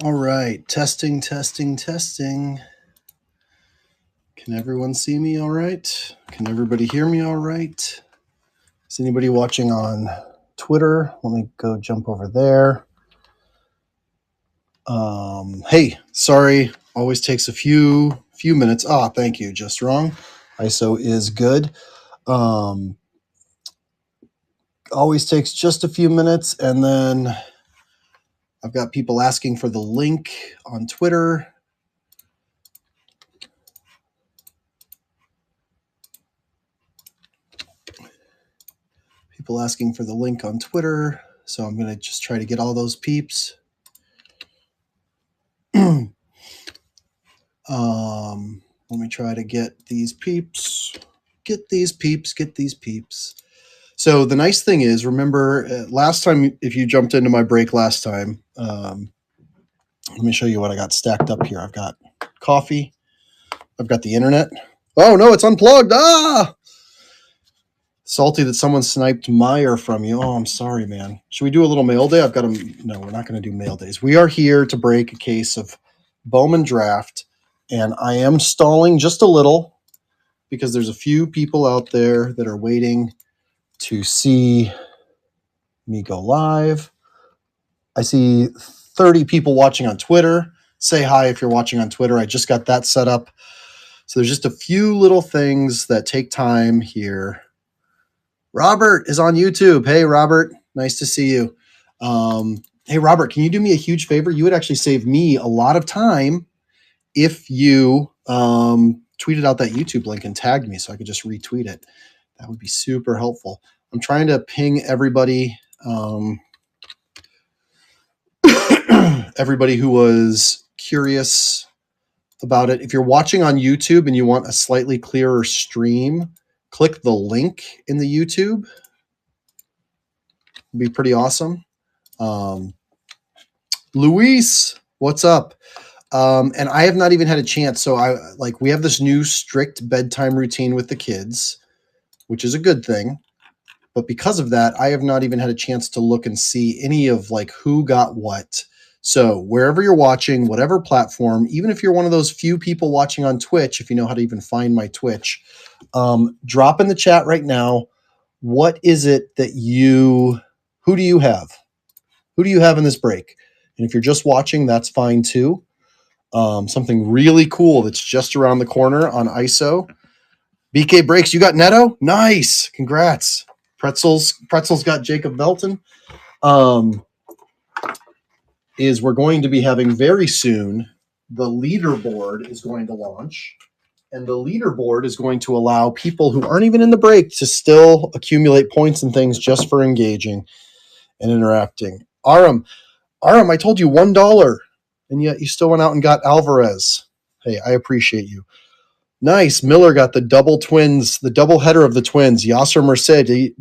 All right, testing, testing, testing. Can everyone see me all right? Can everybody hear me all right? Is anybody watching on Twitter? Let me go jump over there. Hey, sorry, always takes a few minutes. Ah, thank you, just wrong. ISO is good. Always takes just a few minutes, and then I've got people asking for the link on Twitter. People asking for the link on Twitter. So I'm going to just try to get all those peeps. Let me try to get these peeps. Get these peeps. Get these peeps. So the nice thing is, remember last time, if you jumped into my break last time, let me show you what I got stacked up here. I've got coffee. I've got the internet. Oh, no, it's unplugged. Ah! Salty that someone sniped Meyer from you. Oh, I'm sorry, man. Should we do a little mail day? I've got them. No, we're not going to do mail days. We are here to break a case of Bowman draft, and I am stalling just a little because there's a few people out there that are waiting to see me go live. I see 30 people watching on Twitter. Say hi if you're watching on Twitter. I just got that set up. So there's just a few little things that take time here. Robert is on YouTube. Hey, Robert. Nice to see you. Hey, Robert, can you do me a huge favor? You would actually save me a lot of time if you tweeted out that YouTube link and tagged me so I could just retweet it. That would be super helpful. I'm trying to ping everybody, everybody who was curious about it. If you're watching on YouTube and you want a slightly clearer stream, click the link in the YouTube. It'd be pretty awesome. Luis, what's up? And I have not even had a chance. So we have this new strict bedtime routine with the kids, which is a good thing. But because of that, I have not even had a chance to look and see any of who got what. So wherever you're watching, whatever platform, even if you're one of those few people watching on Twitch, if you know how to even find my Twitch, drop in the chat right now. What is it that who do you have? Who do you have in this break? And if you're just watching, that's fine too. Something really cool that's just around the corner on ISO. BK Breaks, you got Neto? Nice. Congrats. Pretzel's got Jacob Belton. We're going to be having very soon, the leaderboard is going to launch. And the leaderboard is going to allow people who aren't even in the break to still accumulate points and things just for engaging and interacting. Aram, I told you $1, and yet you still went out and got Alvarez. Hey, I appreciate you. Nice. Miller got the double twins, the double header of the twins, Yasser Mercedes,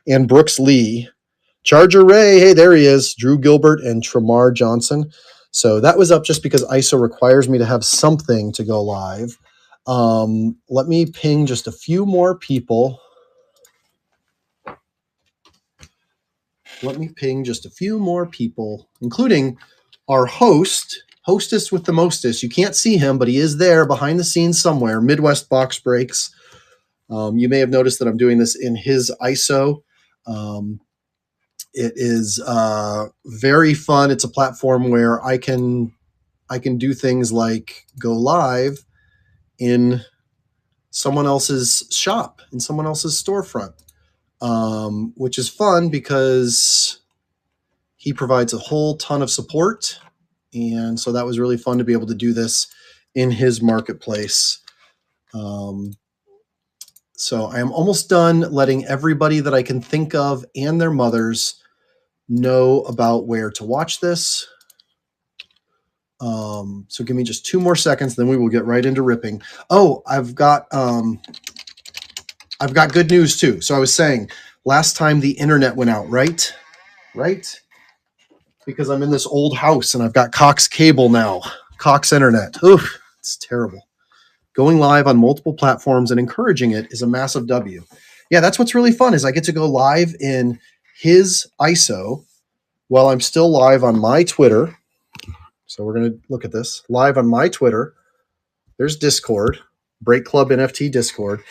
and Brooks Lee. Charger Ray, hey, there he is. Drew Gilbert and Tramar Johnson. So that was up just because ISO requires me to have something to go live. Let me ping just a few more people. Including our hostess with the mostest. You can't see him, but he is there behind the scenes somewhere. Midwest Box Breaks. You may have noticed that I'm doing this in his ISO. It is very fun. It's a platform where I can do things like go live in someone else's shop, in someone else's storefront, which is fun because he provides a whole ton of support. And so that was really fun to be able to do this in his marketplace. So I am almost done letting everybody that I can think of and their mothers know about where to watch this. So give me just 2 more seconds, then we will get right into ripping. Oh, I've got good news too. So I was saying last time the internet went out, right? Because I'm in this old house and I've got Cox cable now, Cox internet. Oof, it's terrible. Going live on multiple platforms and encouraging it is a massive W. Yeah, that's what's really fun is I get to go live in his ISO while I'm still live on my Twitter, so we're going to look at this live on my Twitter. There's Discord, Break Club NFT Discord.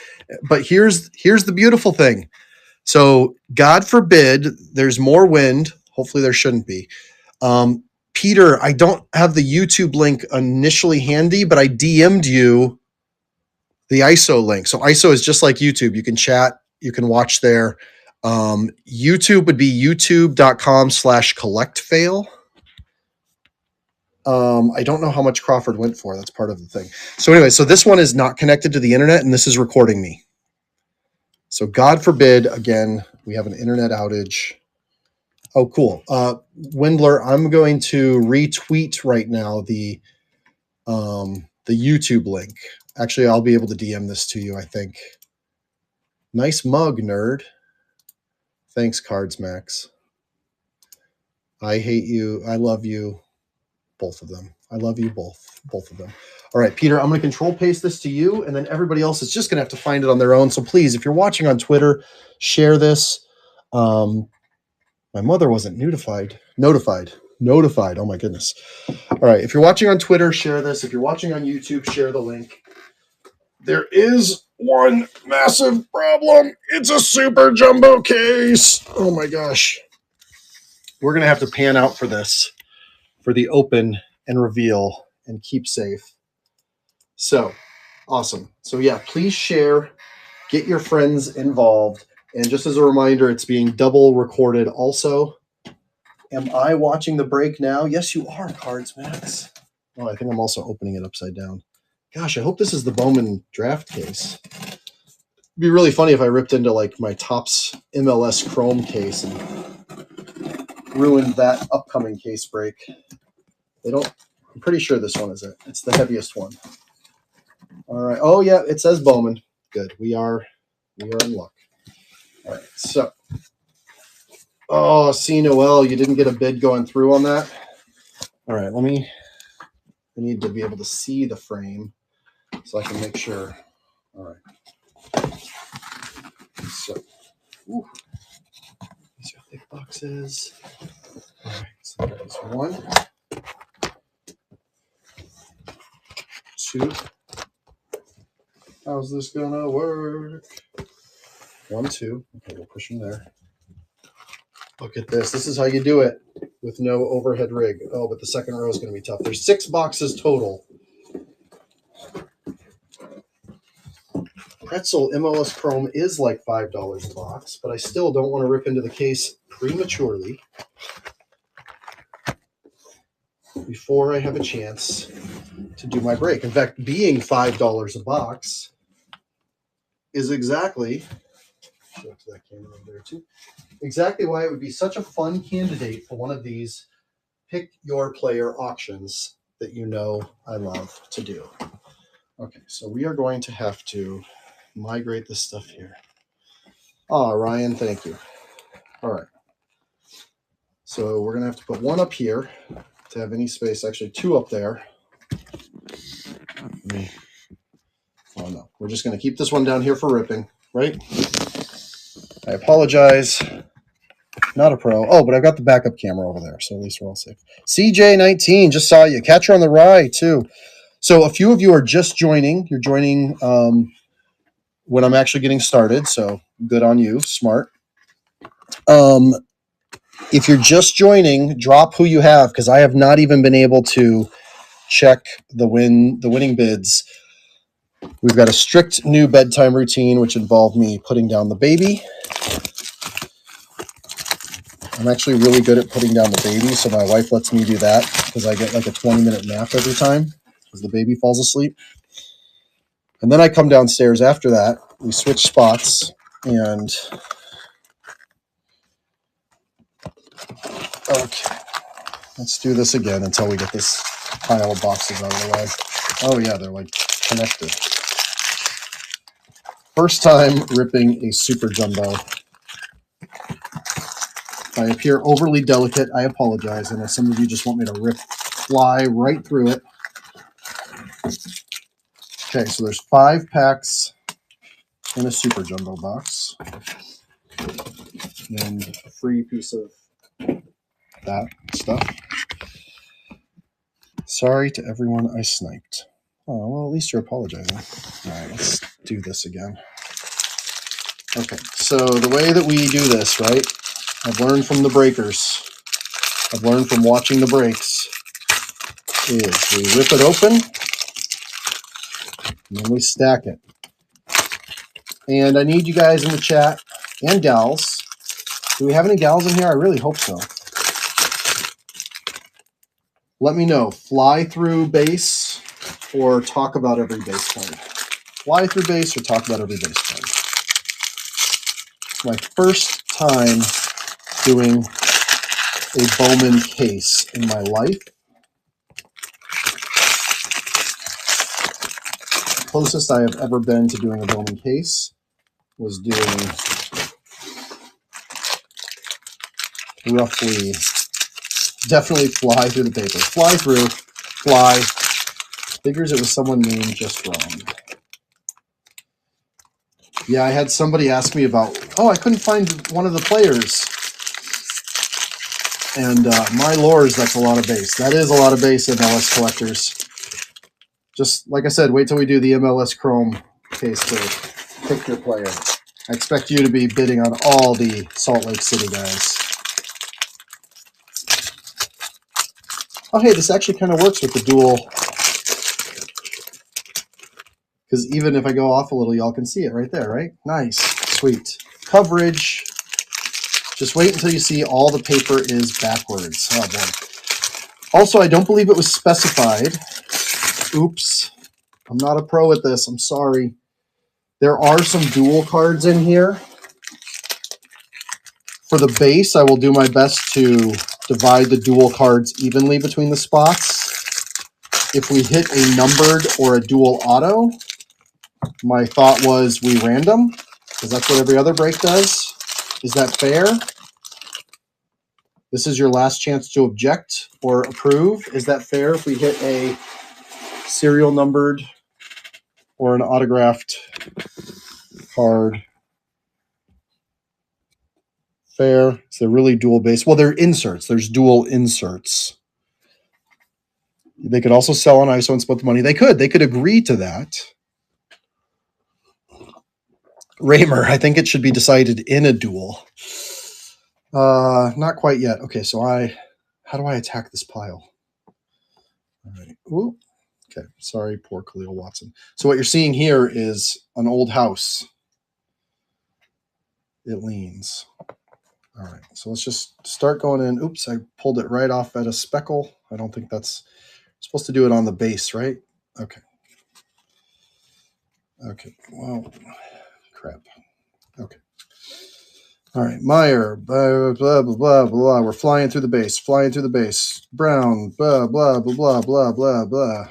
But here's the beautiful thing. So God forbid there's more wind. Hopefully there shouldn't be. Peter, I don't have the YouTube link initially handy, but I DM'd you the ISO link. So ISO is just like YouTube. You can chat, you can watch there. YouTube would be youtube.com/collectfail. I don't know how much Crawford went for. That's part of the thing. So anyway, so this one is not connected to the internet, and this is recording me. So God forbid, again, we have an internet outage. Oh, cool. Windler, I'm going to retweet right now the YouTube link. Actually, I'll be able to DM this to you, I think. Nice mug, nerd. Thanks, Cards Max. I hate you. I love you. Both of them. I love you both of them. All right, Peter, I'm going to control paste this to you, and then everybody else is just going to have to find it on their own. So please, if you're watching on Twitter, share this. My mother wasn't notified. Oh my goodness. All right, if you're watching on Twitter, share this. If you're watching on YouTube, share the link. There is one massive problem. It's a super jumbo case. Oh my gosh. We're going to have to pan out for this, for the open and reveal and keep safe. So awesome. So yeah, please share, get your friends involved. And just as a reminder, it's being double recorded also. Am I watching the break now? Yes, you are, Cards Max. Oh, I think I'm also opening it upside down. Gosh, I hope this is the Bowman draft case. It'd be really funny if I ripped into like my Topps MLS Chrome case and ruined that upcoming case break. I'm pretty sure this one is it. It's the heaviest one. All right. Oh yeah, it says Bowman. Good. We are in luck. All right. So, C Noel, you didn't get a bid going through on that. All right. I need to be able to see the frame so I can make sure. All right. So, these are thick boxes. All right. So there's 1, 2. How's this gonna work? 1, 2. Okay, we'll push them there. Look at this. This is how you do it with no overhead rig. Oh, but the second row is going to be tough. There's 6 boxes total. Pretzel MLS Chrome is like $5 a box, but I still don't want to rip into the case prematurely before I have a chance to do my break. In fact, being $5 a box is exactly, show it to that camera over there too, exactly why it would be such a fun candidate for one of these pick your player auctions that you know I love to do. Okay, so we are going to have to migrate this stuff here. Ryan, thank you. All right. So we're going to have to put 1 up here to have any space. Actually, 2 up there. Oh, no. We're just going to keep this one down here for ripping, right? I apologize. Not a pro. Oh, but I've got the backup camera over there, so at least we're all safe. CJ19, just saw you. Catcher on the Rye, too. So a few of you are just joining. You're joining when I'm actually getting started, so good on you. Smart. If you're just joining, drop who you have, because I have not even been able to check the winning bids. We've got a strict new bedtime routine, which involved me putting down the baby. I'm actually really good at putting down the baby, so my wife lets me do that because I get like a 20-minute nap every time because the baby falls asleep. And then I come downstairs after that. We switch spots, and okay, let's do this again until we get this pile of boxes out of the way. Oh yeah, they're like connected. First time ripping a super jumbo. If I appear overly delicate, I apologize. I know some of you just want me to fly right through it. Okay, so there's 5 packs in a super jumbo box. And a free piece of that stuff. Sorry to everyone I sniped. Oh, well, at least you're apologizing. All right, let's do this again. Okay, so the way that we do this, right? I've learned from the breakers. I've learned from watching the breaks is we rip it open and then we stack it. And I need you guys in the chat and gals. Do we have any gals in here? I really hope so. Let me know. Fly through base or talk about every base card. Fly through base or talk about every base card. It's my first time doing a Bowman case in my life. The closest I have ever been to doing a Bowman case was doing roughly, definitely fly through the paper. Fly through, fly. Figures it was someone named just wrong. Yeah, I had somebody ask me about, oh, I couldn't find one of the players. And my lords, that's a lot of base. That is a lot of base, MLS collectors. Just like I said, wait till we do the MLS Chrome case to pick your player. I expect you to be bidding on all the Salt Lake City guys. Oh, hey, this actually kind of works with the dual. Because even if I go off a little, y'all can see it right there, right? Nice. Sweet. Coverage. Just wait until you see all the paper is backwards. Oh, boy. Also, I don't believe it was specified. Oops. I'm not a pro at this. I'm sorry. There are some dual cards in here. For the base, I will do my best to divide the dual cards evenly between the spots. If we hit a numbered or a dual auto, my thought was we random, because that's what every other break does. Is that fair? This is your last chance to object or approve. Is that fair if we hit a serial numbered or an autographed card? Fair. So they're really dual base. Well, they're inserts. There's dual inserts. They could also sell on ISO and split the money. They could. They could agree to that. Raymer, I think it should be decided in a duel. Not quite yet. Okay, so how do I attack this pile? All right. Ooh. Okay, sorry, poor Khalil Watson. So what you're seeing here is an old house. It leans. All right, so let's just start going in. Oops, I pulled it right off at a speckle. I don't think that's supposed to do it on the base, right? Okay. Okay, well, crap. Okay. All right, Meyer, blah, blah, blah, blah, blah. We're flying through the base, flying through the base. Brown, blah, blah, blah, blah, blah, blah, blah.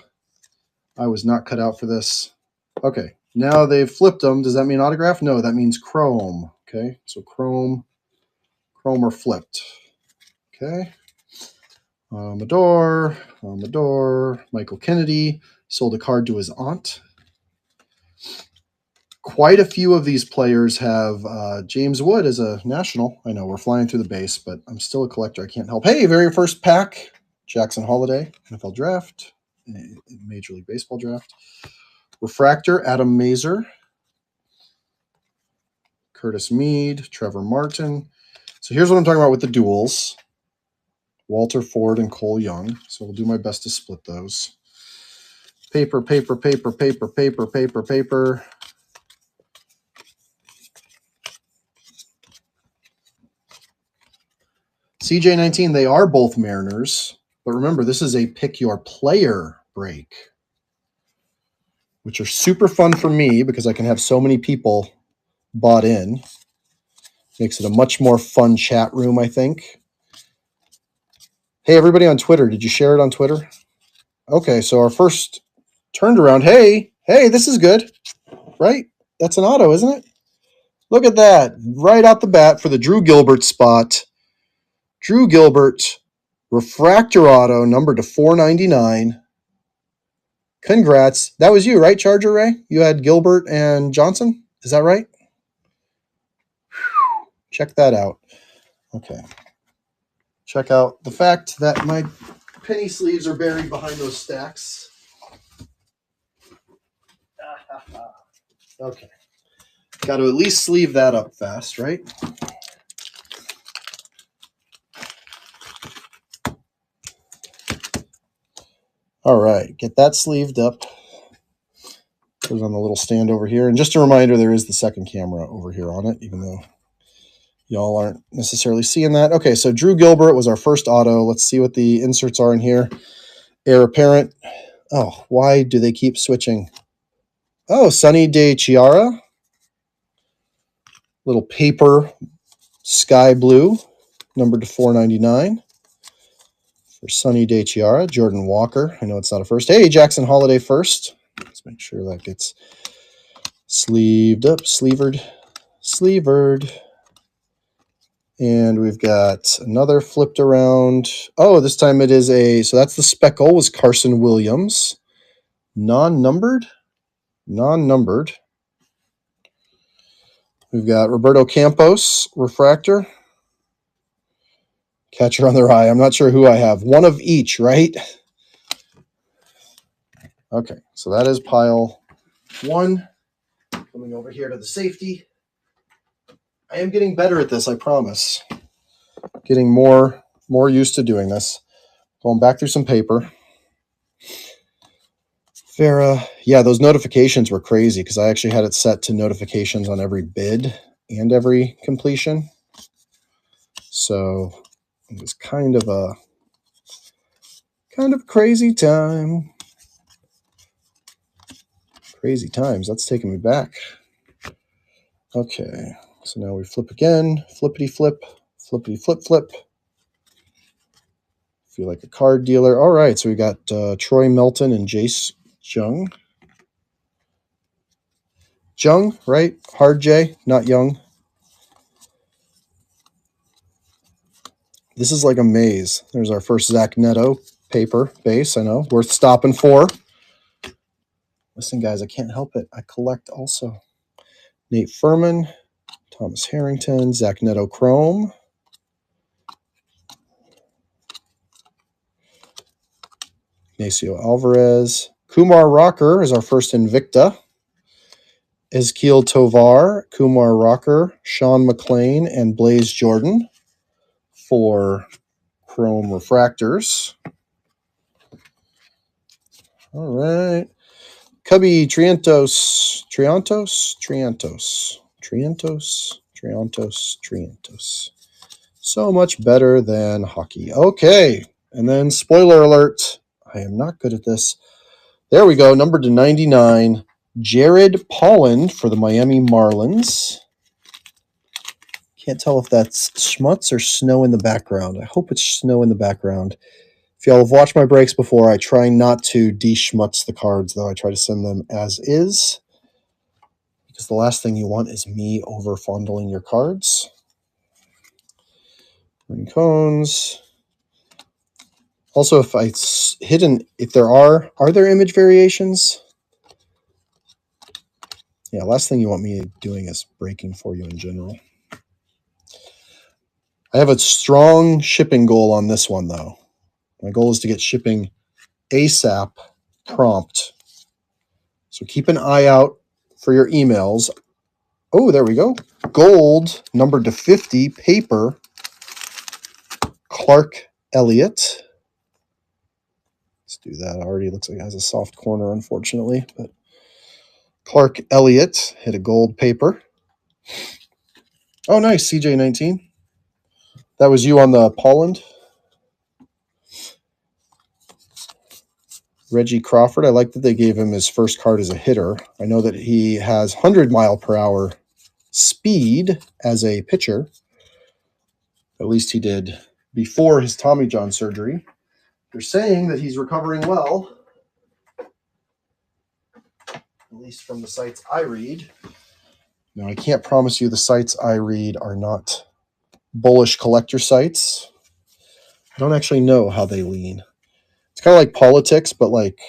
I was not cut out for this. Okay, now they've flipped them. Does that mean autograph? No, that means chrome. Okay, so chrome are flipped. Okay. Amador, Michael Kennedy sold a card to his aunt. Quite a few of these players have James Wood as a national. I know we're flying through the base, but I'm still a collector. I can't help. Hey, very first pack, Jackson Holiday, NFL draft, Major League Baseball draft. Refractor, Adam Mazer, Curtis Mead, Trevor Martin. So here's what I'm talking about with the duels. Walter Ford and Cole Young. So we'll do my best to split those. Paper, paper, paper, paper, paper, paper, paper. CJ19, they are both Mariners. But remember, this is a pick your player break, which are super fun for me because I can have so many people bought in. Makes it a much more fun chat room, I think. Hey, everybody on Twitter, did you share it on Twitter? Okay, so our first turned around. Hey, this is good, right? That's an auto, isn't it? Look at that. Right out the bat for the Drew Gilbert spot. Drew Gilbert, refractor auto, numbered to 499. Congrats. That was you, right, Charger Ray? You had Gilbert and Johnson? Is that right? Check that out. Okay. check out the fact that my penny sleeves are buried behind those stacks. Okay. Got to at least sleeve that up fast, right? All right, get that sleeved up. Put it on the little stand over here. And just a reminder, there is the second camera over here on it, even though y'all aren't necessarily seeing that. Okay, so Drew Gilbert was our first auto. Let's see what the inserts are in here. Heir apparent. Oh, why do they keep switching? Oh, Sunny Day Chiara. Little paper sky blue, numbered to 499. For Sunny Day Chiara. Jordan Walker. I know it's not a first. Hey, Jackson Holiday first. Let's make sure that gets sleeved up, sleevered. And we've got another flipped around. Oh, this time it is so that's the speckle was Carson Williams. Non-numbered. We've got Roberto Campos, refractor. Catcher on their eye. I'm not sure who I have. One of each, right? Okay, so that is pile 1. Coming over here to the safety. I am getting better at this, I promise. Getting more used to doing this. Going back through some paper. Farah, yeah, those notifications were crazy because I actually had it set to notifications on every bid and every completion. So it was kind of crazy time. Crazy times. That's taking me back. Okay, so now we flip again. Flippity flip, flippity flip flip. Feel like a card dealer. All right, so we got Troy Melton and Jace Jung. Jung, right? Hard J, not Young. This is like a maze. There's our first Zach Neto paper base. I know, worth stopping for. Listen, guys, I can't help it. I collect also. Nate Furman, Thomas Harrington, Zach Neto Chrome. Ignacio Alvarez. Kumar Rocker is our first Invicta. Ezkiel Tovar, Kumar Rocker, Sean McLean, and Blaze Jordan for Chrome Refractors. All right. Cubby Triantos. So much better than hockey. Okay. And then spoiler alert. I am not good at this. There we go. Numbered to 99. Jared Polland for the Miami Marlins. Can't tell if that's schmutz or snow in the background. I hope it's snow in the background. If y'all have watched my breaks before, I try not to de-schmutz the cards, though. I try to send them as is. Because the last thing you want is me over-fondling your cards. Ring cones. Also, if I if there are there image variations? Yeah, last thing you want me doing is breaking for you in general. I have a strong shipping goal on this one, though. My goal is to get shipping ASAP prompt. So keep an eye out for your emails. Oh, there we go. Gold, numbered to 50, paper, Clark Elliott. Let's do that. Already looks like it has a soft corner, unfortunately. But Clark Elliott hit a gold paper. Oh, nice. CJ19. That was you on the Polland. Reggie Crawford. I like that they gave him his first card as a hitter. I know that he has 100-mile-per-hour speed as a pitcher. At least he did before his Tommy John surgery. They're saying that he's recovering well, at least from the sites I read. Now, I can't promise you the sites I read are not bullish collector sites. I don't actually know how they lean. It's kind of like politics, but like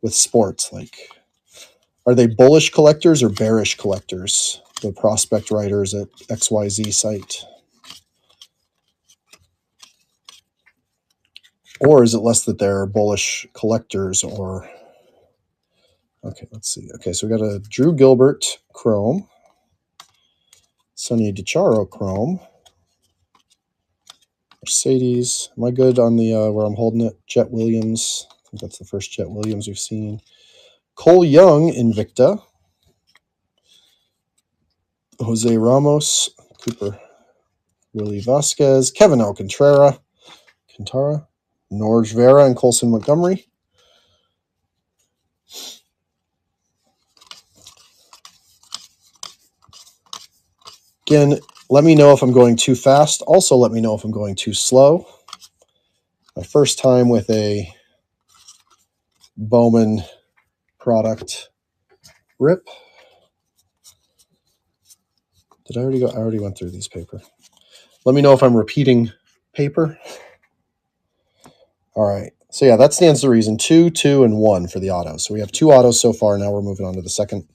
with sports. Like, are they bullish collectors or bearish collectors? The prospect writers at XYZ site. Or is it less that they're bullish collectors or... Okay, let's see. Okay, so we got a Drew Gilbert Chrome. Sonny DiChiaro Chrome. Mercedes. Am I good on the where I'm holding it? Jet Williams. I think that's the first Jet Williams we've seen. Cole Young Invicta. Jose Ramos. Cooper. Willie Vasquez. Kevin Alcantara. Norge Vera and Colson Montgomery. Again, let me know if I'm going too fast. Also, let me know if I'm going too slow. My first time with a Bowman product rip. Did I already go? I already went through these paper. Let me know if I'm repeating paper. All right. So yeah, that stands to reason. 2, 2, and 1 for the autos. So we have 2 autos so far. Now we're moving on to the second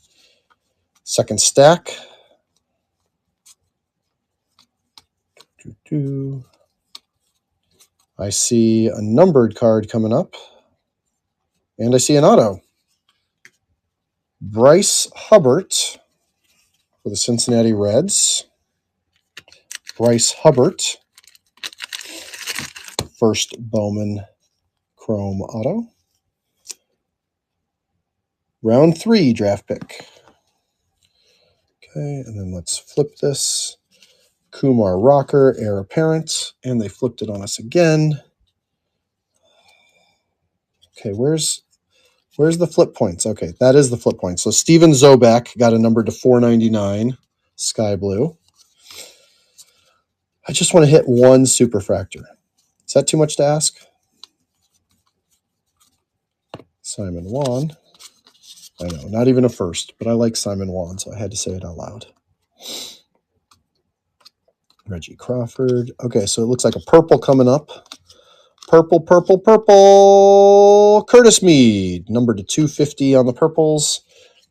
stack. I see a numbered card coming up. And I see an auto. Bryce Hubbard for the Cincinnati Reds. Bryce Hubbard. First Bowman Chrome auto. Round 3 draft pick. Okay, and then let's flip this. Kumar Rocker, heir apparent, and they flipped it on us again. Okay, where's the flip points? Okay, that is the flip point. So Steven Zobak got a number to 499, sky blue. I just want to hit 1 superfractor. Is that too much to ask? Simon Wan. I know, not even a first, but I like Simon Wan, so I had to say it out loud. Reggie Crawford. Okay, so it looks like a purple coming up. Purple. Curtis Mead, number to 250 on the purples.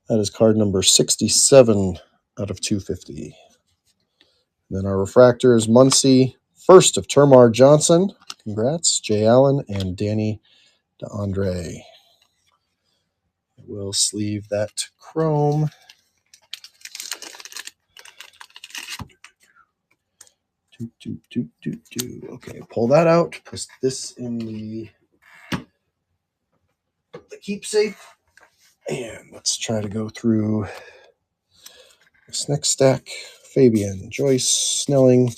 That is card number 67 out of 250. And then our refractor is Muncie, first of Termar Johnson. Congrats, Jay Allen and Danny DeAndre. We'll sleeve that chrome. Okay, pull that out. Put this in the keepsake. And let's try to go through this next stack. Fabian, Joyce, Snelling.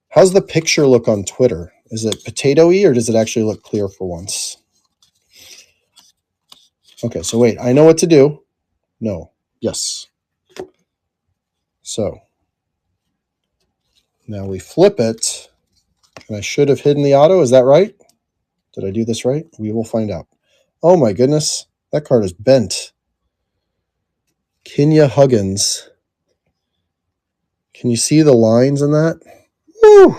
How's the picture look on Twitter? Is it potato-y or does it actually look clear for once? Okay, so wait, I know what to do. No, yes. So now we flip it, and I should have hidden the auto. Is that right? Did I do this right? We will find out. Oh my goodness, that card is bent. Kenya Huggins. Can you see the lines in that? Woo!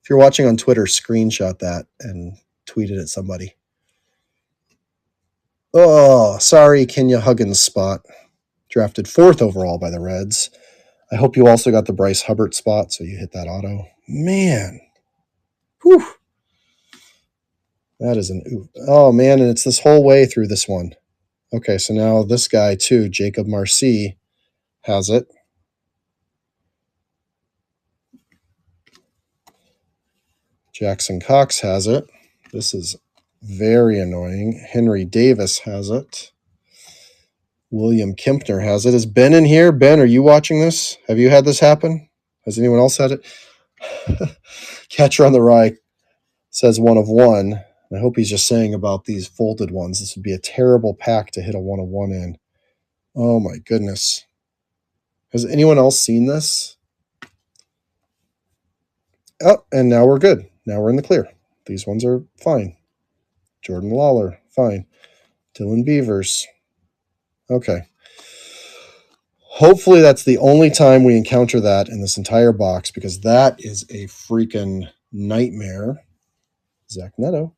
If you're watching on Twitter, screenshot that and tweet it at somebody. Oh, sorry, Kenya Huggins spot. Drafted 4th overall by the Reds. I hope you also got the Bryce Hubbard spot, so you hit that auto. Man. Whew. That is an ooh. Oh, man, and it's this whole way through this one. Okay, so now this guy, too, Jacob Marcy, has it. Jackson Cox has it. This is very annoying. Henry Davis has it. William Kempner has it. Is Ben in here? Ben, are you watching this? Have you had this happen? Has anyone else had it? Catcher on the Rye says 1 of 1. I hope he's just saying about these folded ones. This would be a terrible pack to hit a 1 of 1 in. Oh my goodness. Has anyone else seen this? Oh, and now we're good. Now we're in the clear. These ones are fine. Jordan Lawler, fine. Dylan Beavers. Okay. Hopefully that's the only time we encounter that in this entire box, because that is a freaking nightmare. Zach Neto.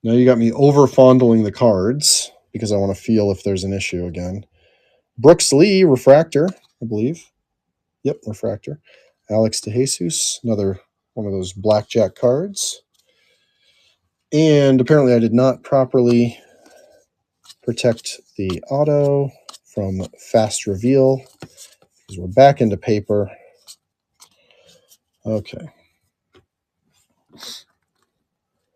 Now you got me over-fondling the cards because I want to feel if there's an issue again. Brooks Lee, refractor, I believe. Yep, refractor. Alex DeJesus, another one of those blackjack cards. And apparently I did not properly protect the auto from fast reveal because we're back into paper. Okay.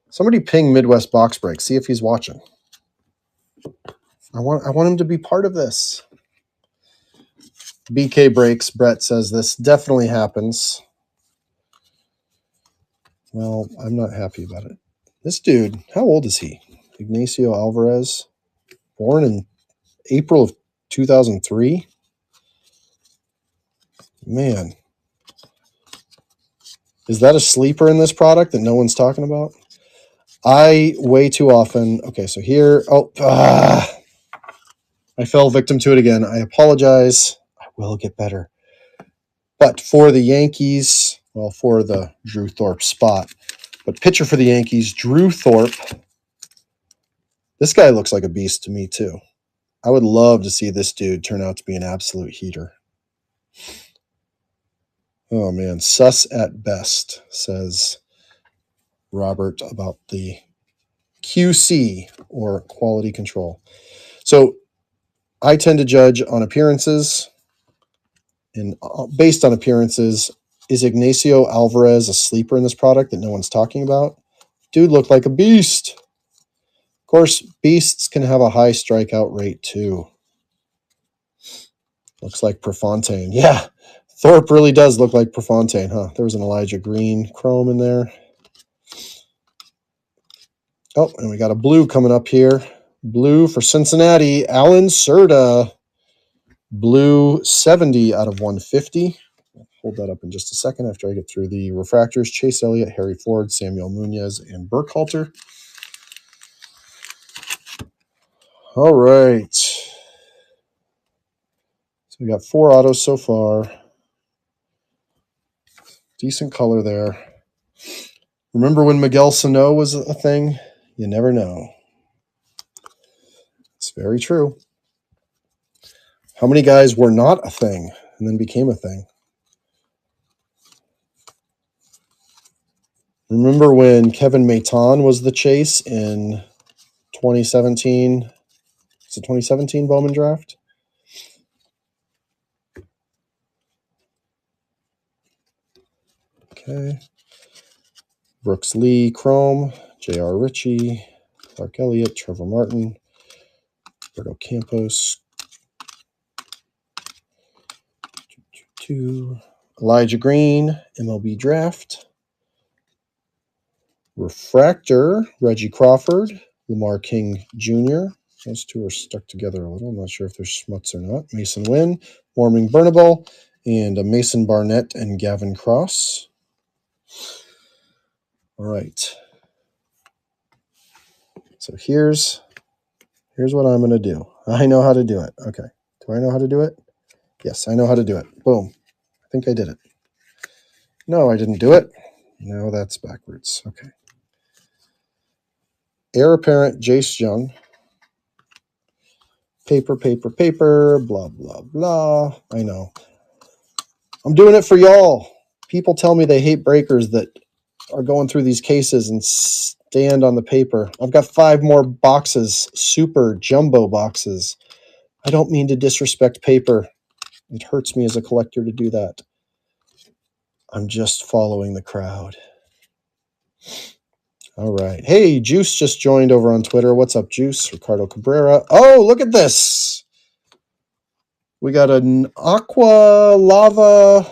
Somebody ping Midwest Box Break. See if he's watching. I want him to be part of this. BK Breaks, Brett says this definitely happens. Well, I'm not happy about it. This dude, how old is he? Ignacio Alvarez, born in April of 2003. Man, is that a sleeper in this product that no one's talking about? I way too often. Okay, so here. I fell victim to it again. I apologize. I will get better. But for the Yankees, well, for the Drew Thorpe spot, but pitcher for the Yankees, Drew Thorpe. This guy looks like a beast to me, too. I would love to see this dude turn out to be an absolute heater. Oh, man. Sus at best, says Robert about the QC, or quality control. So I tend to judge on appearances. And based on appearances, is Ignacio Alvarez a sleeper in this product that no one's talking about? Dude looked like a beast. Of course, beasts can have a high strikeout rate too. Looks like Prefontaine. Yeah, Thorpe really does look like Prefontaine, huh? There was an Elijah Green chrome in there. Oh, and we got a blue coming up here. Blue for Cincinnati, Alan Serta. Blue 70 out of 150. Hold that up in just a second after I get through the refractors. Chase Elliott, Harry Ford, Samuel Munoz, and Burkhalter. All right. So we got 4 autos so far. Decent color there. Remember when Miguel Sano was a thing? You never know. It's very true. How many guys were not a thing and then became a thing? Remember when Kevin Maton was the chase in 2017? It's a 2017 Bowman draft. Okay. Brooks Lee, Chrome, J.R. Ritchie, Clark Elliott, Trevor Martin, Roberto Campos, Elijah Green, MLB draft. Refractor, Reggie Crawford, Lamar King Jr. Those two are stuck together a little. I'm not sure if they're schmutz or not. Mason Wynn, Warming Bernabel, and a Mason Barnett and Gavin Cross. All right. So here's what I'm going to do. I know how to do it. Okay. Do I know how to do it? Yes, I know how to do it. Boom. I think I did it. No, I didn't do it. No, that's backwards. Okay. Heir apparent, Jace Jung. Paper, blah, blah, blah. I know. I'm doing it for y'all. People tell me they hate breakers that are going through these cases and stand on the paper. I've got 5 more boxes, super jumbo boxes. I don't mean to disrespect paper. It hurts me as a collector to do that. I'm just following the crowd. All right. Hey, Juice just joined over on Twitter. What's up, Juice? Ricardo Cabrera. Oh, look at this. We got an aqua lava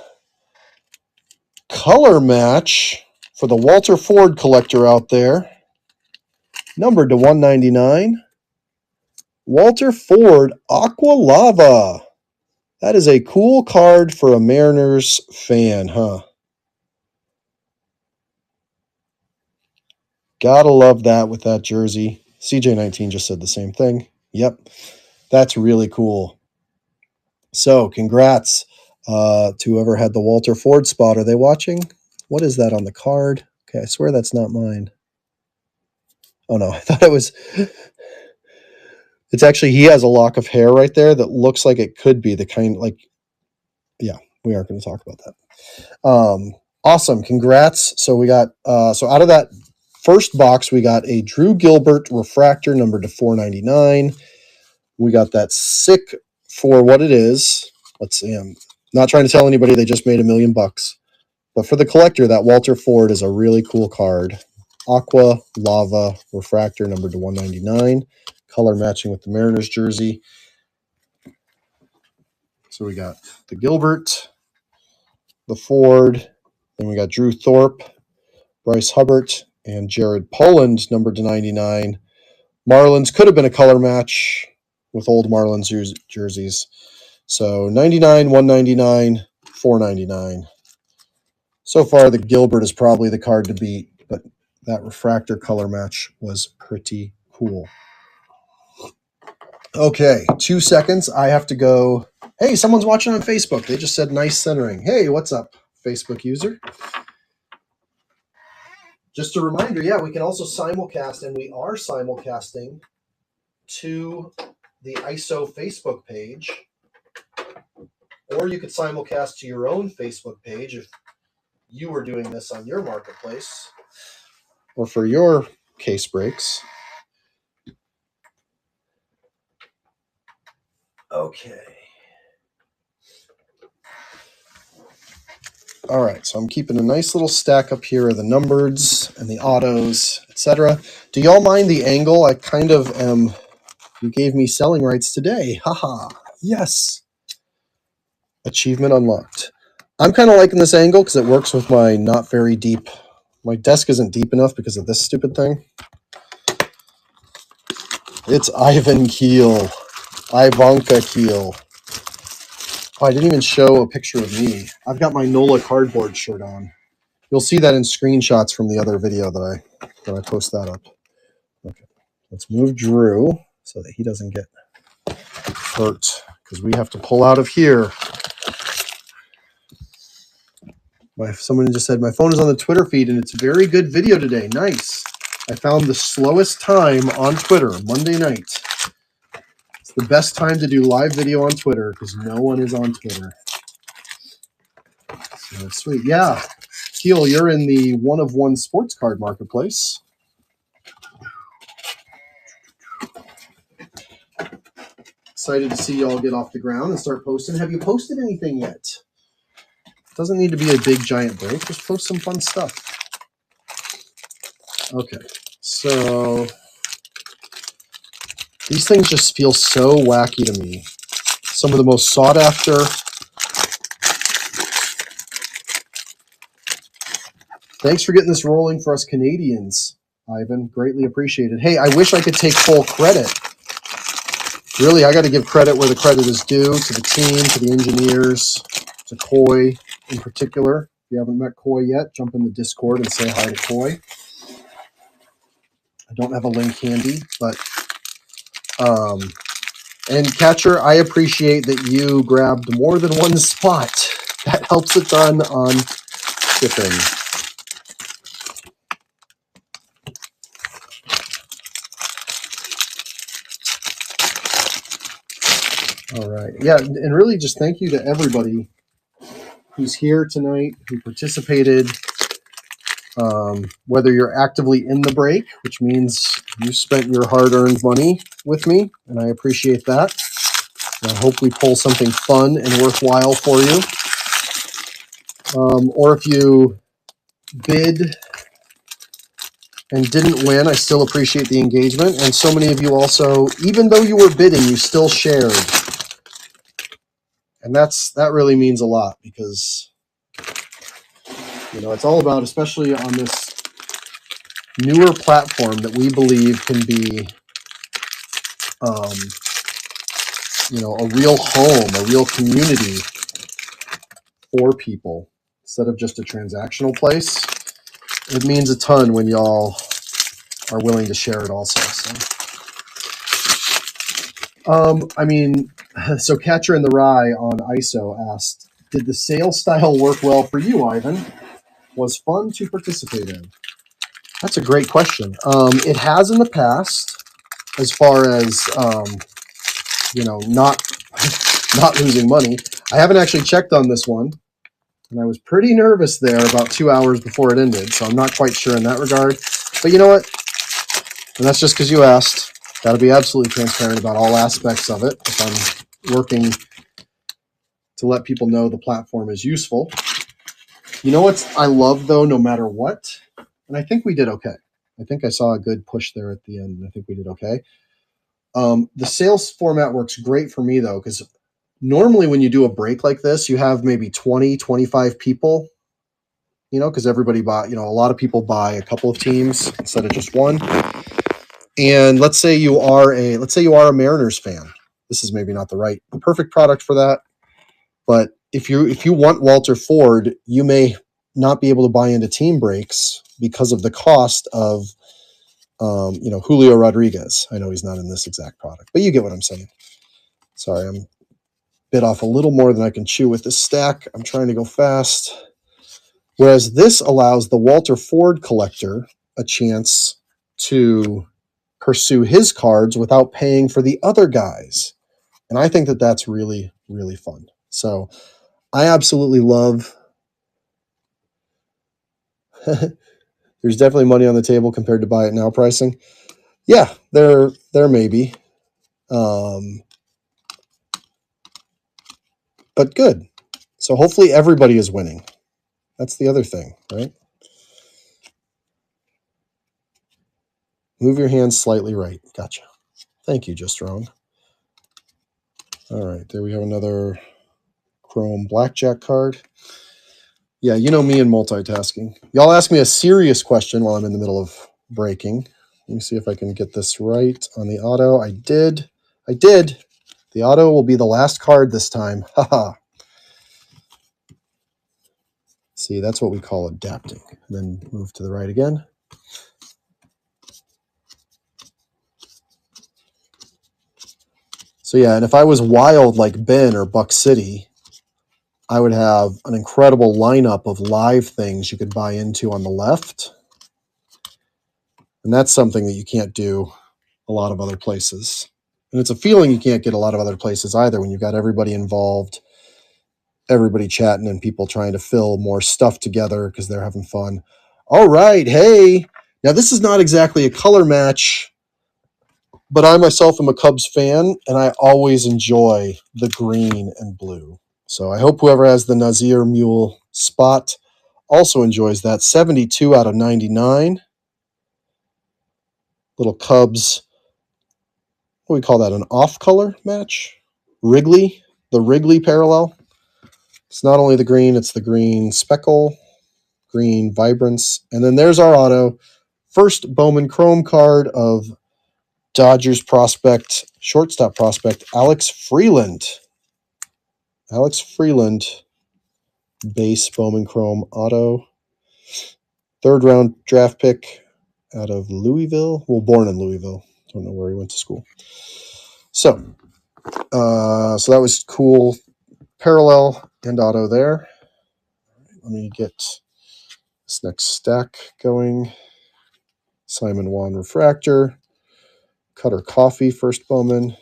color match for the Walter Ford collector out there. Numbered to 199. Walter Ford Aqua Lava. That is a cool card for a Mariners fan, huh? Gotta love that with that jersey. CJ19 just said the same thing. Yep, that's really cool. So congrats to whoever had the Walter Ford spot. Are they watching? What is that on the card? Okay, I swear that's not mine. Oh no, I thought it was... It's actually, he has a lock of hair right there that looks like it could be the kind, like, yeah, We aren't going to talk about that. Awesome. Congrats. So we got, so out of that first box, we got a Drew Gilbert refractor numbered to 499. We got that sick for what it is. Let's see. I'm not trying to tell anybody they just made $1 million, but for the collector, that Walter Ford is a really cool card. Aqua Lava refractor numbered to 199, color matching with the Mariners jersey. So we got the Gilbert, the Ford, then we got Drew Thorpe, Bryce Hubbard, and Jared Poland numbered to 99. Marlins could have been a color match with old Marlins jerseys. So 99, 199, 499. So far, the Gilbert is probably the card to beat, but that refractor color match was pretty cool. Okay, 2 seconds. I have to go. Hey, someone's watching on Facebook. They just said nice centering. Hey, what's up, Facebook user? Just a reminder, yeah, we can also simulcast, and we are simulcasting to the ISO Facebook page, or you could simulcast to your own Facebook page if you were doing this on your marketplace or for your case breaks. Okay. All right, so I'm keeping a nice little stack up here of the numbereds and the autos, etc. Do y'all mind the angle? I kind of am. You gave me selling rights today. Haha. Yes. Achievement unlocked. I'm kind of liking this angle because it works with my not very deep. My desk isn't deep enough because of this stupid thing. It's Ivan Keel. Ivanka Keel. Oh, I didn't even show a picture of me. I've got my NOLA cardboard shirt on. You'll see that in screenshots from the other video that I post that up. Okay, let's move Drew so that he doesn't get hurt because we have to pull out of here. Someone just said my phone is on the Twitter feed and it's a very good video today. Nice. I found the slowest time on Twitter Monday night. It's the best time to do live video on Twitter because no one is on Twitter. So sweet. Yeah. Keel, you're in the one-of-one sports card marketplace. Excited to see y'all get off the ground and start posting. Have you posted anything yet? It doesn't need to be a big, giant break. Just post some fun stuff. Okay. So these things just feel so wacky to me. Some of the most sought after. Thanks for getting this rolling for us Canadians, Ivan. Greatly appreciated. Hey, I wish I could take full credit. Really, I got to give credit where the credit is due, to the team, to the engineers, to Coy in particular. If you haven't met Coy yet, jump in the Discord and say hi to Coy. I don't have a link handy, but and Catcher, I appreciate that you grabbed more than one spot. That helps a ton on shipping. All right. Yeah, and really just thank you to everybody who's here tonight, who participated, whether you're actively in the break, which means you spent your hard-earned money with me, and I appreciate that. And I hope we pull something fun and worthwhile for you. Or if you bid and didn't win, I still appreciate the engagement. And so many of you also, even though you were bidding, you still shared. And that really means a lot because, it's all about, especially on this newer platform that we believe can be, a real home, a real community for people instead of just a transactional place. It means a ton when y'all are willing to share it also. So Catcher in the Rye on ISO asked, did the sales style work well for you, Ivan? Was fun to participate in? That's a great question. It has in the past, as far as, not losing money. I haven't actually checked on this one, and I was pretty nervous there about 2 hours before it ended, so I'm not quite sure in that regard. But you know what? And that's just because you asked. Got to be absolutely transparent about all aspects of it if I'm working to let people know the platform is useful. You know what I love, though, no matter what? And I think we did okay. I think I saw a good push there at the end, and I think we did okay. The sales format works great for me, though, because normally when you do a break like this, you have maybe 20, 25 people, because everybody buy, a lot of people buy a couple of teams instead of just one. And let's say you are a Mariners fan. This is maybe not the perfect product for that. But if you want Walter Ford, you may not be able to buy into team breaks because of the cost of Julio Rodriguez. I know he's not in this exact product, but you get what I'm saying. Sorry, I'm bit off a little more than I can chew with this stack. I'm trying to go fast. Whereas this allows the Walter Ford collector a chance to pursue his cards without paying for the other guys. And I think that that's really, really fun. So I absolutely love. There's definitely money on the table compared to buy it now pricing. Yeah, there may be. But good. So hopefully everybody is winning. That's the other thing, right? Move your hands slightly right. Gotcha. Thank you, Just Wrong. All right, there we have another Chrome Blackjack card. Yeah, you know me and multitasking. Y'all ask me a serious question while I'm in the middle of breaking. Let me see if I can get this right on the auto. I did. The auto will be the last card this time. Haha. See, that's what we call adapting. And then move to the right again. So yeah, and if I was wild like Ben or Buck City, I would have an incredible lineup of live things you could buy into on the left. And that's something that you can't do a lot of other places. And it's a feeling you can't get a lot of other places either when you've got everybody involved, everybody chatting, and people trying to fill more stuff together because they're having fun. All right, hey. Now, this is not exactly a color match, but I myself am a Cubs fan, and I always enjoy the green and blue. So I hope whoever has the Nazir Mule spot also enjoys that. 72 out of 99. Little Cubs, what do we call that, an off-color match? Wrigley, the Wrigley parallel. It's not only the green, it's the green speckle, green vibrance. And then there's our auto. First Bowman Chrome card of Dodgers prospect, shortstop prospect, Alex Freeland. Alex Freeland, base Bowman Chrome auto. Third round draft pick out of Louisville. Well, born in Louisville. Don't know where he went to school. So that was cool. Parallel and auto there. Let me get this next stack going. Simon Wan Refractor. Cutter Coffee, first Bowman.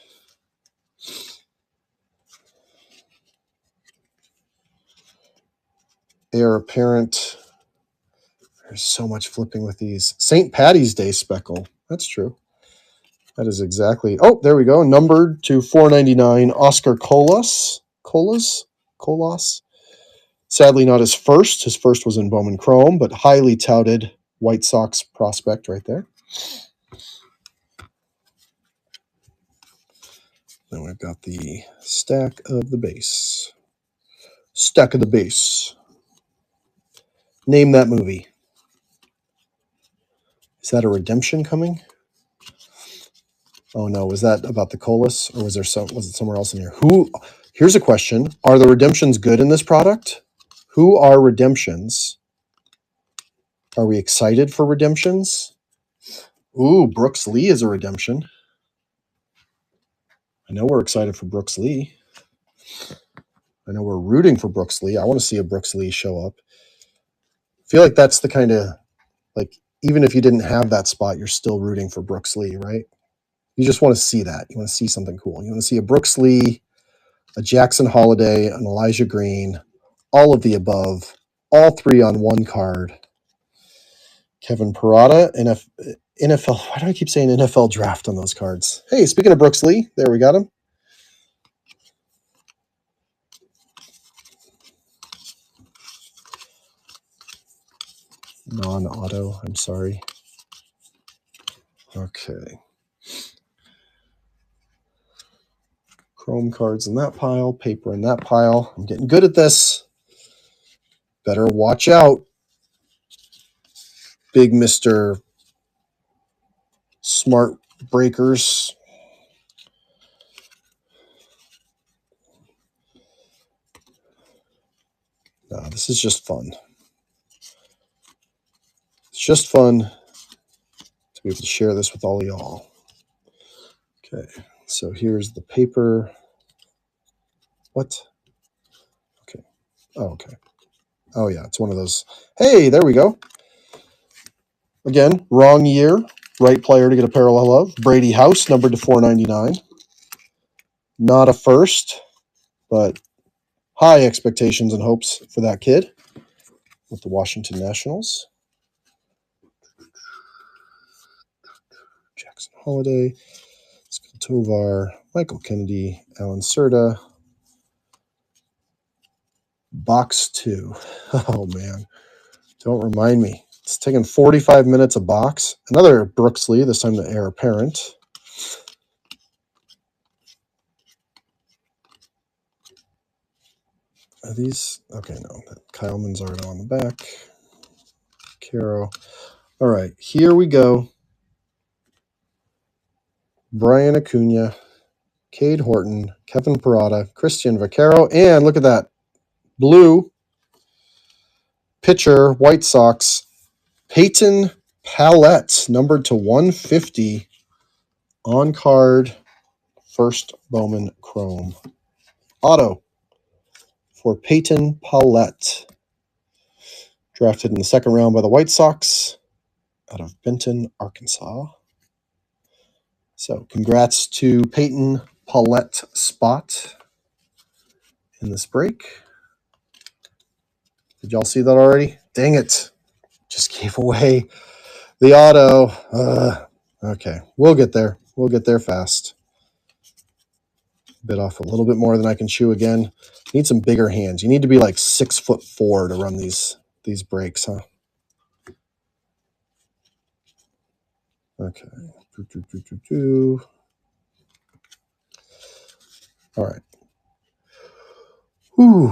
Heir Apparent. There's so much flipping with these. St. Patty's Day Speckle. That's true. That is exactly. Oh, there we go. Numbered to 499. Oscar Colas. Sadly, not his first. His first was in Bowman Chrome, but highly touted White Sox prospect right there. Then we've got the stack of the base. Stack of the base. Name that movie. Is that a redemption coming? Oh no, was that about the Colas, or was it somewhere else in here? Here's a question. Are the redemptions good in this product? Who are redemptions? Are we excited for redemptions? Ooh, Brooks Lee is a redemption. I know we're excited for Brooks Lee. I know we're rooting for Brooks Lee. I want to see a Brooks Lee show up. I feel like that's the kind of, like, even if you didn't have that spot, you're still rooting for Brooks Lee, right? You just want to see that. You want to see something cool. You want to see a Brooks Lee a Jackson Holiday, an Elijah Green, all of the above, all three on one card. Kevin Parada, NFL. Why do I keep saying NFL draft on those cards? Hey, speaking of Brooks Lee, there we got him. Non-auto, I'm sorry. Okay. Chrome cards in that pile, paper in that pile. I'm getting good at this. Better watch out, big Mr. Smart Breakers. No, this is just fun. It's just fun to be able to share this with all of y'all. Okay, so here's the paper. What? Okay. Oh, okay. Oh, yeah, it's one of those. Hey, there we go. Again, wrong year. Right player to get a parallel of. Brady House, numbered to 499. Not a first, but high expectations and hopes for that kid with the Washington Nationals. Jackson Holiday, Scott Tovar, Michael Kennedy, Alan Serta. Box 2. Oh, man. Don't remind me. It's taken 45 minutes a box. Another Brooks Lee, this time the heir apparent. Are these? Okay, no. Kyle Manzardo on the back. Caro. All right, here we go. Brian Acuna, Cade Horton, Kevin Parada, Christian Vaccaro, and look at that. Blue pitcher, White Sox, Peyton Pallette, numbered to 150 on card, first Bowman Chrome. Auto for Peyton Pallette. Drafted in the second round by the White Sox out of Benton, Arkansas. So congrats to Peyton Pallette spot in this break. Did y'all see that already? Dang it. Just gave away the auto. Okay, we'll get there. We'll get there fast. Bit off a little bit more than I can chew again. Need some bigger hands. You need to be like 6'4" to run these breaks, huh? Okay. All right. Whew.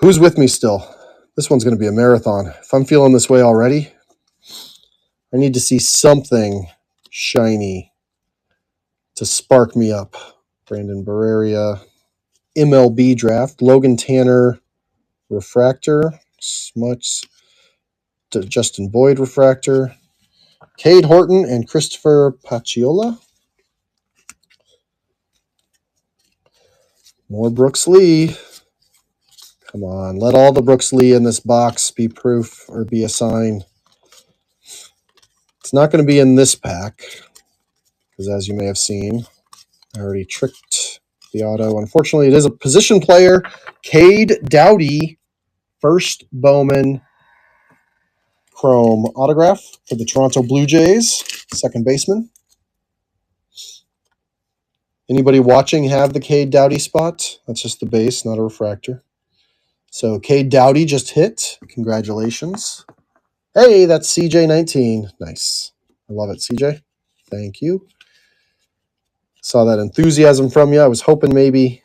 Who's with me still? This one's going to be a marathon. If I'm feeling this way already, I need to see something shiny to spark me up. Brandon Barreria, MLB draft, Logan Tanner, refractor, Smuts, Justin Boyd refractor, Cade Horton and Christopher Pacciola. More Brooks Lee. Come on, let all the Brooks Lee in this box be proof or be a sign. It's not going to be in this pack because, as you may have seen, I already tricked the auto. Unfortunately, it is a position player. Cade Doughty, first Bowman Chrome autograph for the Toronto Blue Jays, second baseman. Anybody watching have the Cade Doughty spot? That's just the base, not a refractor. So Cade Doughty just hit. Congratulations. Hey, that's CJ19. Nice. I love it, CJ. Thank you. Saw that enthusiasm from you. I was hoping maybe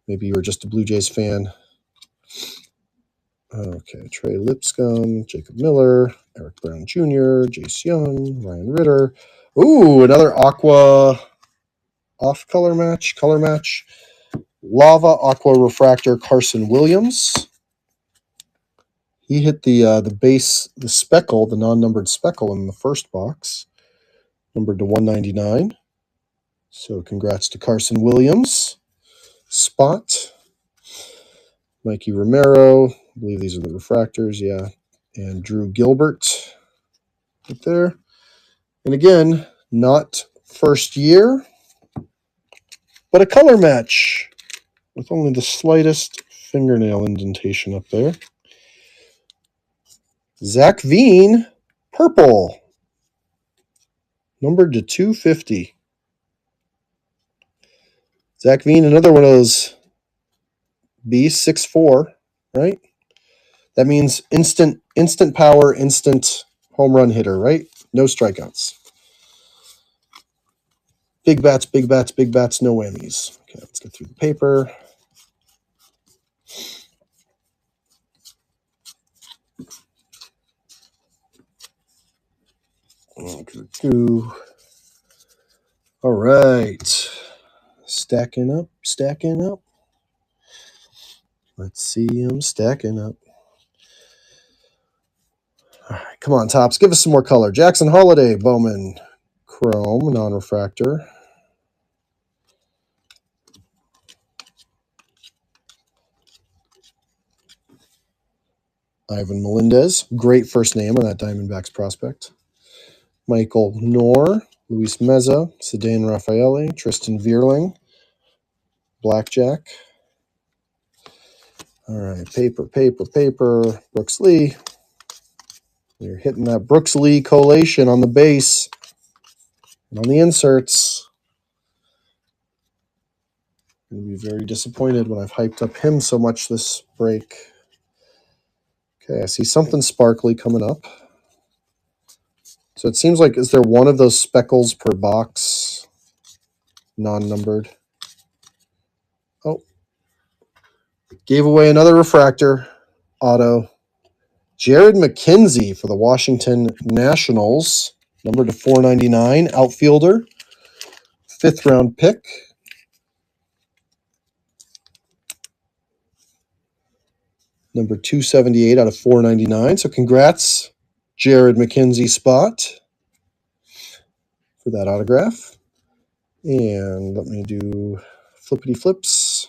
you were just a Blue Jays fan. Okay, Trey Lipscomb, Jacob Miller, Eric Brown Jr., Jace Young, Ryan Ritter. Ooh, another Aqua off color match. Lava Aqua Refractor Carson Williams. He hit the base, the speckle, the non-numbered speckle in the first box, numbered to 199. So congrats to Carson Williams. Spot. Mikey Romero. I believe these are the refractors, yeah. And Drew Gilbert right there. And again, not first year, but a color match. with only the slightest fingernail indentation up there. Zach Veen, purple, numbered to 250. Zach Veen, another one of those beasts, 6'4", right? That means instant power, instant home run hitter, right? No strikeouts. Big bats, big bats, big bats, no whammies. Okay, let's get through the paper. All right. Stacking up, stacking up. Let's see him stacking up. All right, come on, Topps. Give us some more color. Jackson Holiday, Bowman, Chrome, non-refractor. Ivan Melendez, great first name on that Diamondbacks prospect. Michael Knorr, Luis Meza, Ceddanne Raffaele, Tristan Vierling, Blackjack. All right, paper. Brooks Lee. You're hitting that Brooks Lee collation on the base and on the inserts. I'm going to be very disappointed when I've hyped up him so much this break. Okay, I see something sparkly coming up. So it seems like, is there one of those speckles per box, non-numbered? Oh, gave away another refractor, auto. Jared McKenzie for the Washington Nationals, numbered to 499, outfielder, 5th round pick. Number 278 out of 499. So congrats, Jared McKenzie spot for that autograph. And let me do flippity flips.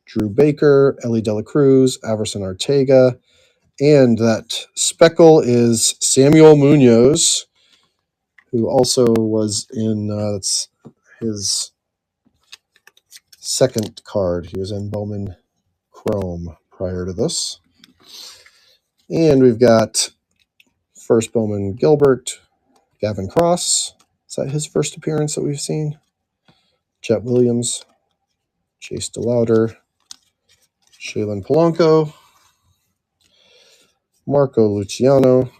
Drew Baker, Ellie De La Cruz, Averson Arteaga. And that speckle is Samuel Munoz, who also was in, that's his second card. He was in Bowman Chrome prior to this. And we've got first Bowman Gilbert, Gavin Cross. Is that his first appearance that we've seen? Jet Williams, Chase DeLauder, Shaylin Polanco, Marco Luciano.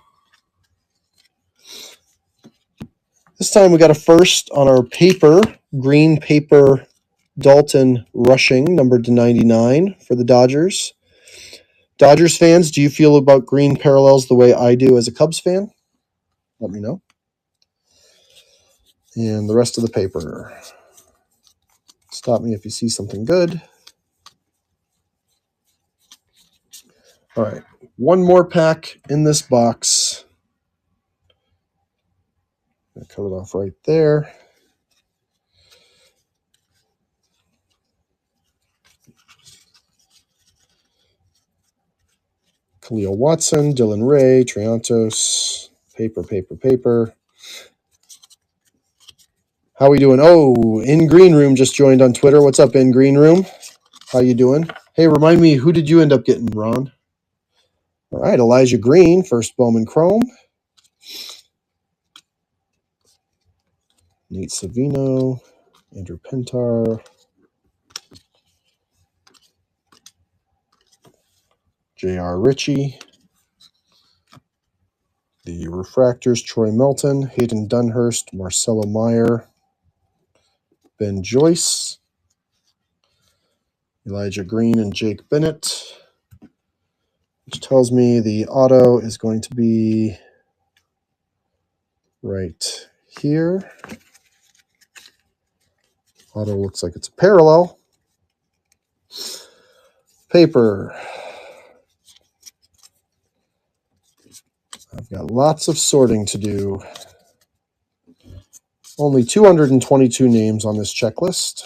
This time we got a first on our paper, green paper Dalton Rushing, numbered to 99 for the Dodgers. Dodgers fans, do you feel about green parallels the way I do as a Cubs fan? Let me know. And the rest of the paper. Stop me if you see something good. All right, one more pack in this box. I'll cut it off right there. Khalil Watson, Dylan Ray, Triantos, paper. How we doing? Oh, In Green Room just joined on Twitter. What's up, In Green Room? How you doing? Hey, remind me, who did you end up getting, Ron? All right, Elijah Green, first Bowman Chrome. Nate Savino, Andrew Pintar, J.R. Ritchie. The refractors, Troy Melton, Hayden Dunhurst, Marcelo Meyer, Ben Joyce, Elijah Green, and Jake Bennett, which tells me the auto is going to be right here. Auto looks like it's a parallel. Paper. I've got lots of sorting to do. Only 222 names on this checklist.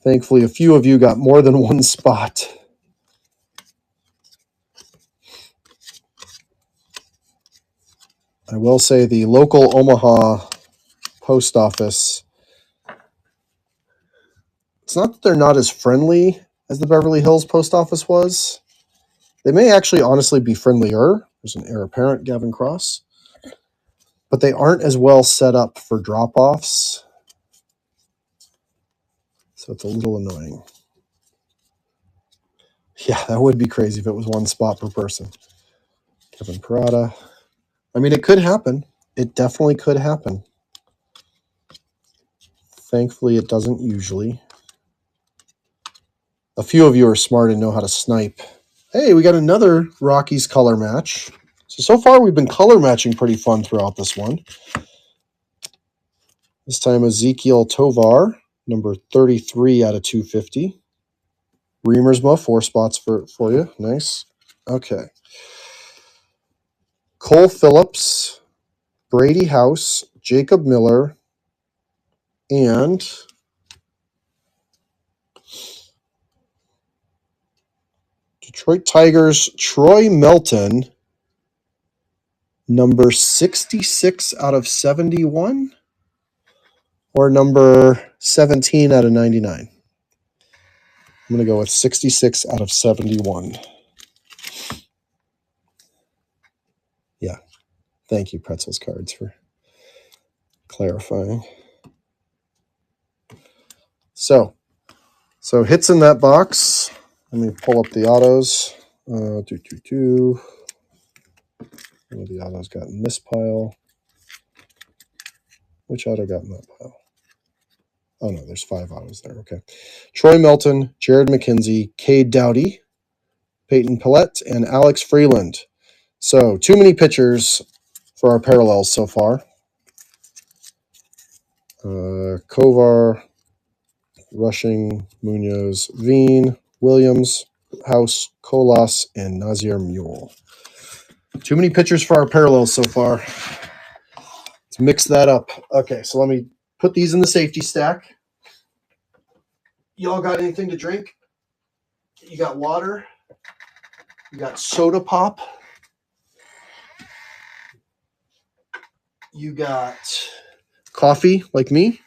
Thankfully, a few of you got more than one spot. I will say the local Omaha post office It's not that they're not as friendly as the Beverly Hills post office was. They may actually honestly be friendlier. There's an heir apparent, Gavin Cross. But they aren't as well set up for drop-offs. So it's a little annoying. Yeah, that would be crazy if it was one spot per person. Kevin Parada. I mean, it could happen. It definitely could happen. Thankfully, it doesn't usually. A few of you are smart and know how to snipe. Hey, we got another Rockies color match. So far, we've been color matching pretty fun throughout this one. This time, Ezekiel Tovar, number 33 out of 250. Reamersma, 4 spots for you. Nice. Okay. Cole Phillips, Brady House, Jacob Miller, and Detroit Tigers, Troy Melton, number 66 out of 71, or number 17 out of 99. I'm going to go with 66 out of 71. Yeah. Thank you, Pretzels Cards, for clarifying. So hits in that box. Let me pull up the autos. One of the autos got in this pile. Which auto got in that pile? Oh, no, there's 5 autos there. Okay. Troy Melton, Jared McKenzie, Cade Doughty, Peyton Pillette, and Alex Freeland. So, too many pitchers for our parallels so far. Kovar, Rushing, Munoz, Veen, Williams, House, Colas, and Nazir Mule. Too many pitchers for our parallels so far. Let's mix that up. Okay, so let me put these in the safety stack. Y'all got anything to drink? You got water? You got soda pop? You got coffee like me?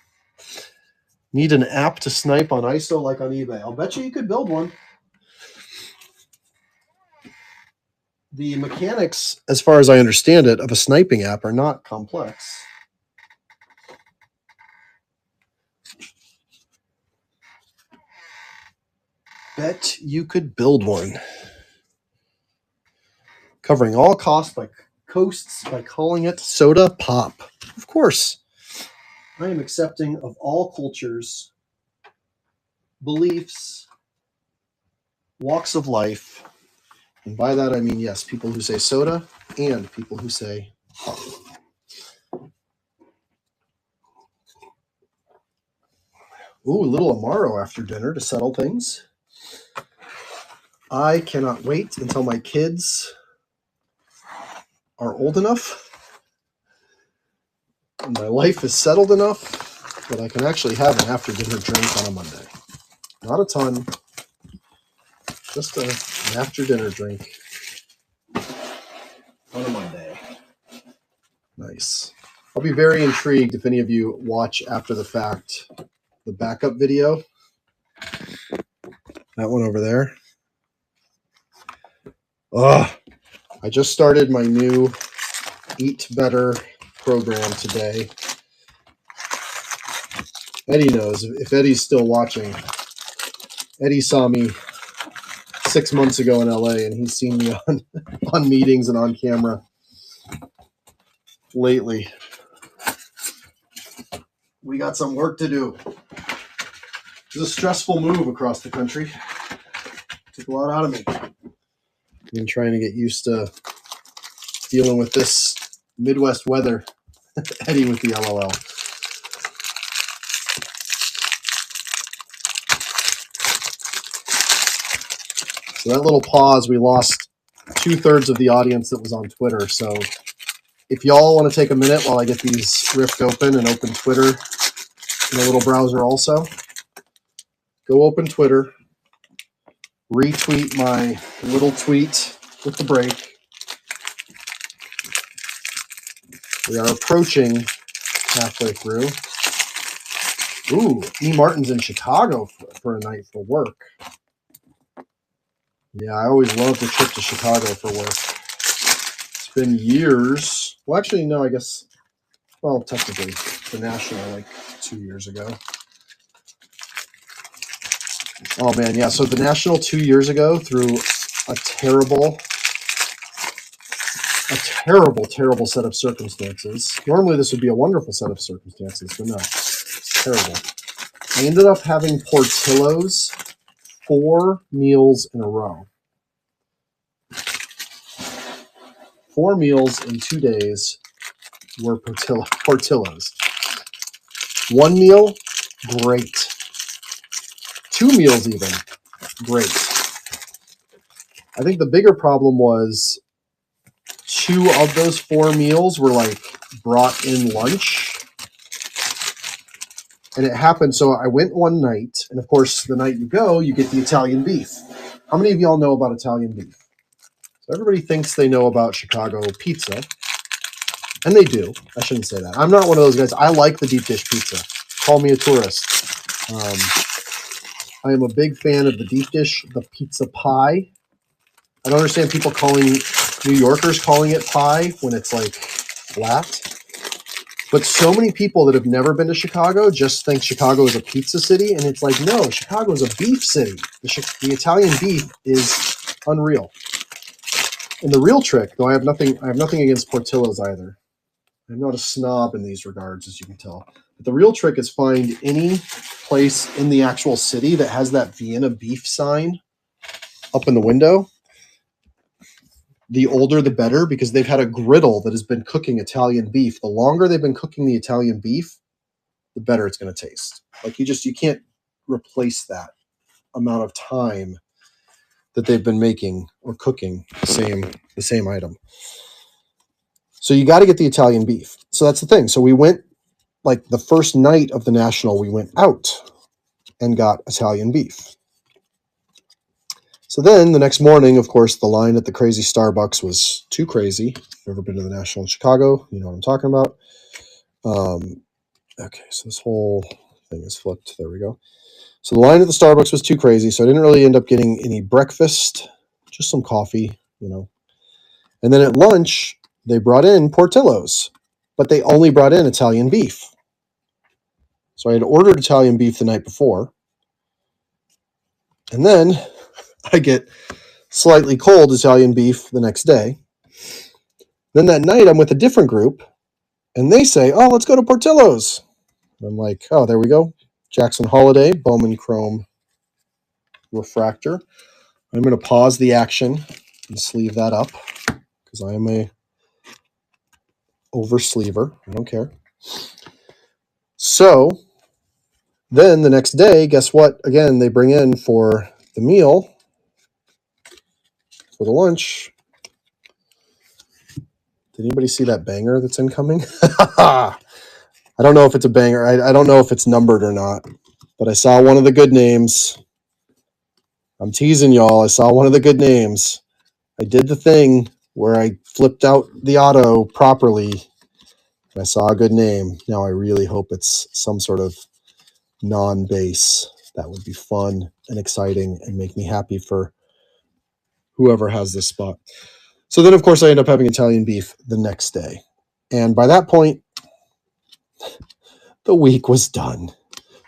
Need an app to snipe on ISO like on eBay? I'll bet you could build one. The mechanics, as far as I understand it, of a sniping app are not complex. Bet you could build one. Covering all costs by calling it soda pop. Of course. I am accepting of all cultures, beliefs, walks of life. And by that I mean, yes, people who say soda and people who say pop. Ooh, a little Amaro after dinner to settle things. I cannot wait until my kids are old enough and my life is settled enough that I can actually have an after-dinner drink on a Monday. Not a ton, just an after-dinner drink on a Monday. Nice. I'll be very intrigued if any of you watch after the fact the backup video. That one over there. I just started my new Eat Better program today. Eddie knows. If Eddie's still watching, Eddie saw me 6 months ago in LA, and he's seen me on meetings and on camera lately. We got some work to do. It was a stressful move across the country. Took a lot out of me. I've been trying to get used to dealing with this Midwest weather. Eddie with the LOL. So that little pause, we lost 2/3 of the audience that was on Twitter. So if y'all want to take a minute while I get these ripped open and open Twitter in a little browser also, go open Twitter, retweet my little tweet with the break. We are approaching halfway through. Ooh, E. Martin's in Chicago for a night for work. Yeah, I always loved a trip to Chicago for work. It's been years. Well, actually, no, I guess, well, technically, the National, like 2 years ago. Oh, man, yeah, so the National 2 years ago through a terrible, terrible set of circumstances. Normally, this would be a wonderful set of circumstances, but no, it's terrible. I ended up having Portillo's 4 meals in a row. 4 meals in 2 days were Portillo's. 1 meal, great. 2 meals even, great. I think the bigger problem was 2 of those 4 meals were like brought in lunch. And it happened, so I went one night, and of course, the night you go, you get the Italian beef. How many of y'all know about Italian beef? So everybody thinks they know about Chicago pizza, and they do. I shouldn't say that. I'm not one of those guys. I like the deep dish pizza. Call me a tourist. I am a big fan of the deep dish, the pizza pie. I don't understand people New Yorkers calling it pie when it's like flat. But so many people that have never been to Chicago just think Chicago is a pizza city, and it's like, no, Chicago is a beef city. The Italian beef is unreal. And the real trick, though I have nothing against Portillo's either. I'm not a snob in these regards, as you can tell. But the real trick is find any place in the actual city that has that Vienna beef sign up in the window. The older, the better, because they've had a griddle that has been cooking Italian beef. The longer they've been cooking the Italian beef, the better it's going to taste. Like you can't replace that amount of time that they've been making or cooking the same item. So you got to get the Italian beef. So that's the thing. So we went, like the first night of the National, we went out and got Italian beef. So then the next morning, of course, the line at the crazy Starbucks was too crazy. If you've ever been to the National in Chicago, you know what I'm talking about. Okay, so this whole thing is flipped. There we go. So the line at the Starbucks was too crazy, so I didn't really end up getting any breakfast, just some coffee, you know. And then at lunch, they brought in Portillo's, but they only brought in Italian beef. So I had ordered Italian beef the night before, and then I get slightly cold Italian beef the next day. Then that night, I'm with a different group, and they say, oh, let's go to Portillo's. I'm like, oh, there we go. Jackson Holiday, Bowman Chrome refractor. I'm going to pause the action and sleeve that up because I am a oversleever. I don't care. So then the next day, guess what? Again, they bring in for the meal, for the lunch. Did anybody see that banger that's incoming? I don't know if it's a banger. I don't know if it's numbered or not, but I saw one of the good names. I'm teasing y'all. I saw one of the good names. I did the thing where I flipped out the auto properly, and I saw a good name. Now I really hope it's some sort of non-base. That would be fun and exciting and make me happy for whoever has this spot. So then, of course, I end up having Italian beef the next day. And by that point, the week was done.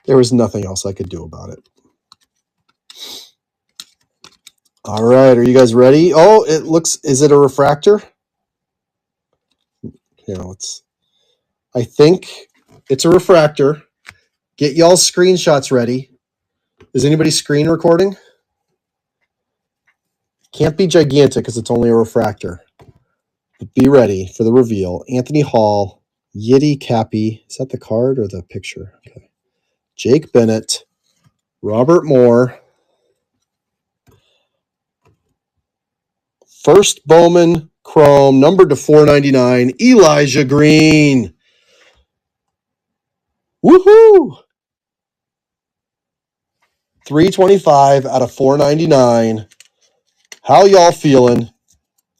There was nothing else I could do about it. All right, are you guys ready? Oh, is it a refractor? You know, I think it's a refractor. Get y'all's screenshots ready. Is anybody screen recording? Can't be gigantic because it's only a refractor. But be ready for the reveal. Anthony Hall, Yiddy Cappy. Is that the card or the picture? Okay. Jake Bennett, Robert Moore. First Bowman Chrome, numbered to 499, Elijah Green. Woohoo! 325 out of 499. How y'all feeling?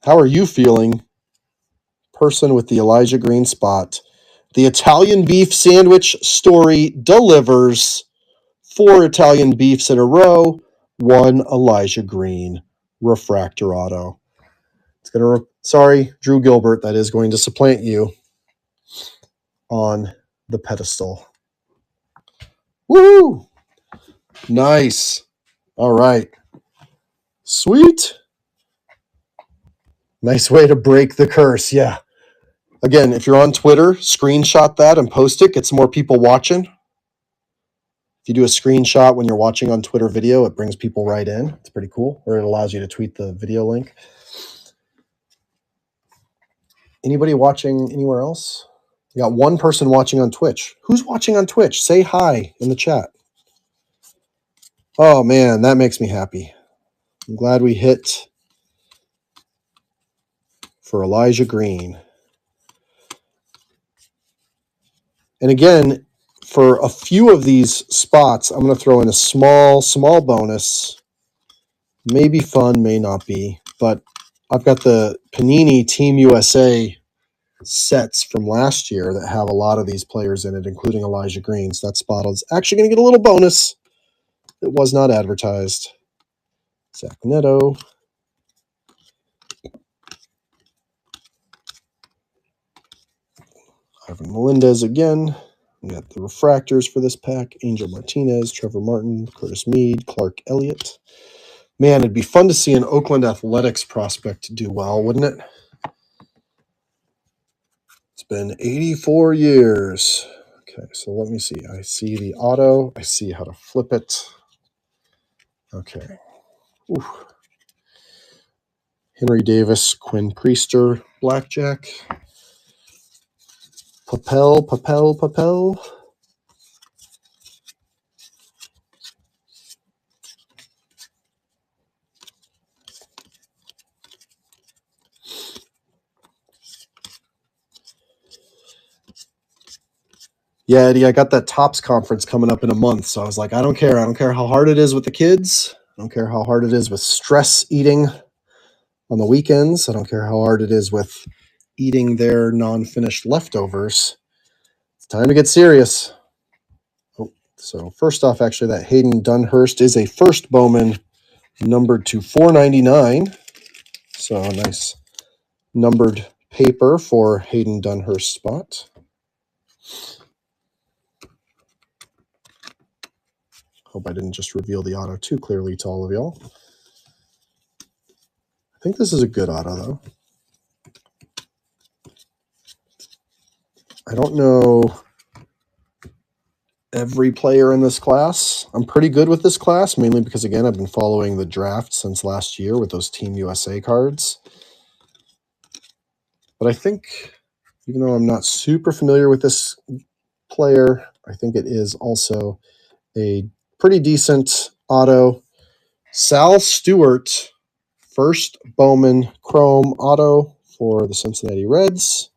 How are you feeling? Person with the Elijah Green spot. The Italian beef sandwich story delivers. 4 Italian beefs in a row. 1 Elijah Green refractor auto. It's gonna. Sorry, Drew Gilbert. That is going to supplant you on the pedestal. Woo! Nice. All right. Sweet. Nice way to break the curse. Yeah. Again, if you're on Twitter, screenshot that and post it. Get some more people watching. If you do a screenshot when you're watching on Twitter video, it brings people right in. It's pretty cool. Or it allows you to tweet the video link. Anybody watching anywhere else? You got one person watching on Twitch. Who's watching on Twitch? Say hi in the chat. Oh, man, that makes me happy. I'm glad we hit for Elijah Green. And again, for a few of these spots, I'm going to throw in a small bonus. Maybe fun, may not be. But I've got the Panini Team USA sets from last year that have a lot of these players in it, including Elijah Green. So that spot is actually going to get a little bonus. It was not advertised. Zach Neto. Ivan Melendez again. We got the refractors for this pack. Angel Martinez, Trevor Martin, Curtis Mead, Clark Elliott. Man, it'd be fun to see an Oakland Athletics prospect do well, wouldn't it? It's been 84 years. Okay, so let me see. I see the auto. I see how to flip it. Okay. Ooh. Henry Davis, Quinn Priester, Blackjack. Papel. Yeah, Eddie, I got that Tops conference coming up in a month. So I was like, I don't care. I don't care how hard it is with the kids. I don't care how hard it is with stress eating on the weekends. I don't care how hard it is with eating their non-finished leftovers. It's time to get serious. Oh, so first off, actually, that Hayden Dunhurst is a first Bowman numbered to 499. So a nice numbered paper for Hayden Dunhurst spot. Hope I didn't just reveal the auto too clearly to all of y'all. I think this is a good auto, though. I don't know every player in this class. I'm pretty good with this class, mainly because, again, I've been following the draft since last year with those Team USA cards. But I think, even though I'm not super familiar with this player, I think it is also a pretty decent auto. Sal Stewart, first Bowman Chrome auto for the Cincinnati Reds.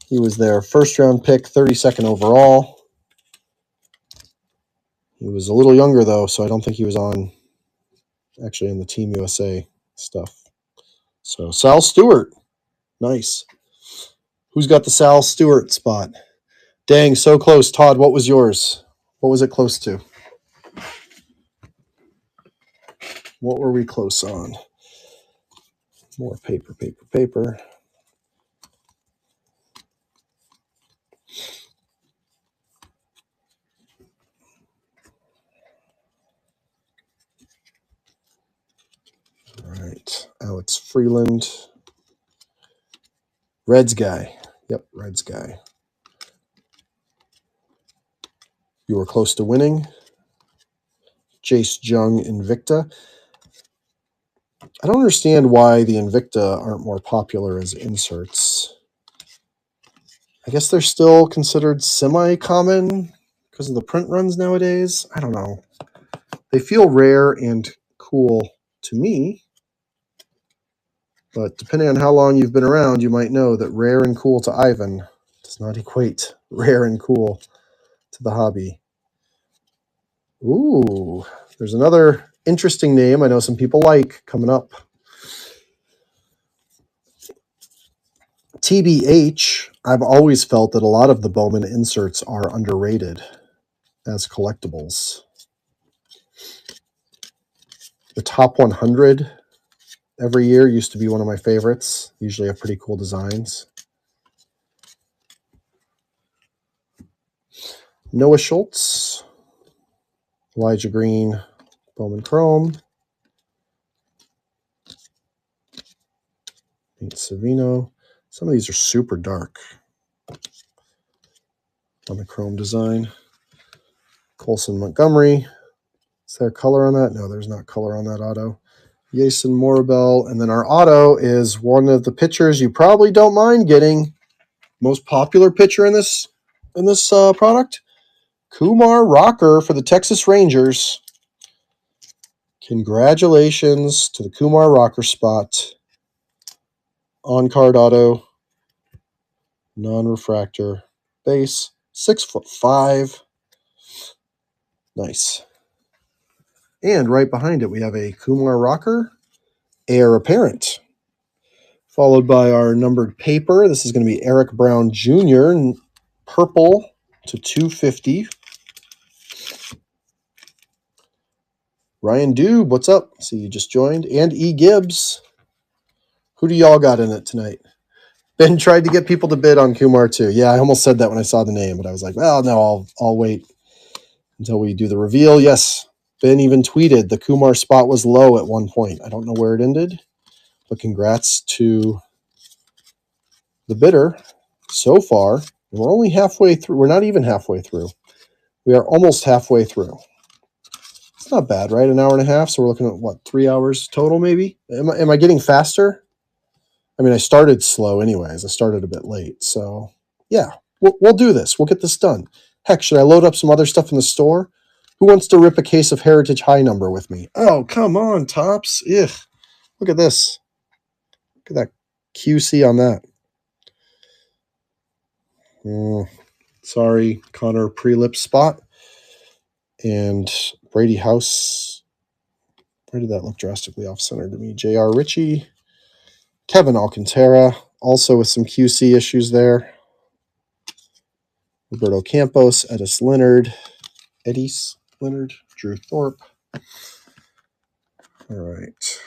He was their first-round pick, 32nd overall. He was a little younger, though, so I don't think he was actually in the Team USA stuff. So Sal Stewart, nice. Who's got the Sal Stewart spot? Dang, so close. Todd, what was yours? What was it close to? What were we close on? More paper. All right, Alex Freeland. Reds guy. Yep, Reds guy. You were close to winning. Jace Jung Invicta. I don't understand why the Invicta aren't more popular as inserts. I guess they're still considered semi-common because of the print runs nowadays. I don't know. They feel rare and cool to me. But depending on how long you've been around, you might know that rare and cool to Ivan does not equate rare and cool to the hobby. Ooh, there's another interesting name I know some people like coming up. TBH, I've always felt that a lot of the Bowman inserts are underrated as collectibles. The top 100 every year used to be one of my favorites. Usually have pretty cool designs. Noah Schultz, Elijah Green, Bowman Chrome, Nate Savino. Some of these are super dark on the Chrome design. Colson Montgomery. Is there color on that? No, there's not color on that auto. Jason Morabel. And then our auto is one of the pitchers you probably don't mind getting. Most popular pitcher in this product. Kumar Rocker for the Texas Rangers. Congratulations to the Kumar Rocker spot. On-card auto. Non-refractor. Base. 6'5". Nice. And right behind it, we have a Kumar Rocker Heir Apparent. Followed by our numbered paper. This is going to be Eric Brown Jr. in purple to 250. Ryan Dube, what's up? See, you just joined. And E. Gibbs. Who do y'all got in it tonight? Ben tried to get people to bid on Kumar too. Yeah, I almost said that when I saw the name, but I was like, well, no, I'll wait until we do the reveal. Yes, Ben even tweeted the Kumar spot was low at one point. I don't know where it ended, but congrats to the bidder so far. We're only halfway through. We're not even halfway through. We are almost halfway through. It's not bad, right? An hour and a half. So we're looking at what, 3 hours total, maybe? Am I getting faster? I mean, I started slow anyways. I started a bit late. So yeah, we'll do this. We'll get this done. Heck, should I load up some other stuff in the store? Who wants to rip a case of Heritage High Number with me? Oh, come on, Tops. Ugh. Look at this. Look at that QC on that. Sorry, Connor pre-lip spot. And Brady House. Where did that look drastically off-center to me? J.R. Ritchie. Kevin Alcantara. Also with some QC issues there. Roberto Campos. Edis Leonard. Drew Thorpe. All right.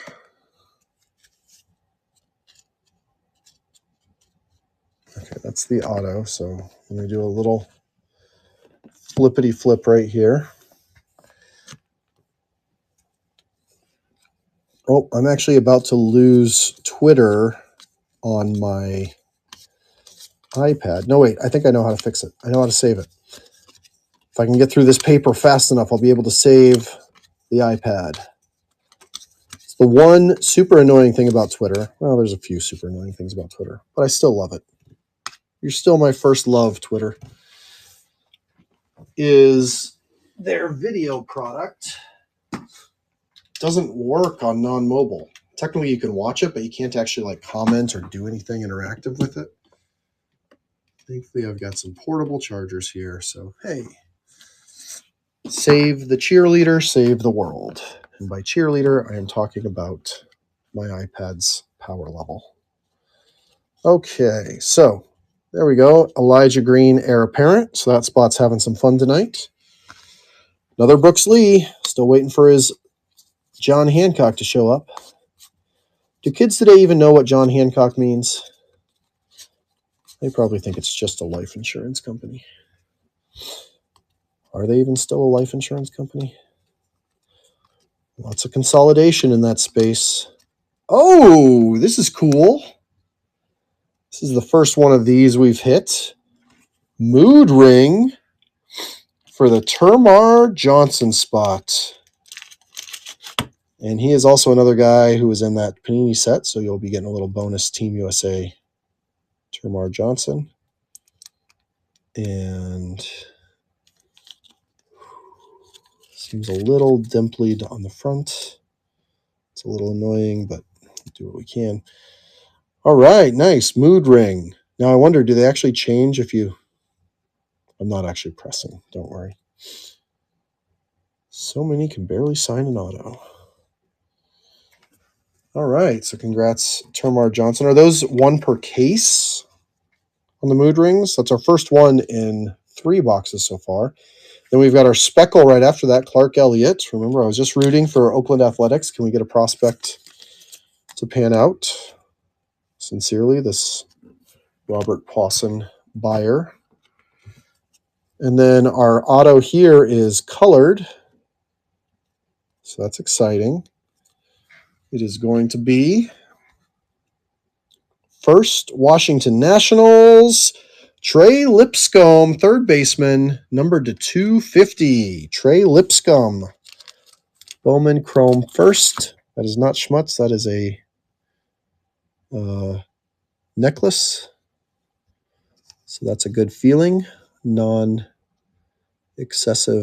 Okay, that's the auto. So let me do a little flippity flip right here. Oh, I'm actually about to lose Twitter on my iPad. No, wait, I think I know how to fix it. I know how to save it. If I can get through this paper fast enough, I'll be able to save the iPad. It's the one super annoying thing about Twitter. Well, there's a few super annoying things about Twitter, but I still love it. You're still my first love, Twitter. Is their video product doesn't work on non-mobile. Technically, you can watch it, but you can't actually like comment or do anything interactive with it. Thankfully, I've got some portable chargers here. So, hey, save the cheerleader, save the world. And by cheerleader, I am talking about my iPad's power level. Okay, so there we go. Elijah Green, Heir Apparent. So that spot's having some fun tonight. Another Brooks Lee. Still waiting for his John Hancock to show up. Do kids today even know what John Hancock means? They probably think it's just a life insurance company. Are they even still a life insurance company? Lots of consolidation in that space. Oh, this is cool. This is the first one of these we've hit. Mood Ring for the Termar Johnson spot. And he is also another guy who was in that Panini set, so you'll be getting a little bonus Team USA Termar Johnson. And seems a little dimpled on the front. It's a little annoying, but we'll do what we can. All right, nice. Mood Ring. Now I wonder, do they actually change if you... I'm not actually pressing, don't worry. So many can barely sign an auto. All right, so congrats, Termar Johnson. Are those one per case? on the mood rings. That's our first one in 3 boxes so far. Then we've got our speckle right after that, Clark Elliott. Remember, I was just rooting for Oakland Athletics. Can we get a prospect to pan out? Sincerely, this Robert Pawson buyer. And then our auto here is colored. So that's exciting. It is going to be first Washington Nationals, Trey Lipscomb, third baseman, numbered to 250. Trey Lipscomb. Bowman Chrome first. That is not Schmutz. That is a necklace. So that's a good feeling. Non-excessive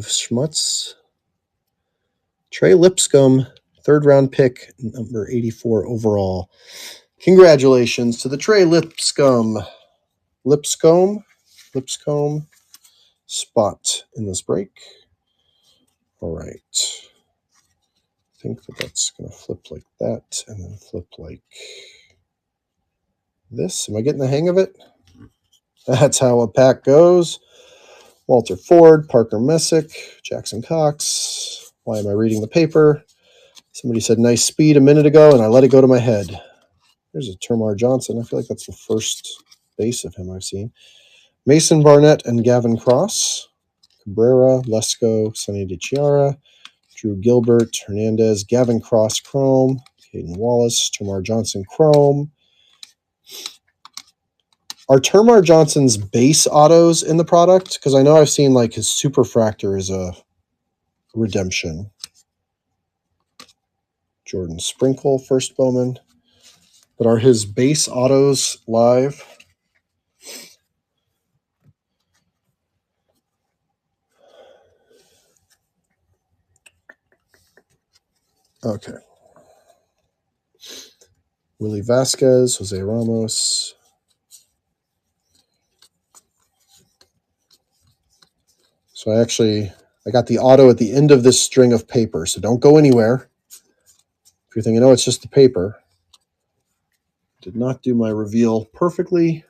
Schmutz. Trey Lipscomb, third round pick, number 84 overall. Congratulations to the Trey Lipscomb spot in this break. All right. I think that's going to flip like that and then flip like this. Am I getting the hang of it? That's how a pack goes. Walter Ford, Parker Messick, Jackson Cox. Why am I reading the paper? Somebody said nice speed a minute ago, and I let it go to my head. There's a Termar Johnson. I feel like that's the first base of him I've seen. Mason Barnett and Gavin Cross. Cabrera, Lesko, Sonny DiChiara, Drew Gilbert, Hernandez, Gavin Cross Chrome, Caden Wallace, Termar Johnson Chrome. Are Termar Johnson's base autos in the product? Because I know I've seen like his Superfractor is a redemption. Jordan Sprinkle, first Bowman. But are his base autos live? Okay. Willie Vasquez, Jose Ramos. So I got the auto at the end of this string of paper, so don't go anywhere. If you're thinking, oh, it's just the paper. Did not do my reveal perfectly.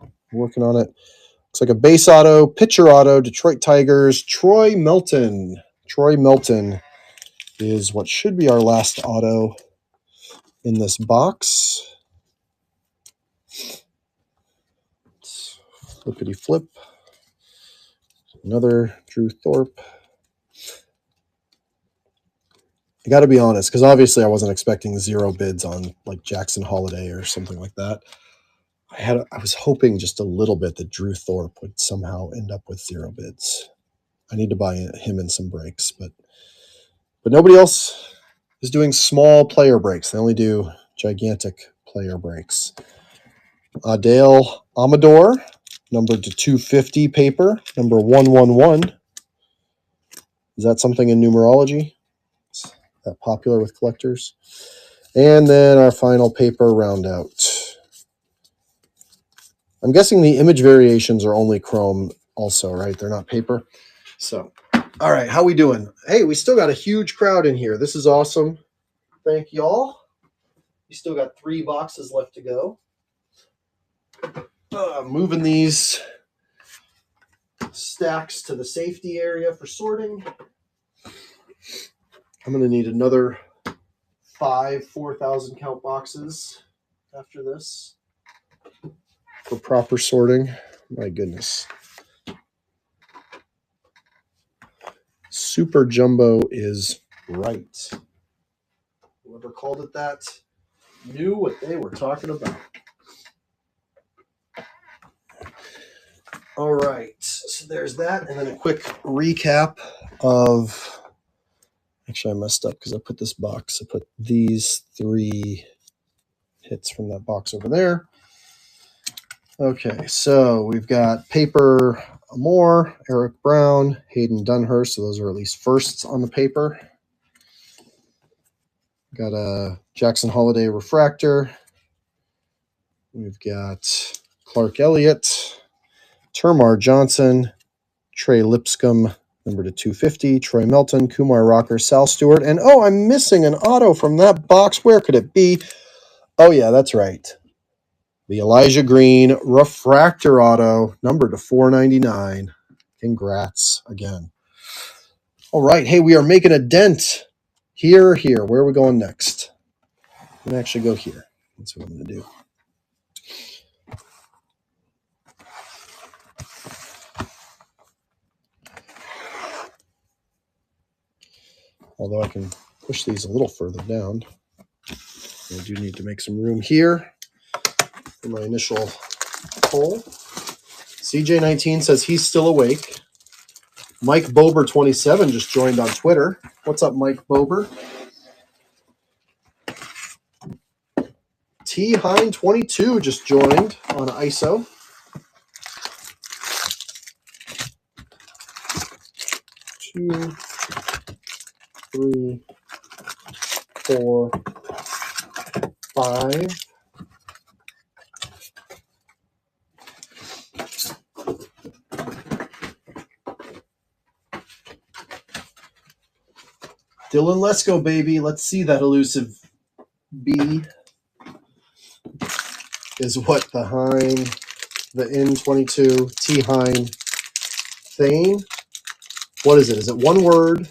I'm working on it. Looks like a base auto, pitcher auto, Detroit Tigers, Troy Melton. Troy Melton is what should be our last auto in this box. Flippity flip. Another Drew Thorpe. I got to be honest, because obviously I wasn't expecting 0 bids on like Jackson Holiday or something like that. I was hoping just a little bit that Drew Thorpe would somehow end up with 0 bids. I need to buy him in some breaks, but nobody else is doing small player breaks. They only do gigantic player breaks. Dale Amador, numbered to 250 paper, number 111. Is that something in numerology? Is that popular with collectors? And then our final paper round out. I'm guessing the image variations are only chrome also, right? They're not paper. So, all right, how we doing? Hey, we still got a huge crowd in here. This is awesome. Thank y'all. We still got 3 boxes left to go. Moving these stacks to the safety area for sorting. I'm going to need another 5 4,000 count boxes after this for proper sorting. My goodness. Super Jumbo is right. Whoever called it that knew what they were talking about. All right, so there's that, and then a quick recap of. Actually, I messed up because I put this box. I put these 3 hits from that box over there. Okay, so we've got Paper Amore, Eric Brown, Hayden Dunhurst. So those are at least firsts on the paper. Got a Jackson Holiday Refractor. We've got Clark Elliott, Termar Johnson, Trey Lipscomb, number to 250, Troy Melton, Kumar Rocker, Sal Stewart, and oh, I'm missing an auto from that box. Where could it be? Oh, yeah, that's right. The Elijah Green Refractor Auto, numbered to 499. Congrats again. All right. Hey, we are making a dent. Here. Where are we going next? I'm going to actually go here. That's what I'm going to do. Although I can push these a little further down. I do need to make some room here for my initial poll. CJ19 says he's still awake. Mike Bober 27 just joined on Twitter. What's up, Mike Bober? T Hine 22 just joined on ISO. Two, three, 4, 5. Dylan, let's go, baby. Let's see that elusive B is what the Hine, the N22, T Hine Thane. What is it? Is it one word?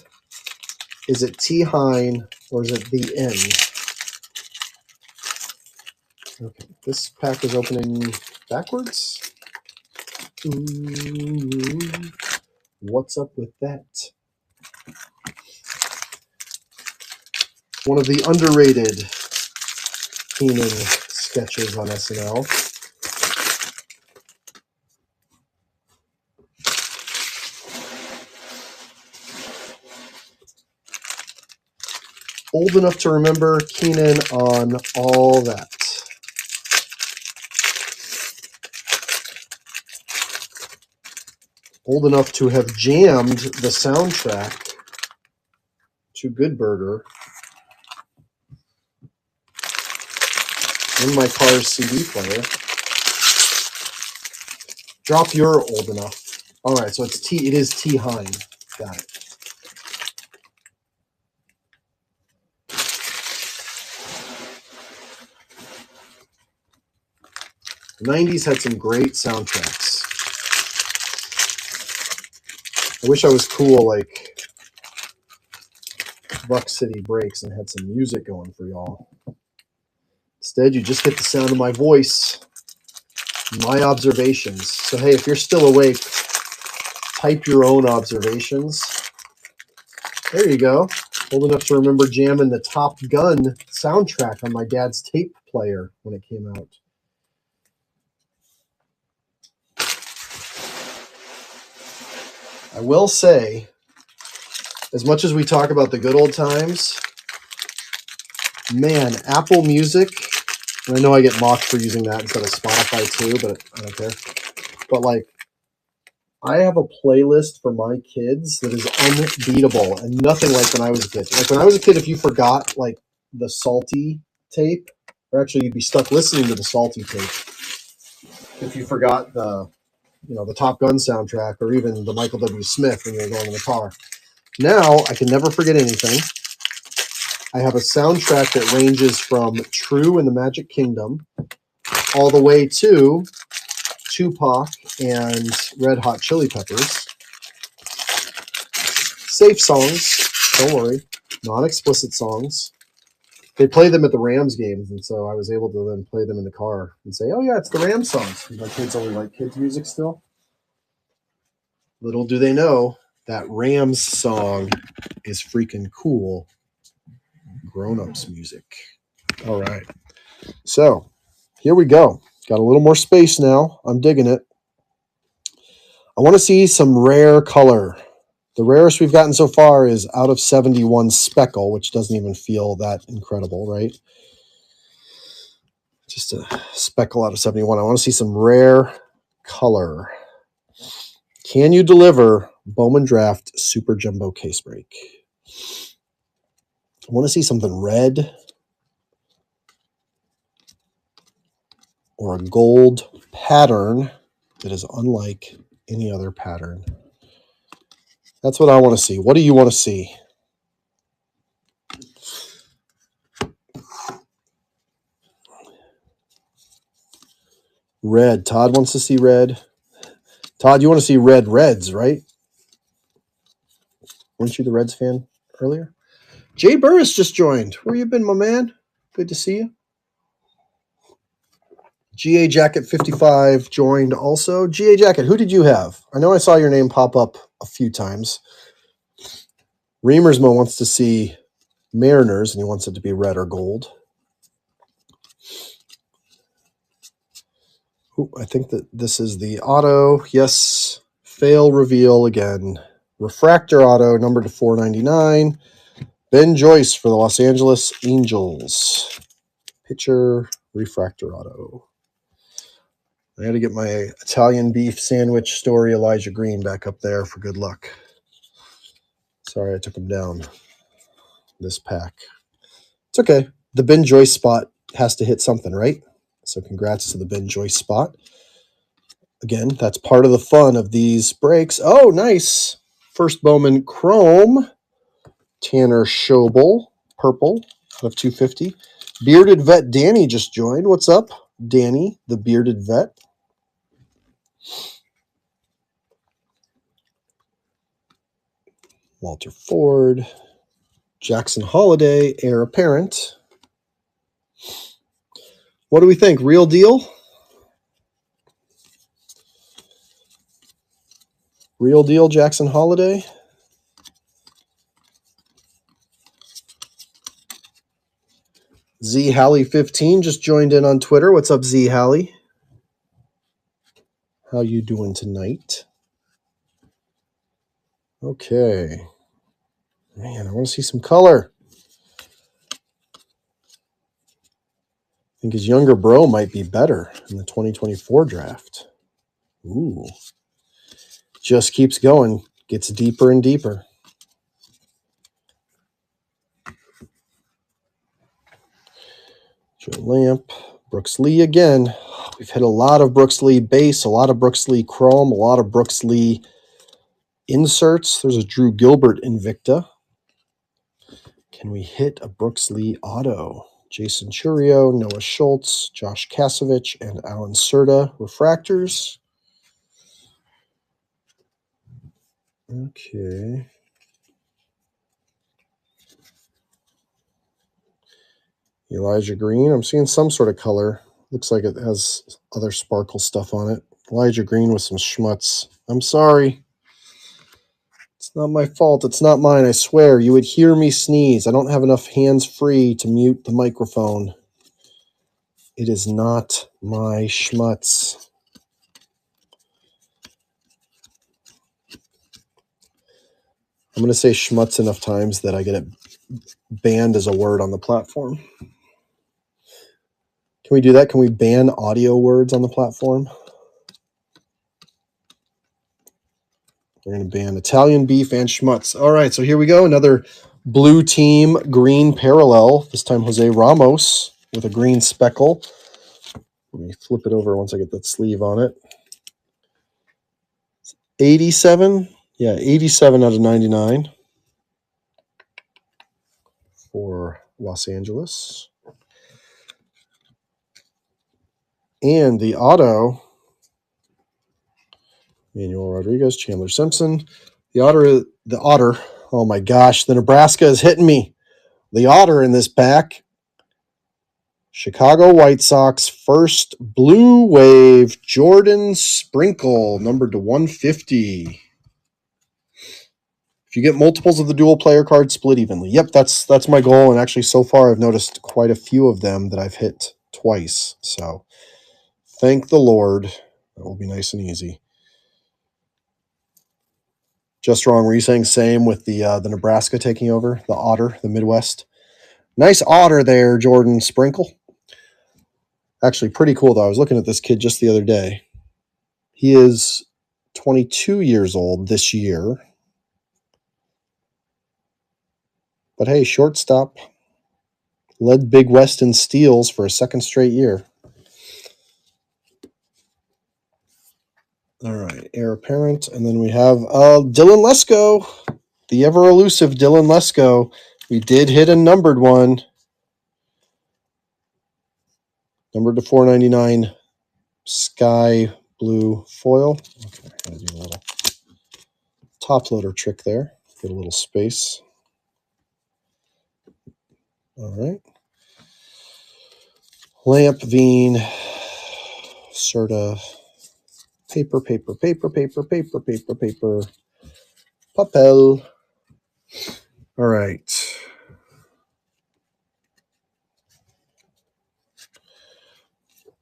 Is it T Hine or is it the N? Okay, this pack is opening backwards. What's up with that? One of the underrated Keenan sketches on SNL. Old enough to remember Keenan on All That. Old enough to have jammed the soundtrack to Good Burger in my car's CD player. Drop your old enough. All right, so it is T Hine. Got it. The 90s had some great soundtracks. I wish I was cool like Buck City Breaks and had some music going for y'all. Instead, you just get the sound of my voice, my observations. So, hey, if you're still awake, type your own observations. There you go. Old enough to remember jamming the Top Gun soundtrack on my dad's tape player when it came out. I will say, as much as we talk about the good old times, man, Apple Music, and I know I get mocked for using that instead of Spotify too, but I don't care. But like, I have a playlist for my kids that is unbeatable and nothing like when I was a kid. Like when I was a kid, if you forgot like the Salty tape, or actually you'd be stuck listening to the Salty tape. If you forgot the Top Gun soundtrack or even the Michael W. Smith when you're going in the car. Now I can never forget anything. I have a soundtrack that ranges from True and the Magic Kingdom all the way to Tupac and Red Hot Chili Peppers. Safe songs, don't worry, non-explicit songs. They play them at the Rams games, and so I was able to then play them in the car and say, oh yeah, it's the Rams songs. My kids only like kids' music still. Little do they know that Rams song is freaking cool grown-ups music. All right. So here we go. Got a little more space now. I'm digging it. I want to see some rare color. The rarest we've gotten so far is out of 71 Speckle, which doesn't even feel that incredible, right? Just a Speckle out of 71. I want to see some rare color. Can you deliver Bowman Draft Super Jumbo Case Break? I want to see something red or a gold pattern that is unlike any other pattern. That's what I want to see. What do you want to see? Red. Todd wants to see red. Todd, you want to see red Reds, right? Weren't you the Reds fan earlier? Jay Burris just joined. Where you been, my man? Good to see you. GA Jacket 55 joined also. GA Jacket, who did you have? I know I saw your name pop up a few times. Reamersmo wants to see Mariners, and he wants it to be red or gold. Ooh, I think that this is the auto. Yes, fail reveal again. Refractor auto, number to 499. Ben Joyce for the Los Angeles Angels. Pitcher, refractor auto. I had to get my Italian beef sandwich story Elijah Green back up there for good luck. Sorry I took him down this pack. It's okay. The Ben Joyce spot has to hit something, right? So congrats to the Ben Joyce spot. Again, that's part of the fun of these breaks. Oh, nice. First Bowman Chrome. Tanner Schobel, purple, out of 250. Bearded Vet Danny just joined. What's up, Danny, the Bearded Vet? Walter Ford. Jackson Holiday, heir apparent. What do we think? Real deal? Real deal, Jackson Holiday? Z Halley 15 just joined in on Twitter. What's up, Z Halley? How you doing tonight? Okay. Man, I want to see some color. I think his younger bro might be better in the 2024 draft. Ooh. Just keeps going. Gets deeper and deeper. Joe Lamp. Brooks Lee again. We've hit a lot of Brooks Lee base, a lot of Brooks Lee chrome, a lot of Brooks Lee inserts. There's a Drew Gilbert Invicta. Can we hit a Brooks Lee auto? Jason Churio, Noah Schultz, Josh Kasevich, and Alan Serta refractors. Okay. Elijah Green. I'm seeing some sort of color. Looks like it has other sparkle stuff on it. Elijah Green with some schmutz. I'm sorry. It's not my fault. It's not mine. I swear. You would hear me sneeze. I don't have enough hands free to mute the microphone. It is not my schmutz. I'm going to say schmutz enough times that I get it banned as a word on the platform. Can we do that? Can we ban audio words on the platform? We're going to ban Italian beef and schmutz. All right, so here we go. Another blue team green parallel. This time Jose Ramos with a green speckle. Let me flip it over once I get that sleeve on it. 87. Yeah, 87 out of 99 for Los Angeles. And the auto, Manuel Rodriguez, Chandler Simpson. The otter, oh my gosh, the Nebraska is hitting me. The otter in this pack. Chicago White Sox first blue wave Jordan Sprinkle, numbered to 150. If you get multiples of the dual player card, split evenly. Yep, that's my goal. And actually, so far, I've noticed quite a few of them that I've hit twice. So thank the Lord. That will be nice and easy. Just wrong. Were you saying same with the Nebraska taking over? The otter, the Midwest. Nice otter there, Jordan Sprinkle. Actually, pretty cool, though. I was looking at this kid just the other day. He is 22 years old this year. But hey, shortstop. Led Big West in steals for a second straight year. All right, heir apparent. And then we have Dylan Lesko, the ever-elusive Dylan Lesko. We did hit a numbered one. Numbered to 499. sky blue foil. Okay, I'm gonna do a little top loader trick there. Get a little space. All right. Lamp Veen, Serta, paper, papel. All right.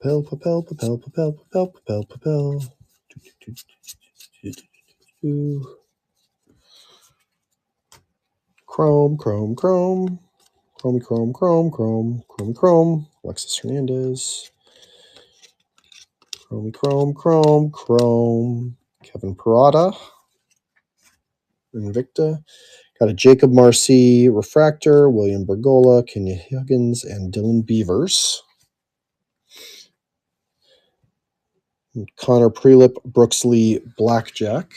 Papel. Chrome. Alexis Hernandez. Chrome. Kevin Parada. Invicta. Got a Jacob Marcy refractor, William Bergola, Kenya Huggins, and Dylan Beavers. Connor Prelip, Brooks Lee, Blackjack.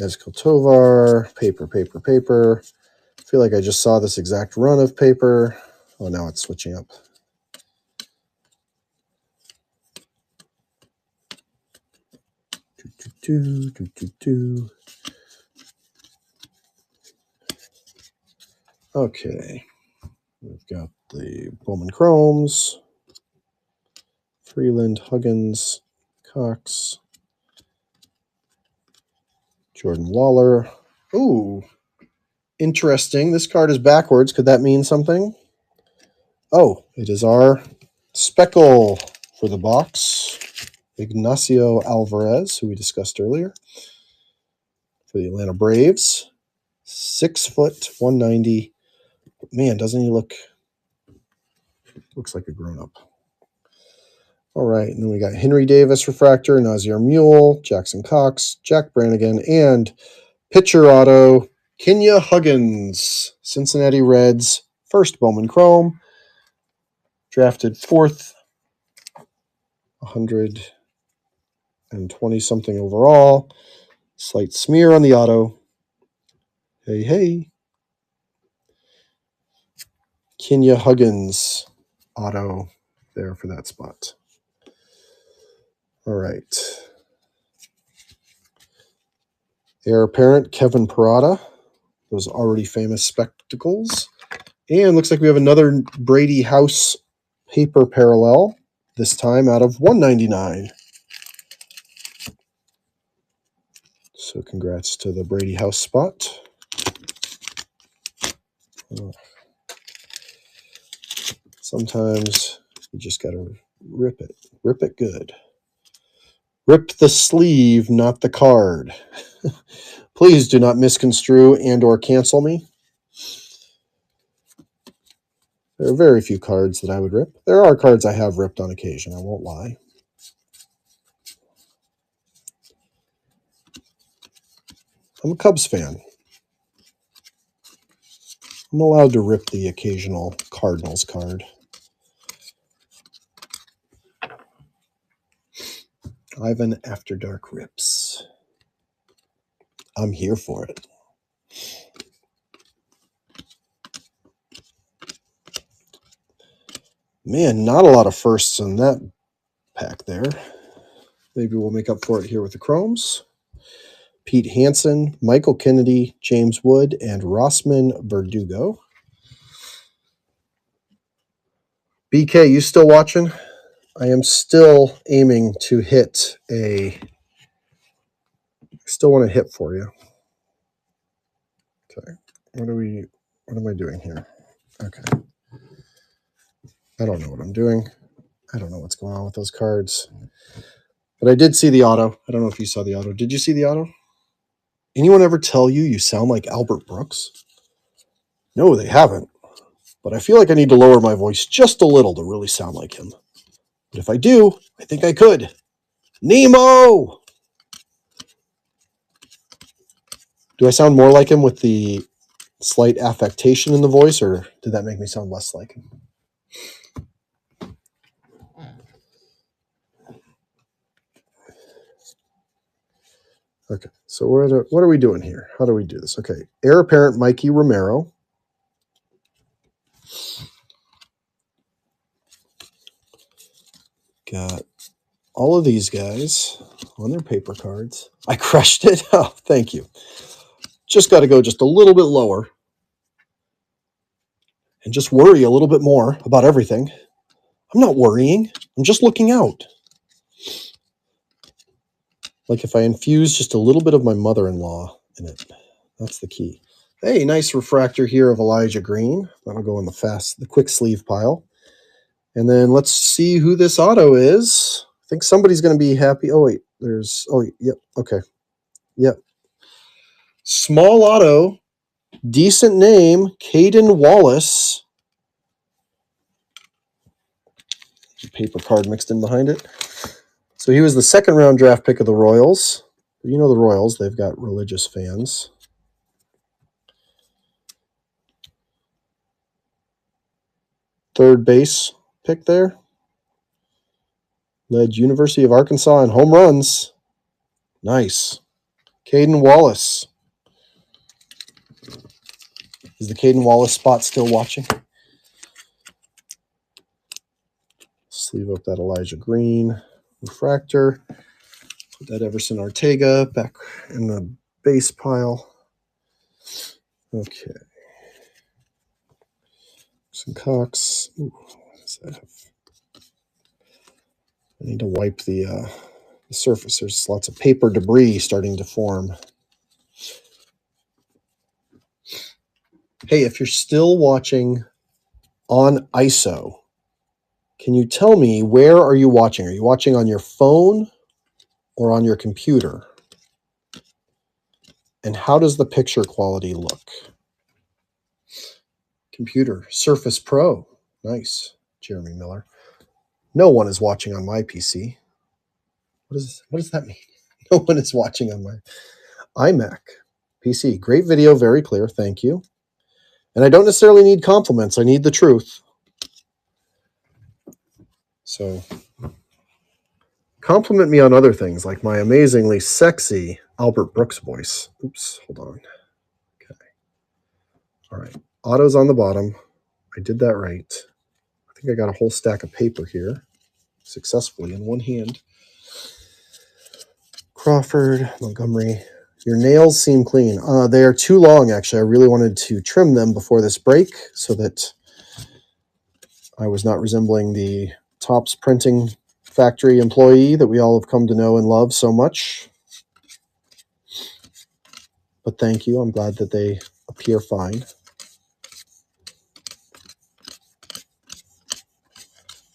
Ezko Tovar, paper. I feel like I just saw this exact run of paper. Oh, now it's switching up. Okay. We've got the Bowman Chromes, Freeland, Huggins, Cox, Jordan Lawler. Ooh, interesting. This card is backwards. Could that mean something? Oh, it is our Speckle for the box. Ignacio Alvarez, who we discussed earlier, for the Atlanta Braves. 6 foot, 190. Man, doesn't he looks like a grown-up. All right, and then we got Henry Davis refractor, Nazir Mule, Jackson Cox, Jack Brannigan, and pitcher auto, Kenya Huggins, Cincinnati Reds, first Bowman Chrome, drafted 4th, 120-something overall. Slight smear on the auto. Hey. Kenya Huggins auto there for that spot. All right. Heir apparent Kevin Parada, those already famous spectacles. And looks like we have another Brady House paper parallel, this time out of 199. So congrats to the Brady House spot. Sometimes you just got to rip it. Rip it good. Rip the sleeve, not the card. Please do not misconstrue and or cancel me. There are very few cards that I would rip. There are cards I have ripped on occasion, I won't lie. I'm a Cubs fan. I'm allowed to rip the occasional Cardinals card. Ivan After Dark rips. I'm here for it. Man, not a lot of firsts in that pack there. Maybe we'll make up for it here with the Chromes. Pete Hansen, Michael Kennedy, James Wood, and Rossman Verdugo. BK, you still watching? I am still aiming to hit still want to hit for you. Okay. What am I doing here? Okay. I don't know what I'm doing. I don't know what's going on with those cards. But I did see the auto. I don't know if you saw the auto. Did you see the auto? Anyone ever tell you sound like Albert Brooks? No, they haven't. But I feel like I need to lower my voice just a little to really sound like him. But if I do, I think I could. Nemo! Do I sound more like him with the slight affectation in the voice, or did that make me sound less like him? Okay, So what are we doing here? How do we do this? Okay, heir apparent Mikey Romero. Got all of these guys on their paper cards. I crushed it. Oh, thank you. Just got to go just a little bit lower and just worry a little bit more about everything. I'm not worrying. I'm just looking out. Like if I infuse just a little bit of my mother-in-law in it. That's the key. Hey, nice refractor here of Elijah Green. That'll go in the quick sleeve pile. And then let's see who this auto is. I think somebody's going to be happy. Oh, wait. Yep. Okay. Yep. Small auto. Decent name. Caden Wallace. Paper card mixed in behind it. So he was the second round draft pick of the Royals. You know the Royals, they've got religious fans. Third base pick there. Led University of Arkansas in home runs. Nice. Caden Wallace. Is the Caden Wallace spot still watching? Sleeve up that Elijah Green refractor. Put that Everson Ortega back in the base pile. Okay. Some Cox. Ooh, what does that have? I need to wipe the surface. There's lots of paper debris starting to form. Hey, if you're still watching on ISO, can you tell me where are you watching? Are you watching on your phone or on your computer? And how does the picture quality look? Computer, Surface Pro. Nice, Jeremy Miller. No one is watching on my PC. What does that mean? No one is watching on my iMac PC. Great video, very clear. Thank you. And I don't necessarily need compliments. I need the truth. So compliment me on other things, like my amazingly sexy Albert Brooks voice. Oops, hold on. Okay. All right. Auto's on the bottom. I did that right. I think I got a whole stack of paper here successfully in one hand. Crawford, Montgomery. Your nails seem clean. They are too long, actually. I really wanted to trim them before this break so that I was not resembling the Topps printing factory employee that we all have come to know and love so much. But thank you. I'm glad that they appear fine.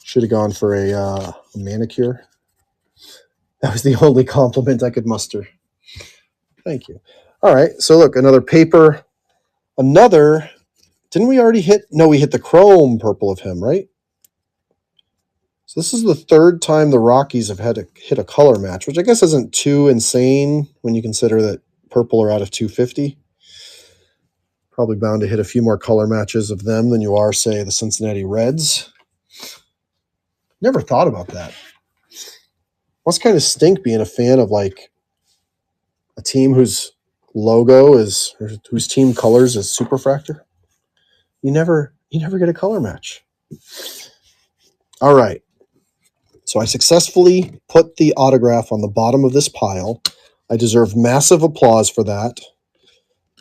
Should have gone for a manicure. That was the only compliment I could muster. Thank you. All right. So look, another paper. Didn't we already hit? No, we hit the chrome purple of him, right? So this is the third time the Rockies have had to hit a color match, which I guess isn't too insane when you consider that purple are out of 250. Probably bound to hit a few more color matches of them than you are, say, the Cincinnati Reds. Never thought about that. Must kind of stink being a fan of like a team whose team colors is Superfractor. You never get a color match. All right. So I successfully put the autograph on the bottom of this pile. I deserve massive applause for that.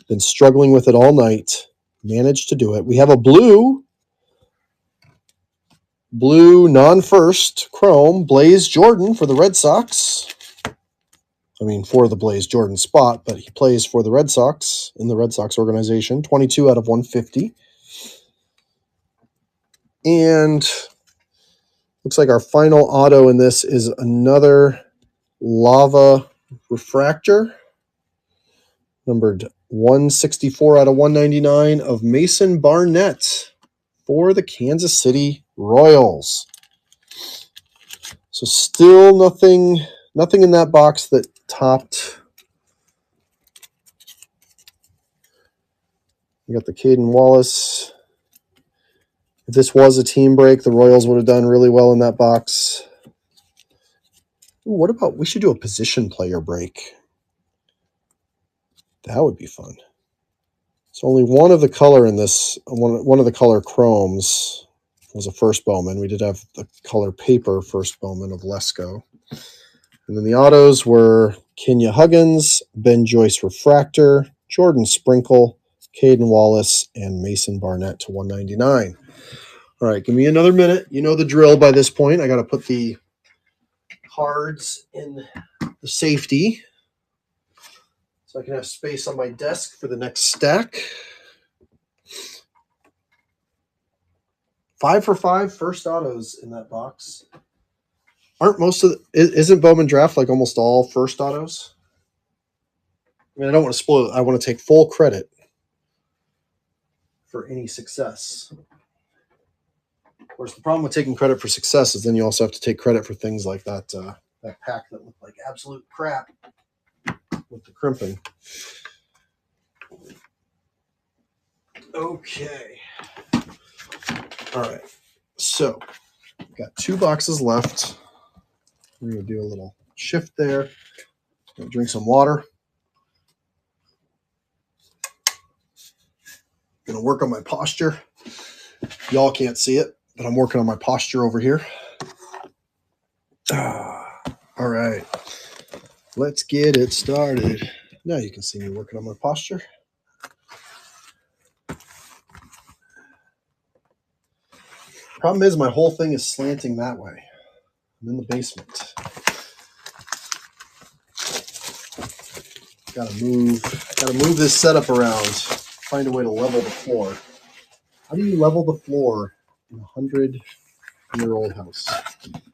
Been struggling with it all night. Managed to do it. We have a blue non-first chrome Blaze Jordan for the Red Sox. I mean, for the Blaze Jordan spot, but he plays for the Red Sox in the Red Sox organization. 22 out of 150. And looks like our final auto in this is another lava refractor, numbered 164 out of 199 of Mason Barnett for the Kansas City Royals. So still nothing in that box that topped. You got the Caden Wallace. If this was a team break, the Royals would have done really well in that box. Ooh, what about, we should do a position player break. That would be fun. So only one of the color in this, one of the color chromes was a first Bowman. We did have the color paper first Bowman of Lesko. And then the autos were Kenya Huggins, Ben Joyce Refractor, Jordan Sprinkle, Caden Wallace, and Mason Barnett to 199. All right, give me another minute. You know the drill by this point. I got to put the cards in the safety so I can have space on my desk for the next stack. 5 for 5 first autos in that box. Aren't most of isn't Bowman Draft like almost all first autos? I mean, I don't want to spoil it. I want to take full credit for any success. Of course, the problem with taking credit for success is then you also have to take credit for things like that that pack that looked like absolute crap with the crimping. Okay. All right. So, got 2 boxes left. We're going to do a little shift there. Gonna drink some water. Gonna work on my posture. Y'all can't see it, but I'm working on my posture over here. All right. Let's get it started. Now you can see me working on my posture. Problem is my whole thing is slanting that way. I'm in the basement. Gotta move this setup around. Find a way to level the floor. How do you level the floor in a 100-year-old house?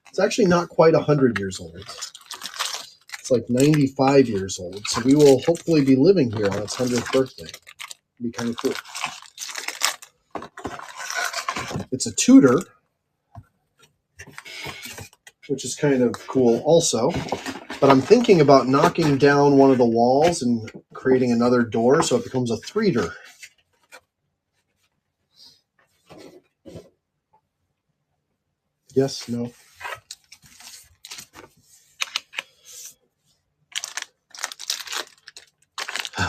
It's actually not quite 100 years old. It's like 95 years old. So we will hopefully be living here on its 100th birthday. It'd be kind of cool. It's a Tudor, which is kind of cool also. But I'm thinking about knocking down one of the walls and creating another door so it becomes a 3-der. Yes, no.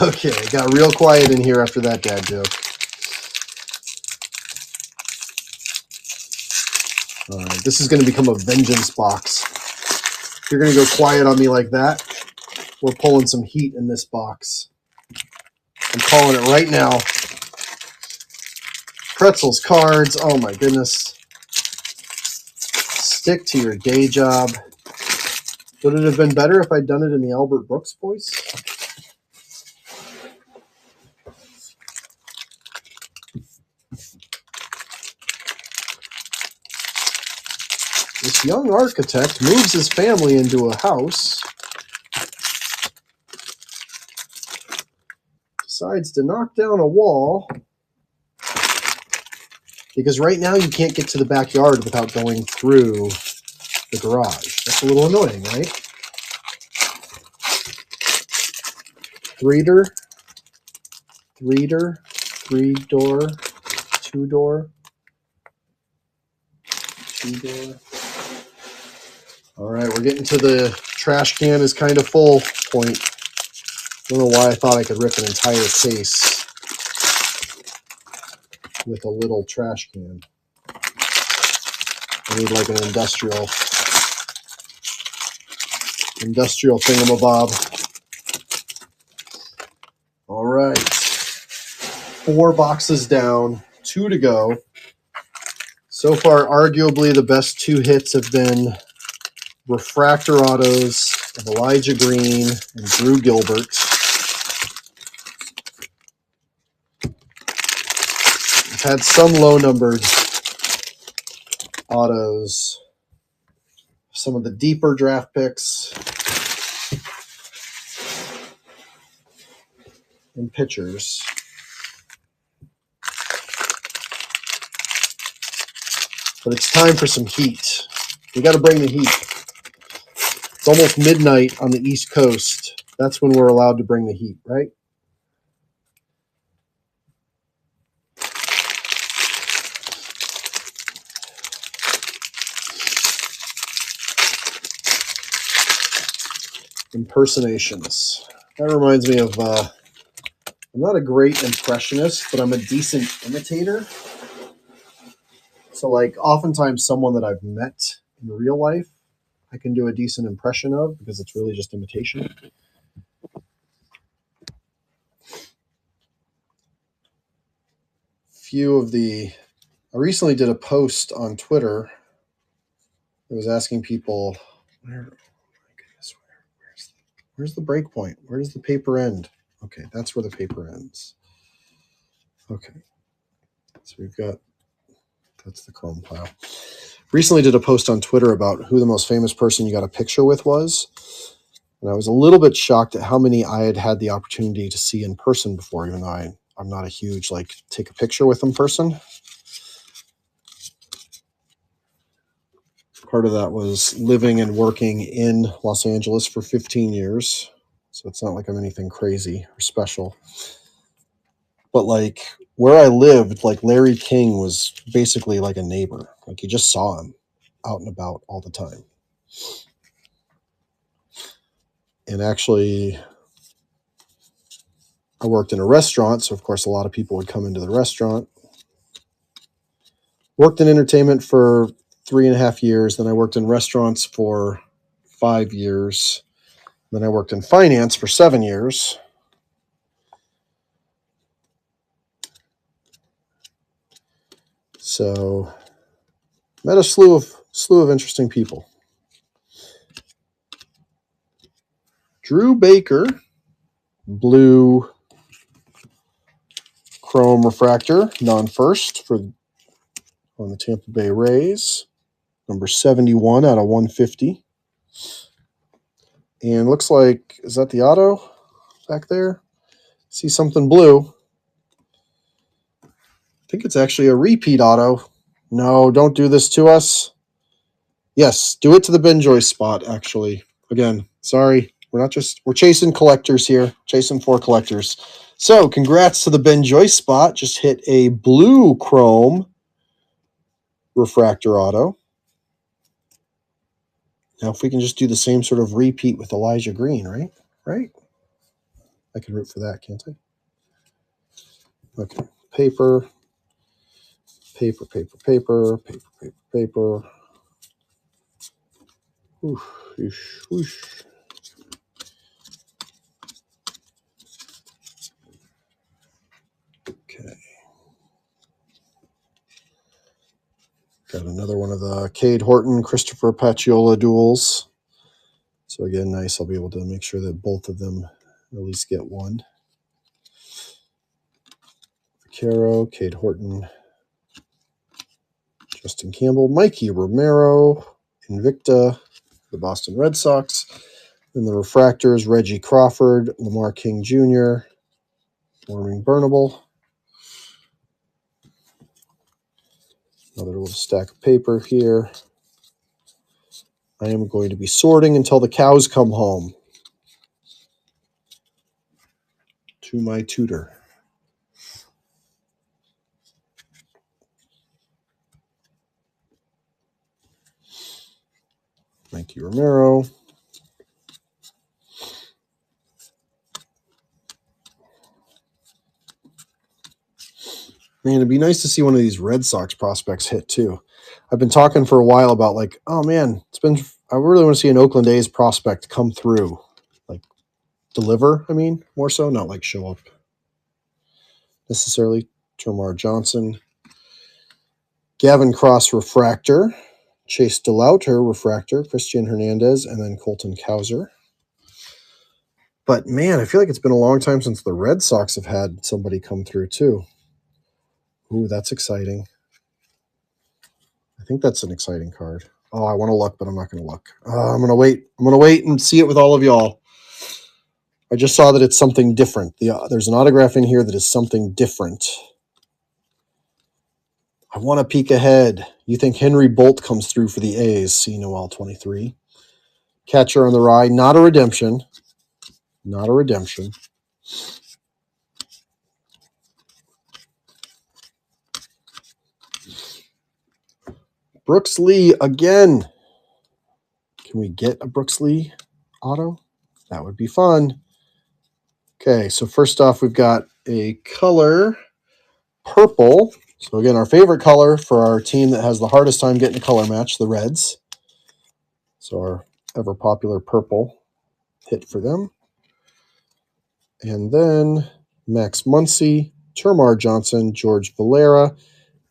Okay, it got real quiet in here after that dad joke. All right, this is going to become a vengeance box. If you're going to go quiet on me like that, we're pulling some heat in this box. I'm calling it right now. Pretzels, cards, oh my goodness. Stick to your day job. Would it have been better if I'd done it in the Albert Brooks voice? This young architect moves his family into a house, decides to knock down a wall, because right now you can't get to the backyard without going through the garage. That's a little annoying, right? 3-der, 3-der, 3-door, 2-door, 2-door. All right, we're getting to the trash can is kind of full point. I don't know why I thought I could rip an entire case with a little trash can. I need like an industrial thingamabob. All right. 4 boxes down, 2 to go. So far, arguably the best 2 hits have been Refractor Autos of Elijah Green and Drew Gilbert. We've had some low-numbered autos. Some of the deeper draft picks and pitchers. But it's time for some heat. We got to bring the heat. It's almost midnight on the East Coast. That's when we're allowed to bring the heat, right? Impersonations. That reminds me of I'm not a great impressionist, but I'm a decent imitator. So, like, oftentimes someone that I've met in real life, I can do a decent impression of because it's really just imitation. I recently did a post on Twitter that was asking people, where's the break point? Where does the paper end? Okay, that's where the paper ends. Okay, so that's the Chrome pile. Recently did a post on Twitter about who the most famous person you got a picture with was. And I was a little bit shocked at how many I had the opportunity to see in person before, even though I'm not a huge, like, take a picture with them person. Part of that was living and working in Los Angeles for 15 years. So it's not like I'm anything crazy or special. But, like, where I lived, like, Larry King was basically like a neighbor. Like, you just saw him out and about all the time. And actually, I worked in a restaurant, so of course a lot of people would come into the restaurant. Worked in entertainment for 3.5 years. Then I worked in restaurants for 5 years. Then I worked in finance for 7 years. So met a slew of interesting people. Drew Baker, blue chrome refractor, non-first on the Tampa Bay Rays, number 71 out of 150. And looks like, is that the auto back there? See something blue. I think it's actually a repeat auto. No, don't do this to us. Yes, do it to the Ben Joyce spot, actually. Again, sorry. We're chasing collectors here, chasing 4 collectors. So, congrats to the Ben Joyce spot. Just hit a blue chrome refractor auto. Now, if we can just do the same sort of repeat with Elijah Green, right? Right? I can root for that, can't I? Okay. Paper. Paper, paper, paper, paper, paper, paper. Whoosh, whoosh, whoosh. Okay. Got another one of the Cade Horton, Christopher Pacciola duels. So again, nice. I'll be able to make sure that both of them at least get one. Caro, Cade Horton, Justin Campbell, Mikey Romero, Invicta, the Boston Red Sox. Then the refractors, Reggie Crawford, Lamar King Jr., Warming Burnable. Another little stack of paper here. I am going to be sorting until the cows come home. To my tutor. Mikey Romero. Man, it'd be nice to see one of these Red Sox prospects hit too. I've been talking for a while about, like, oh man, I really want to see an Oakland A's prospect come through. Like, deliver, I mean, more so, not like show up necessarily. Termar Johnson. Gavin Cross refractor. Chase DeLauter refractor. Christian Hernandez, and then Colton Cowser. But man, I feel like it's been a long time since the Red Sox have had somebody come through too. Ooh, that's exciting. I think that's an exciting card. Oh, I want to look, but I'm not going to look. I'm going to wait. I'm going to wait and see it with all of y'all. I just saw that it's something different. There's an autograph in here that is something different. I want to peek ahead. You think Henry Bolt comes through for the A's? C. Noel 23. Catcher on the rye. Not a redemption. Not a redemption. Brooks Lee again. Can we get a Brooks Lee auto? That would be fun. Okay, so first off, we've got a color purple. So again, our favorite color for our team that has the hardest time getting a color match, the Reds. So our ever popular purple hit for them. And then Max Muncy, Termar Johnson, George Valera.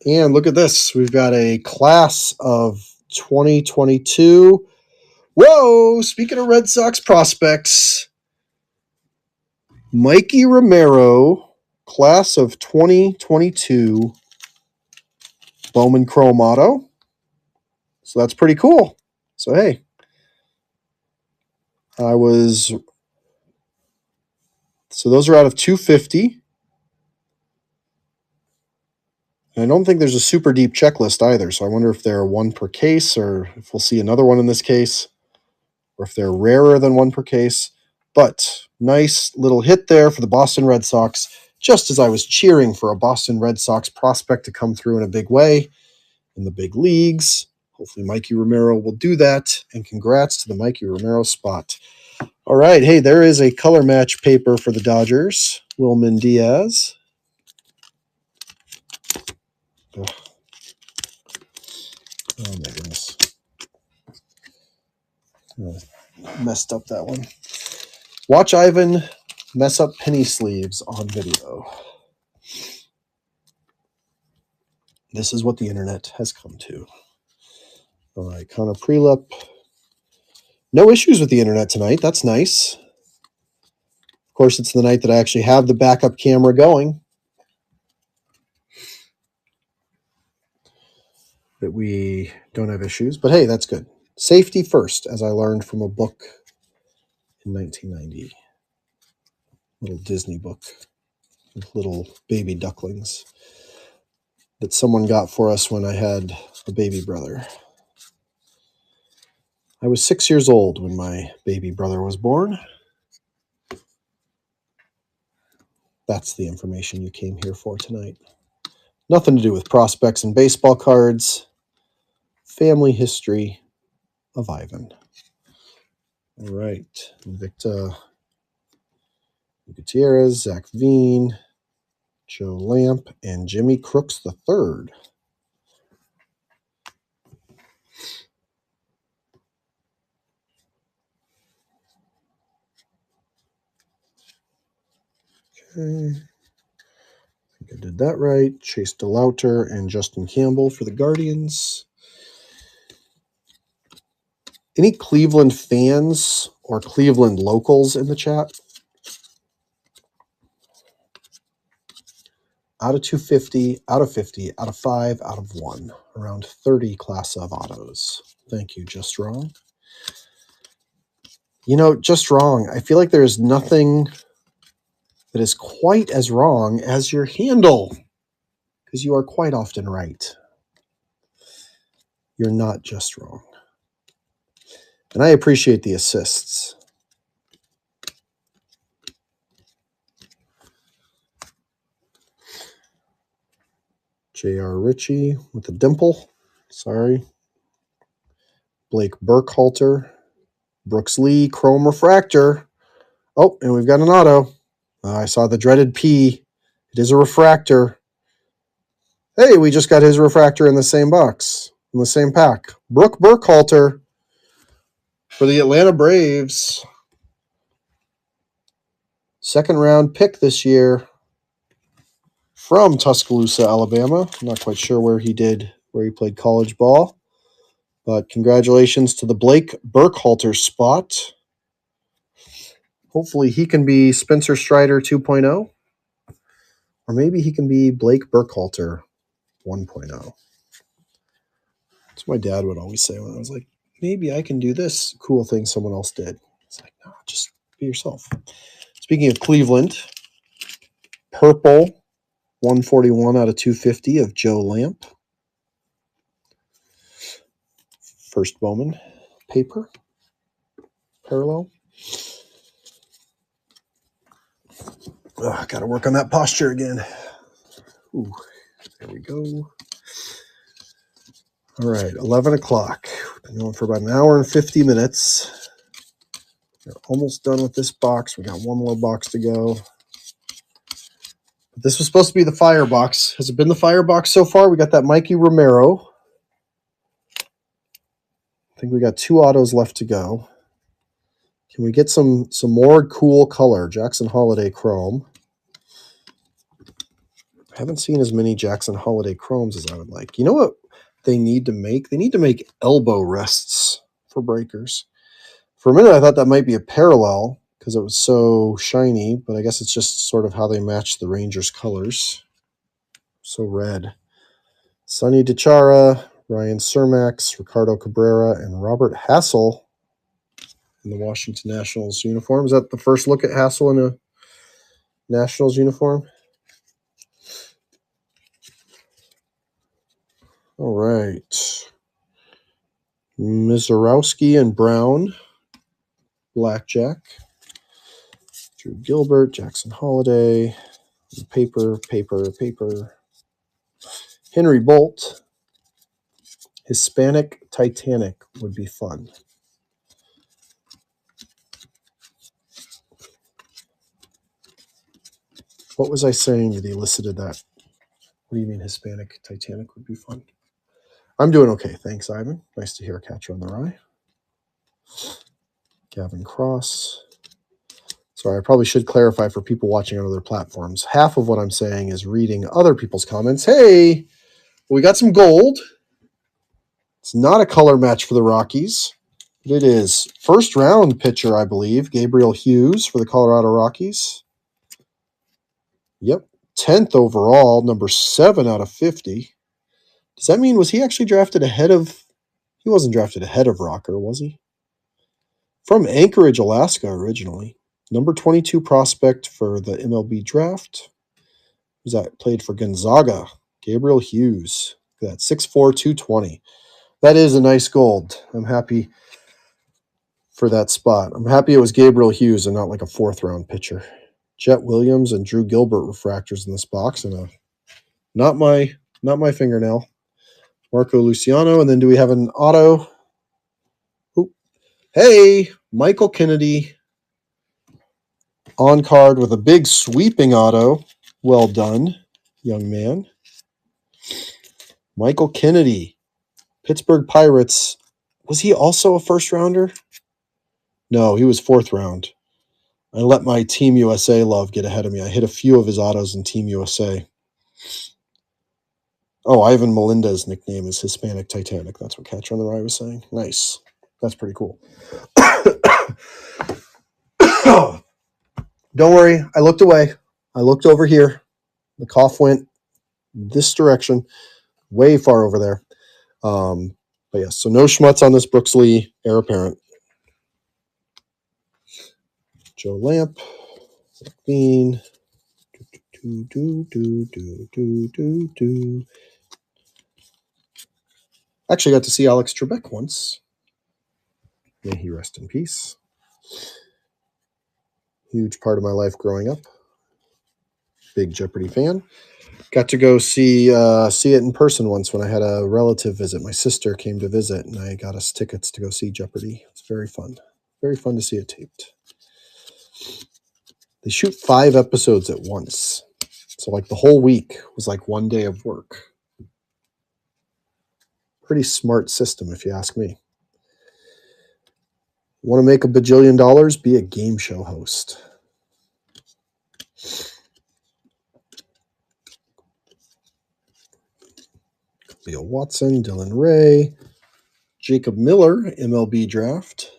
And look at this. We've got a class of 2022. Whoa! Speaking of Red Sox prospects, Mikey Romero, class of 2022, Bowman Chrome Auto. So that's pretty cool. So, hey, so those are out of 250. And I don't think there's a super deep checklist either. So I wonder if they're one per case or if we'll see another one in this case or if they're rarer than one per case. But nice little hit there for the Boston Red Sox, just as I was cheering for a Boston Red Sox prospect to come through in a big way in the big leagues. Hopefully Mikey Romero will do that. And congrats to the Mikey Romero spot. All right. Hey, there is a color match paper for the Dodgers. Wilman Diaz. Ugh. Oh my goodness. Messed up that one. Watch Ivan mess up penny sleeves on video. This is what the internet has come to. All right, Connor Prelip. No issues with the internet tonight. That's nice. Of course, it's the night that I actually have the backup camera going. That we don't have issues. But hey, that's good. Safety first, as I learned from a book in 1990. Little Disney book with little baby ducklings that someone got for us when I had a baby brother. I was 6 years old when my baby brother was born. That's the information you came here for tonight. Nothing to do with prospects and baseball cards. Family history of Ivan. All right. Victor Gutierrez, Zach Veen, Joe Lamp, and Jimmy Crooks III. Okay. I think I did that right. Chase DeLauter and Justin Campbell for the Guardians. Any Cleveland fans or Cleveland locals in the chat? Out of 250, out of 50, out of 5, out of 1. Around 30 class of autos. Thank you, Just Wrong. You know, Just Wrong, I feel like there's nothing that is quite as wrong as your handle, because you are quite often right. You're not just wrong. And I appreciate the assists. J.R. Ritchie with a dimple. Sorry. Blake Burkhalter. Brooks Lee, Chrome Refractor. Oh, and we've got an auto. I saw the dreaded P. It is a refractor. Hey, we just got his refractor in the same box, in the same pack. Brooke Burkhalter for the Atlanta Braves. Second round pick this year from Tuscaloosa, Alabama. I'm not quite sure where he played college ball. But congratulations to the Blake Burkhalter spot. Hopefully he can be Spencer Strider 2.0. Or maybe he can be Blake Burkhalter 1.0. That's what my dad would always say when I was like, maybe I can do this cool thing someone else did. It's like, no, just be yourself. Speaking of Cleveland, purple 141 out of 250 of Joe Lamp. First Bowman paper. Parallel. Got to work on that posture again. Ooh, there we go. All right, 11 o'clock. We've been going for about an hour and 50 minutes. We're almost done with this box. We got one more box to go. This was supposed to be the fire box. Has it been the fire box so far? We got that Mikey Romero. I think we got 2 autos left to go. Can we get some more cool color? Jackson Holiday Chrome. I haven't seen as many Jackson Holiday Chromes as I would like. You know what they need to make? They need to make elbow rests for breakers. For a minute, I thought that might be a parallel because it was so shiny, but I guess it's just sort of how they match the Rangers colors. So red. Sonny DiChiara, Ryan Cermax, Ricardo Cabrera, and Robert Hassel in the Washington Nationals uniform. Is that the first look at Hassel in a Nationals uniform? All right. Mizorowski and Brown, Blackjack. Drew Gilbert, Jackson Holiday, paper. Henry Bolt, Hispanic Titanic would be fun. What was I saying that elicited that? What do you mean Hispanic Titanic would be fun? I'm doing okay. Thanks, Ivan. Nice to hear a catcher on the rye. Gavin Cross. Sorry, I probably should clarify for people watching on other platforms. Half of what I'm saying is reading other people's comments. Hey, we got some gold. It's not a color match for the Rockies, but it is first round pitcher, I believe, Gabriel Hughes for the Colorado Rockies. Yep, 10th overall, number 7 out of 50. Does that mean, was he actually drafted ahead of, he wasn't drafted ahead of Rocker, was he? From Anchorage, Alaska originally. Number 22 prospect for the MLB draft. Who's that? Played for Gonzaga. Gabriel Hughes. Look at that, 6'4", 220. That is a nice gold. I'm happy for that spot. I'm happy it was Gabriel Hughes and not like a 4th round pitcher. Jet Williams and Drew Gilbert refractors in this box, and not my fingernail. Marco Luciano, and then do we have an auto? Ooh. Hey, Michael Kennedy on card with a big sweeping auto. Well done, young man. Michael Kennedy, Pittsburgh Pirates. Was he also a first rounder? No, he was 4th round. I let my Team USA love get ahead of me. I hit a few of his autos in Team USA. Oh, Ivan Melendez's nickname is Hispanic Titanic. That's what Catcher on the Rye was saying. Nice. That's pretty cool. Don't worry. I looked away. I looked over here. The cough went this direction, way far over there. But yes, so no schmutz on this Brooks Lee heir apparent. Joe Lamp, Bean. Actually got to see Alex Trebek once. May he rest in peace. Huge part of my life growing up. Big Jeopardy fan. Got to go see it in person once when I had a relative visit. My sister came to visit, and I got us tickets to go see Jeopardy. It's very fun. Very fun to see it taped. They shoot 5 episodes at once. So like the whole week was like one day of work. Pretty smart system, if you ask me. Want to make $1 bajillion? Be a game show host. Leo Watson, Dylan Ray, Jacob Miller, MLB draft.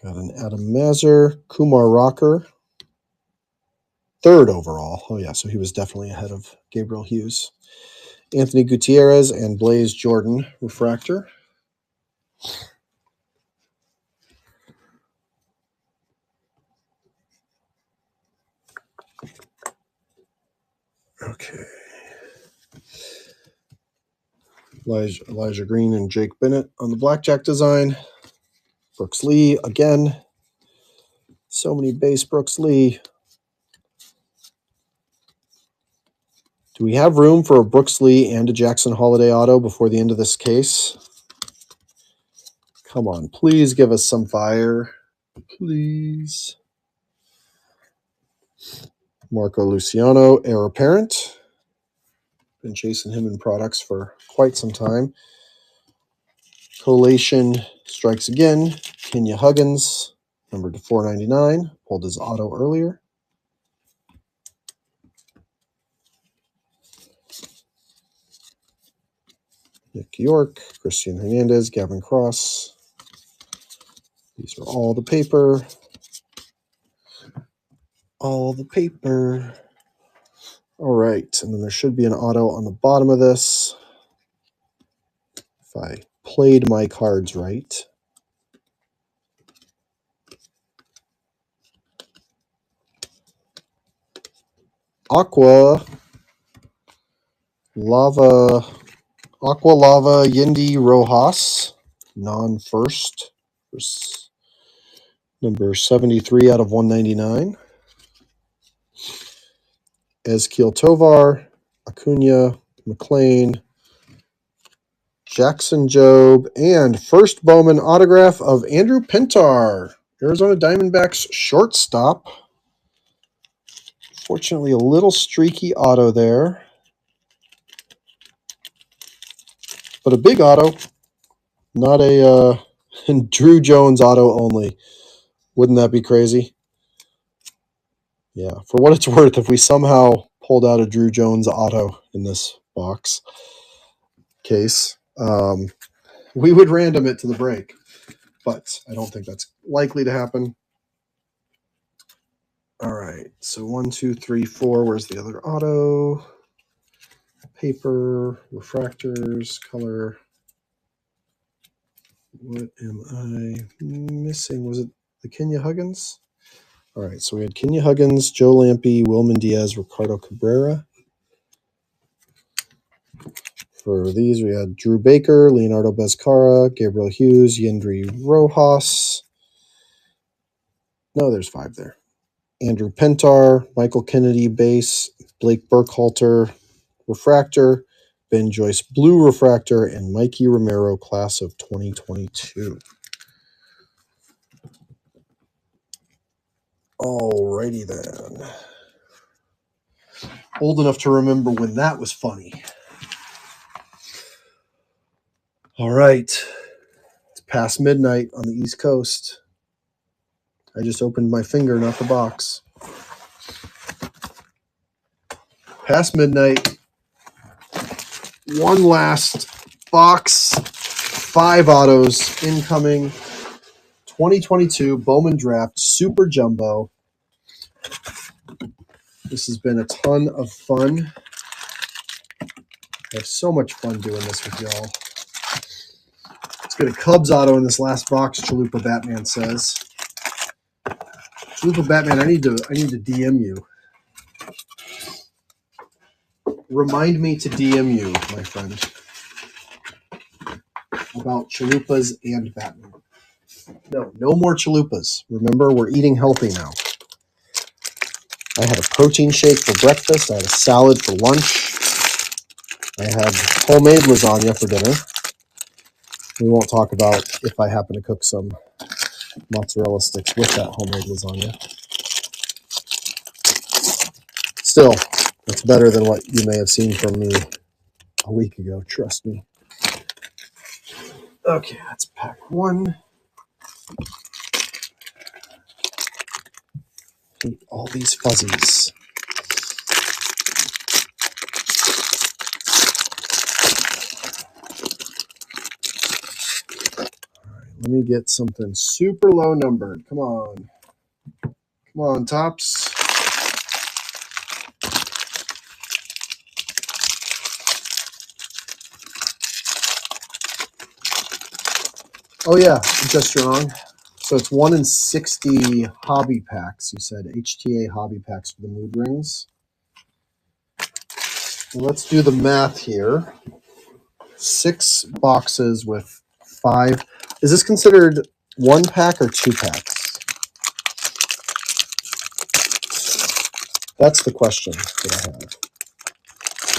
Got an Adam Mazur, Kumar Rocker, 3rd overall. Oh, yeah, so he was definitely ahead of Gabriel Hughes. Anthony Gutierrez and Blaze Jordan, refractor. Okay. Elijah Green and Jake Bennett on the blackjack design. Brooks Lee again. So many base Brooks Lee. Do we have room for a Brooks Lee and a Jackson Holiday auto before the end of this case? Come on, please give us some fire. Please. Marco Luciano, heir apparent. Been chasing him in products for quite some time. Collation strikes again. Kenya Huggins, number to 499. Pulled his auto earlier. Nick York, Christian Hernandez, Gavin Cross. These are all the paper. All the paper. All right, and then there should be an auto on the bottom of this. If I played my cards right. Aqua Lava Yindi Rojas, non-first. Number 73 out of 199. Ezkiel Tovar, Acuna, McLean, Jackson Jobe, and first Bowman autograph of Andrew Pintar, Arizona Diamondbacks shortstop. Fortunately, a little streaky auto there. But a big auto, not a Drew Jones auto only. Wouldn't that be crazy? Yeah, for what it's worth, if we somehow pulled out a Drew Jones auto in this box case, we would random it to the break. But I don't think that's likely to happen. All right, so 1, 2, 3, 4. Where's the other auto? Paper, refractors, color. What am I missing? Was it the Kenya Huggins? All right, so we had Kenya Huggins, Joe Lampe, Wilman Diaz, Ricardo Cabrera. For these, we had Drew Baker, Leonardo Bezcara, Gabriel Hughes, Yendry Rojas. No, there's 5 there. Andrew Pintar, Michael Kennedy base, Blake Burkhalter refractor, Ben Joyce blue refractor, and Mikey Romero class of 2022. Alrighty then. Old enough to remember when that was funny. All right. It's past midnight on the East Coast. I just opened my finger, not the box. Past midnight. One last box. 5 autos incoming. 2022 Bowman Draft Super Jumbo. This has been a ton of fun. I have so much fun doing this with y'all. Let's get a Cubs auto in this last box, Chalupa Batman says. Chalupa Batman, I need to DM you. Remind me to DM you, my friend, about chalupas and Batman. No more chalupas. Remember, we're eating healthy now. I had a protein shake for breakfast. I had a salad for lunch. I had homemade lasagna for dinner. We won't talk about if I happen to cook some mozzarella sticks with that homemade lasagna. Still, it's better than what you may have seen from me a week ago, trust me. Okay, that's pack 1. Hate all these fuzzies. All right, let me get something super low numbered. Come on. Come on, Tops. Oh, yeah, just wrong. So it's 1 in 60 hobby packs, you said. HTA hobby packs for the mood rings. Well, let's do the math here. 6 boxes with 5. Is this considered 1 pack or 2 packs? That's the question that I have.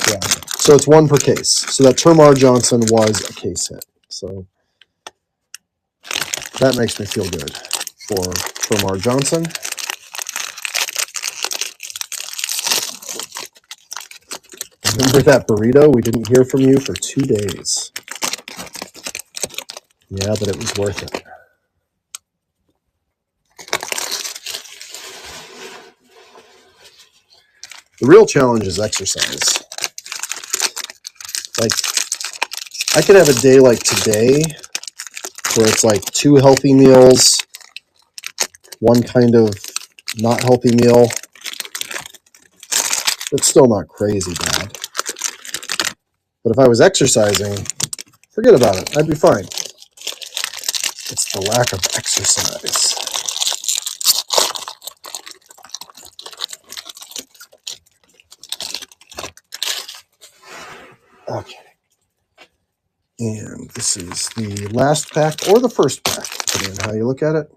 Yeah. So it's 1 per case. So that Termar Johnson was a case hit. So That makes me feel good for Mar Johnson. Remember that burrito? We didn't hear from you for 2 days. Yeah, but it was worth it. The real challenge is exercise. Like, I could have a day like today where it's like 2 healthy meals, 1 kind of not healthy meal. It's still not crazy bad. But if I was exercising, forget about it. I'd be fine. It's the lack of exercise. Okay. And this is the last pack or the first pack, depending on how you look at it.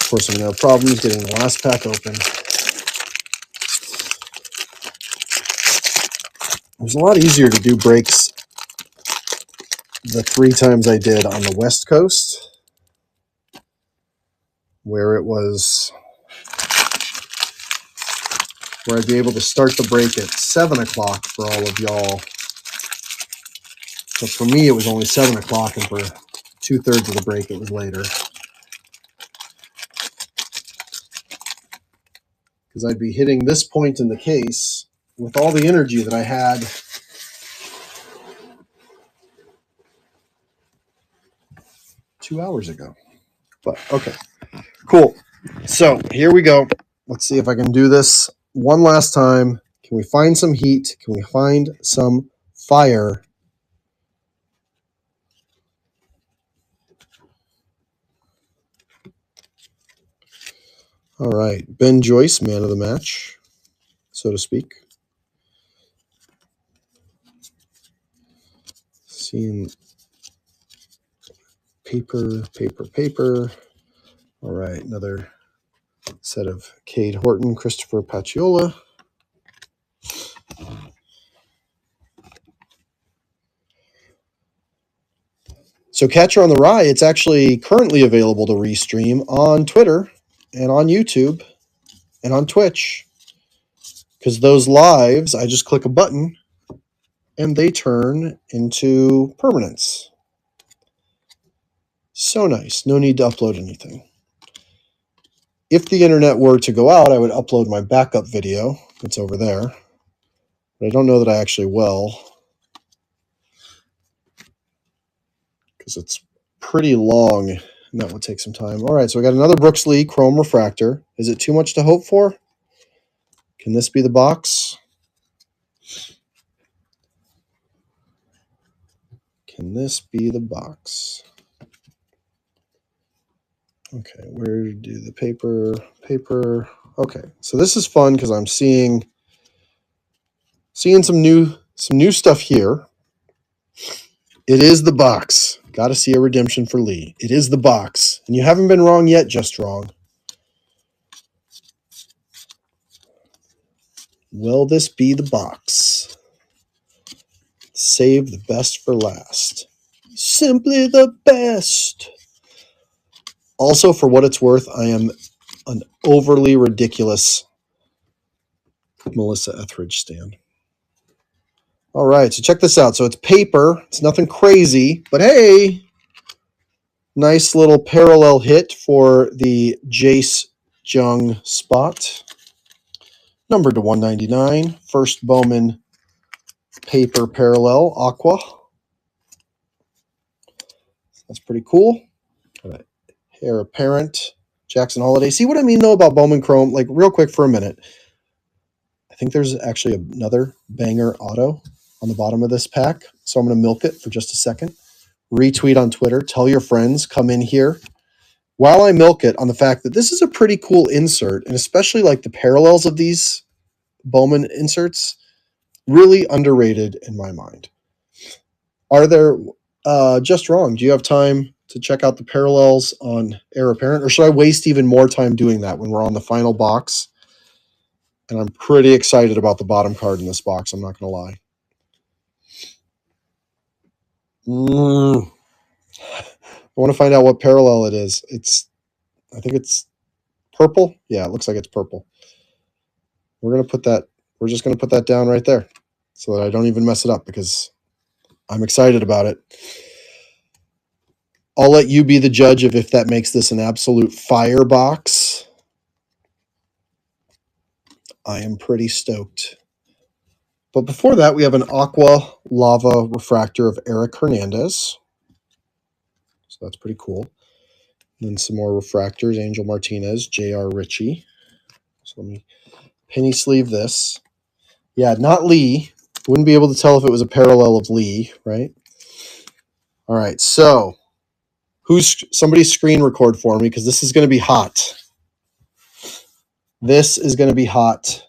Of course, I'm going to have problems getting the last pack open. It was a lot easier to do breaks the 3 times I did on the West Coast, where I'd be able to start the break at 7 o'clock for all of y'all. But for me, it was only 7 o'clock, and for 2/3 of the break, it was later. Because I'd be hitting this point in the case with all the energy that I had two hours ago. But okay, cool. So here we go. Let's see if I can do this one last time. Can we find some heat? Can we find some fire? All right. Ben Joyce, man of the match, so to speak. Seeing paper. All right. Another set of Cade Horton, Christopher Pacciola. So Catcher on the Rye, it's actually currently available to restream on Twitter and on YouTube and on Twitch. Because those lives, I just click a button and they turn into permanents. So nice. No need to upload anything. If the internet were to go out, I would upload my backup video. It's over there. But I don't know that I actually will. Because it's pretty long and that would take some time. All right, so we got another Brooks Lee Chrome Refractor. Is it too much to hope for? Can this be the box? Can this be the box? Okay, where do the paper? Okay, so this is fun because I'm seeing some new stuff here. It is the box. Got to see a redemption for Lee. It is the box, and you haven't been wrong yet, just wrong. Will this be the box? Save the best for last. Simply the best. Also, for what it's worth, I am an overly ridiculous Melissa Etheridge stan. All right, so check this out. So it's paper. It's nothing crazy, but hey, nice little parallel hit for the Jace Jung spot. Numbered to 199. First Bowman paper parallel aqua. That's pretty cool. All right. Heir apparent. Jackson Holiday. See what I mean, though, about Bowman Chrome? Like, real quick for a minute. I think there's actually another banger auto on the bottom of this pack. So I'm going to milk it for just a second. Retweet on Twitter. Tell your friends. Come in here. While I milk it on the fact that this is a pretty cool insert, and especially like the parallels of these Bowman inserts, really underrated in my mind. Are there, just wrong, do you have time to check out the parallels on Heir Apparent, or should I waste even more time doing that when we're on the final box? And I'm pretty excited about the bottom card in this box. I'm not going to lie. I want to find out what parallel it is. I think it's purple. Yeah, it looks like it's purple. We're just going to put that down right there so that I don't even mess it up because I'm excited about it. I'll let you be the judge of if that makes this an absolute fire box. I am pretty stoked. But before that, we have an Aqua Lava Refractor of Eric Hernandez. So that's pretty cool. And then some more refractors, Angel Martinez, J.R. Ritchie. So let me penny sleeve this. Yeah, not Lee. Wouldn't be able to tell if it was a parallel of Lee, right? All right, so somebody screen record for me because this is going to be hot. This is going to be hot.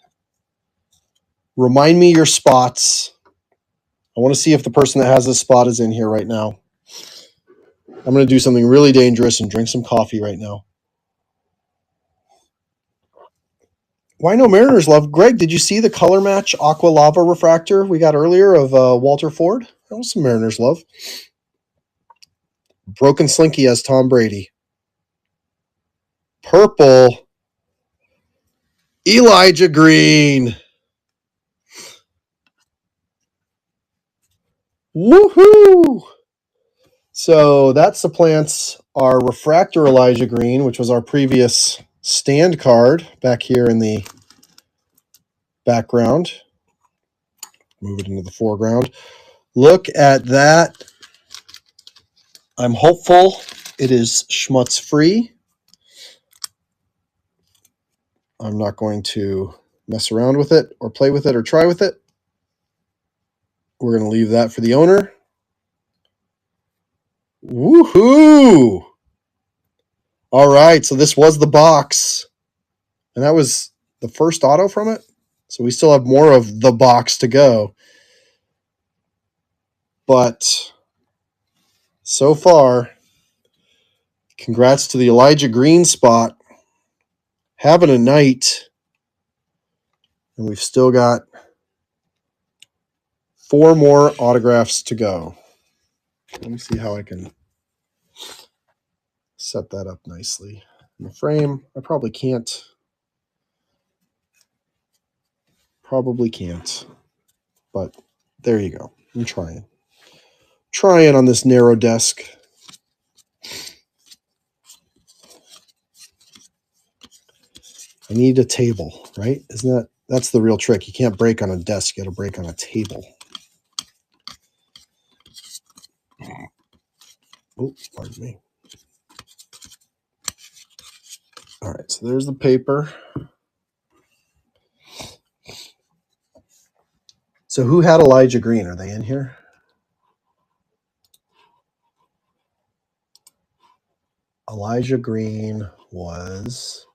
Remind me your spots. I want to see if the person that has this spot is in here right now. I'm going to do something really dangerous and drink some coffee right now. Why no Mariners love? Greg, did you see the color match Aqua Lava Refractor we got earlier of Walter Ford? That was some Mariners love. Broken Slinky has Tom Brady. Purple. Elijah Green. Woohoo! So that supplants our refractor Elijah Green, which was our previous stand card back here in the background. Move it into the foreground. Look at that. I'm hopeful it is schmutz free. I'm not going to mess around with it or play with it or try with it. We're going to leave that for the owner. Woohoo! All right, so this was the box. And that was the first auto from it. So we still have more of the box to go. But so far, congrats to the Elijah Green spot. Having a night. And we've still got 4 more autographs to go. Let me see how I can set that up nicely. In the frame, I probably can't. But there you go. I'm trying on this narrow desk. I need a table, right? That's the real trick. You can't break on a desk. You got to break on a table. Oh, pardon me. All right, so there's the paper. So who had Elijah Green? Are they in here? Elijah Green was...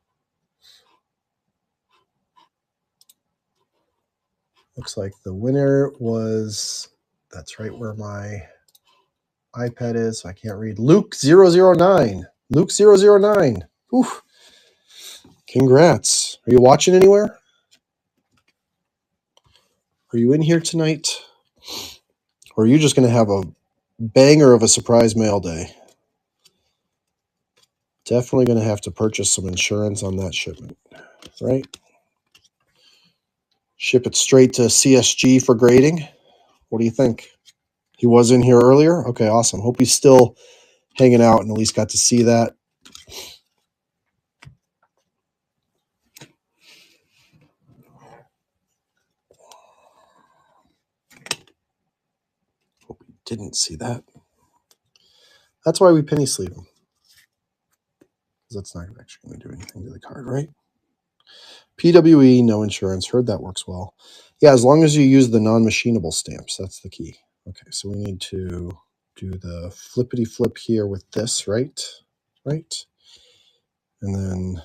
Looks like the winner was... That's right where my iPad is, so I can't read. Luke 009. Luke 009. Oof. Congrats. Are you watching anywhere? Are you in here tonight? Or are you just going to have a banger of a surprise mail day? Definitely going to have to purchase some insurance on that shipment, right? Ship it straight to CSG for grading. What do you think? He was in here earlier? Okay, awesome. Hope he's still hanging out and at least got to see that. Hope he didn't see that. That's why we penny sleeve him. Because that's not actually going to do anything to the card, right? PWE, no insurance. Heard that works well. Yeah, as long as you use the non-machinable stamps. That's the key. Okay, so we need to do the flippity flip here with this, right? Right? And then,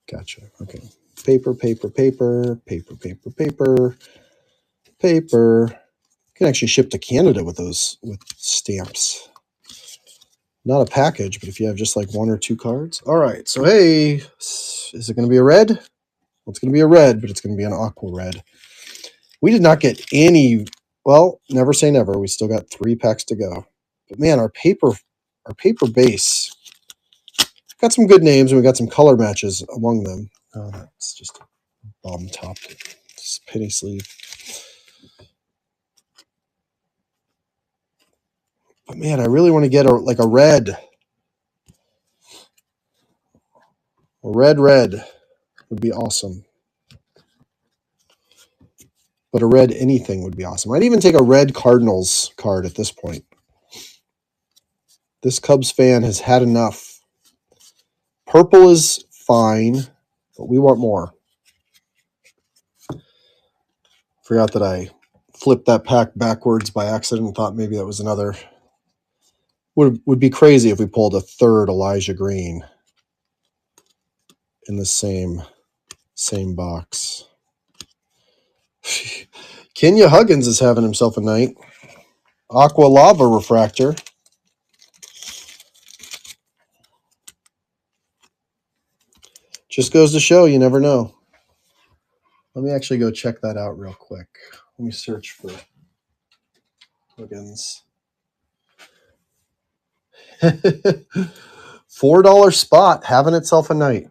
gotcha. Okay. Paper, paper, paper, paper, paper, paper, paper. You can actually ship to Canada with those, with stamps. Not a package, but if you have just like 1 or 2 cards. All right, so hey, is it going to be a red? Well, it's going to be a red, but it's going to be an aqua red. We did not get any. Well, never say never. We still got 3 packs to go. But man, our paper base got some good names, and we got some color matches among them. Oh, that's just a bomb top, just penny sleeve. But man, I really want to get a red. A red would be awesome. But a red anything would be awesome. I'd even take a red Cardinals card at this point. This Cubs fan has had enough. Purple is fine, but we want more. Forgot that I flipped that pack backwards by accident and thought maybe that was another. Would be crazy if we pulled a third Elijah Green in the same box. Kenya Huggins is having himself a night. Aqua Lava Refractor. Just goes to show you never know. Let me actually go check that out real quick. Let me search for Huggins. $4 spot having itself a night.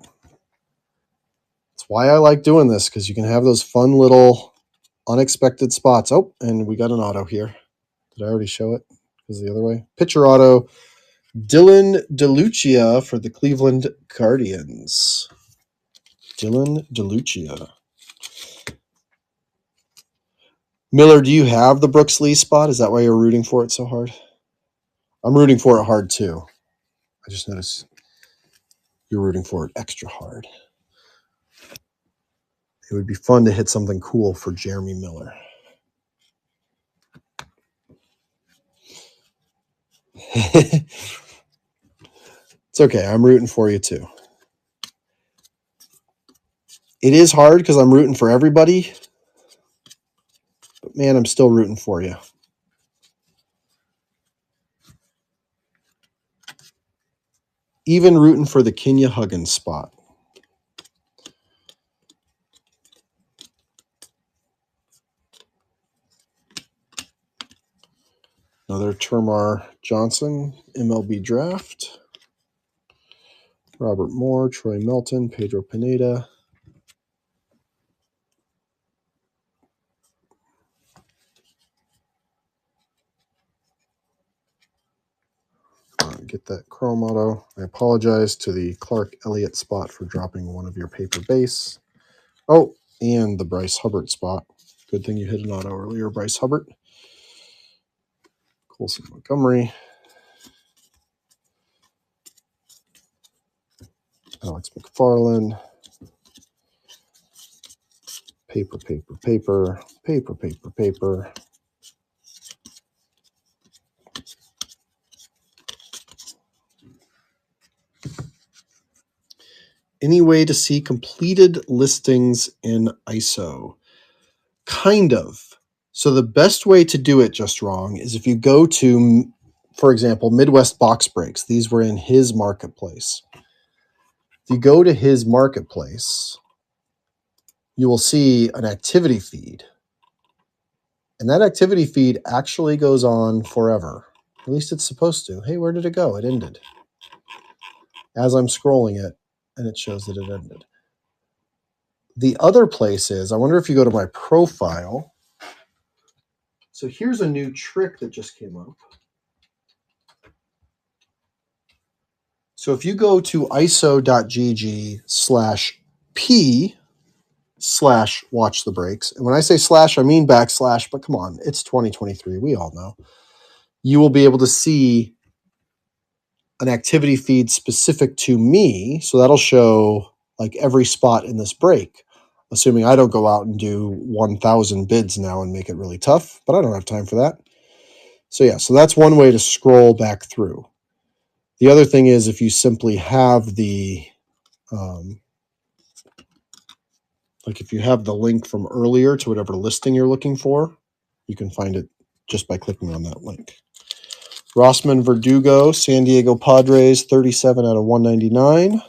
That's why I like doing this, because you can have those fun little unexpected spots. Oh, and we got an auto here. Did I already show it? Is the other way? Pitcher auto. Dylan DeLucia for the Cleveland Guardians. Dylan DeLucia. Miller, do you have the Brooks Lee spot? Is that why you're rooting for it so hard? I'm rooting for it hard too. I just noticed you're rooting for it extra hard. It would be fun to hit something cool for Jeremy Miller. It's okay. I'm rooting for you too. It is hard because I'm rooting for everybody. But man, I'm still rooting for you. Even rooting for the Kenya Huggins spot. Another Termar Johnson, MLB draft. Robert Moore, Troy Melton, Pedro Pineda. Get that chrome auto. I apologize to the Clark Elliott spot for dropping one of your paper base. Oh, and the Bryce Hubbard spot. Good thing you hit an auto earlier, Bryce Hubbard. Colson Montgomery. Alex McFarland. Paper. Any way to see completed listings in ISO? Kind of. So the best way to do it just wrong is if you go to, for example, Midwest Box Breaks. These were in his marketplace. If you go to his marketplace, you will see an activity feed. And that activity feed actually goes on forever. At least it's supposed to. Hey, where did it go? It ended. As I'm scrolling it, and it shows that it ended. The other place is, I wonder if you go to my profile. So here's a new trick that just came up. So if you go to iso.gg/p/watch the breaks, and when I say slash, I mean backslash, but come on, it's 2023. We all know. You will be able to see an activity feed specific to me. So that'll show like every spot in this break, assuming I don't go out and do 1,000 bids now and make it really tough, but I don't have time for that. So yeah, so that's one way to scroll back through. The other thing is if you simply have the, like if you have the link from earlier to whatever listing you're looking for, you can find it just by clicking on that link. Rossman Verdugo, San Diego Padres, 37 out of 199.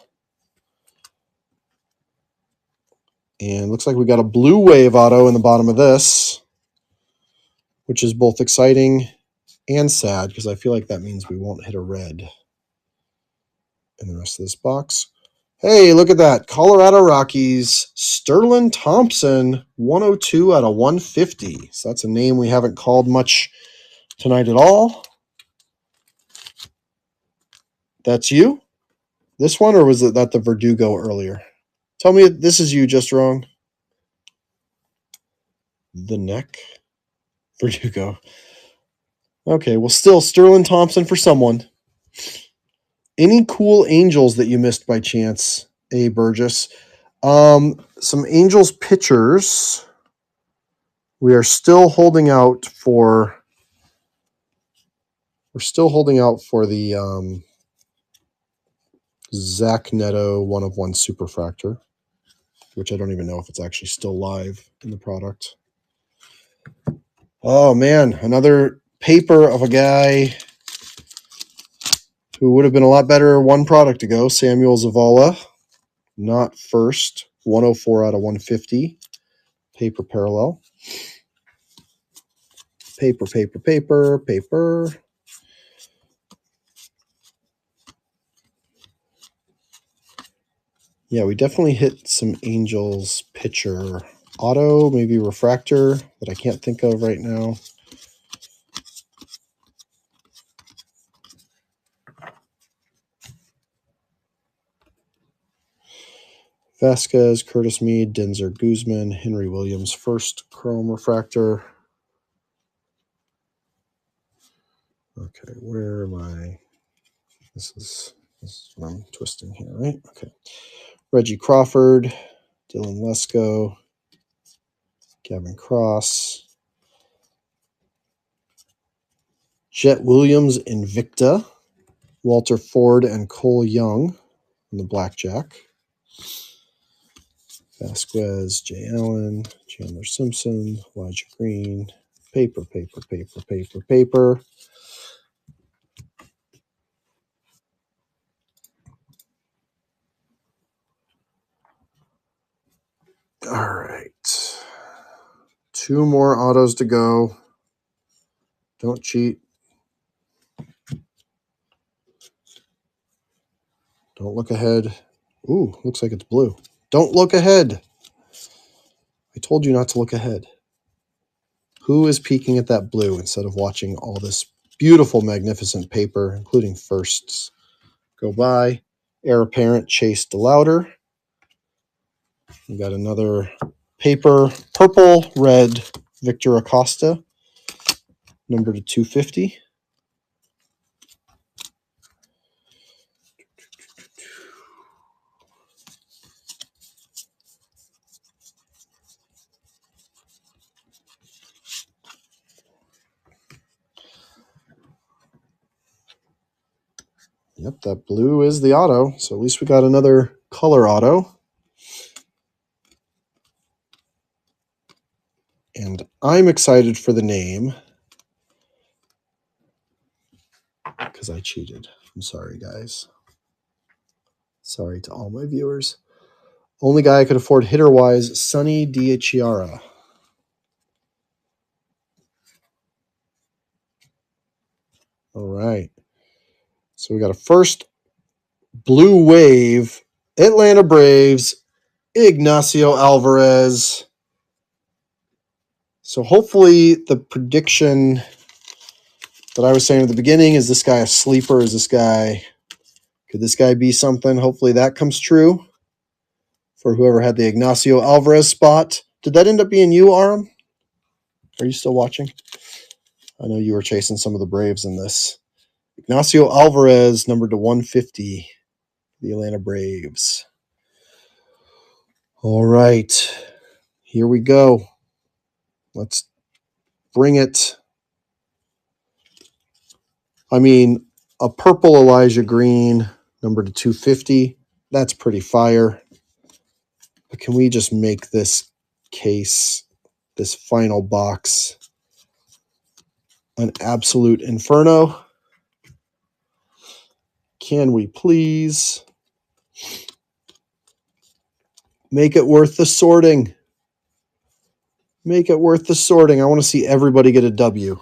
And looks like we got a blue wave auto in the bottom of this, which is both exciting and sad because I feel like that means we won't hit a red in the rest of this box. Hey, look at that. Colorado Rockies, Sterling Thompson, 102 out of 150. So that's a name we haven't called much tonight at all. That's you? This one, or was it that the Verdugo earlier? Tell me this is you just wrong. The neck. Verdugo. Okay, well, still Sterling Thompson for someone. Any cool Angels that you missed by chance, A. Burgess? Some Angels pitchers. We are still holding out for. We're still holding out for the Zach Neto 1/1 Superfractor, which I don't even know if it's actually still live in the product. Oh man, another paper of a guy who would have been a lot better one product ago, Samuel Zavala. Not first, 104 out of 150. Paper parallel. Paper, paper, paper, paper. Yeah, we definitely hit some Angels pitcher auto, maybe refractor that I can't think of right now. Vasquez, Curtis Mead, Denzer Guzman, Henry Williams, first chrome refractor. Okay, where am I? This is what I'm twisting here, right? Okay. Reggie Crawford, Dylan Lesko, Gavin Cross, Jet Williams, Invicta, Walter Ford, and Cole Young in the blackjack. Vasquez, Jay Allen, Chandler Simpson, Elijah Green, paper, paper, paper, paper, paper. All right. 2 more autos to go. Don't cheat. Don't look ahead. Ooh, looks like it's blue. Don't look ahead. I told you not to look ahead. Who is peeking at that blue instead of watching all this beautiful, magnificent paper, including firsts, go by? Heir apparent Chase DeLauder. We got another paper, purple, red, Victor Acosta, number to 250. Yep, that blue is the auto. So at least we got another color auto. And I'm excited for the name because I cheated. I'm sorry, guys. Sorry to all my viewers. Only guy I could afford hitter-wise, Sonny Diachiara. All right. So we got a first blue wave, Atlanta Braves, Ignacio Alvarez. So hopefully the prediction that I was saying at the beginning, is this guy a sleeper? Could this guy be something? Hopefully that comes true for whoever had the Ignacio Alvarez spot. Did that end up being you, Aram? Are you still watching? I know you were chasing some of the Braves in this. Ignacio Alvarez, numbered to 150, the Atlanta Braves. All right, here we go. Let's bring it. I mean, a purple Elijah Green, numbered to 250. That's pretty fire. But can we just make this case, this final box, an absolute inferno? Can we please make it worth the sorting? Make it worth the sorting. I want to see everybody get a W.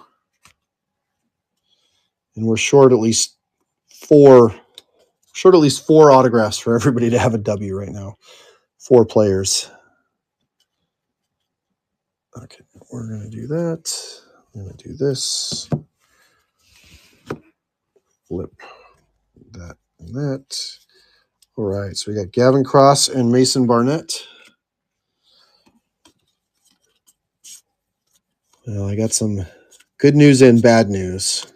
And we're short at least four autographs for everybody to have a W right now. 4 players. Okay, we're going to do that. I'm going to do this. Flip that and that. All right, so we got Gavin Cross and Mason Barnett. Well, I got some good news and bad news.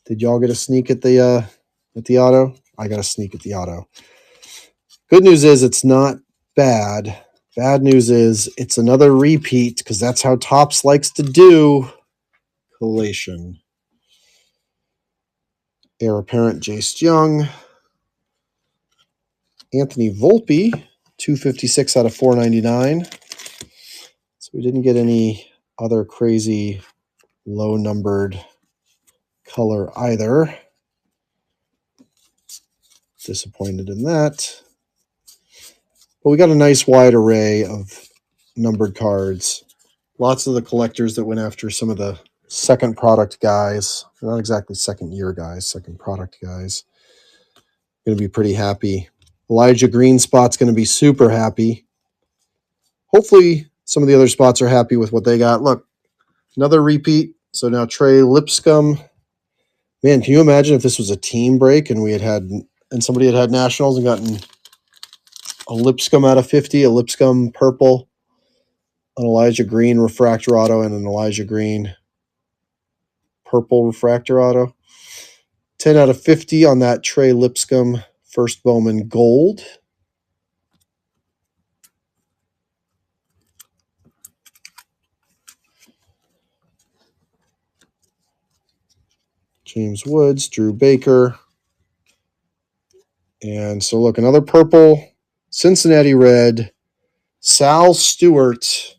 Did y'all get a sneak at the auto? I got a sneak at the auto. Good news is it's not bad. Bad news is it's another repeat because that's how Topps likes to do. Collation. Heir apparent Jace Young. Anthony Volpe, 256 out of 499. So we didn't get any other crazy low numbered color either. Disappointed in that. But we got a nice wide array of numbered cards. Lots of the collectors that went after some of the second product guys, not exactly second year guys, second product guys, going to be pretty happy. Elijah Green spot's going to be super happy. Hopefully some of the other spots are happy with what they got. Look, another repeat. So now Trey Lipscomb. Man, can you imagine if this was a team break and and somebody had nationals and gotten a Lipscomb out of 50, a Lipscomb purple, an Elijah Green refractor auto, and an Elijah Green purple refractor auto. 10 out of 50 on that Trey Lipscomb first Bowman gold. James Woods, Drew Baker. And so look, another purple, Cincinnati red, Sal Stewart,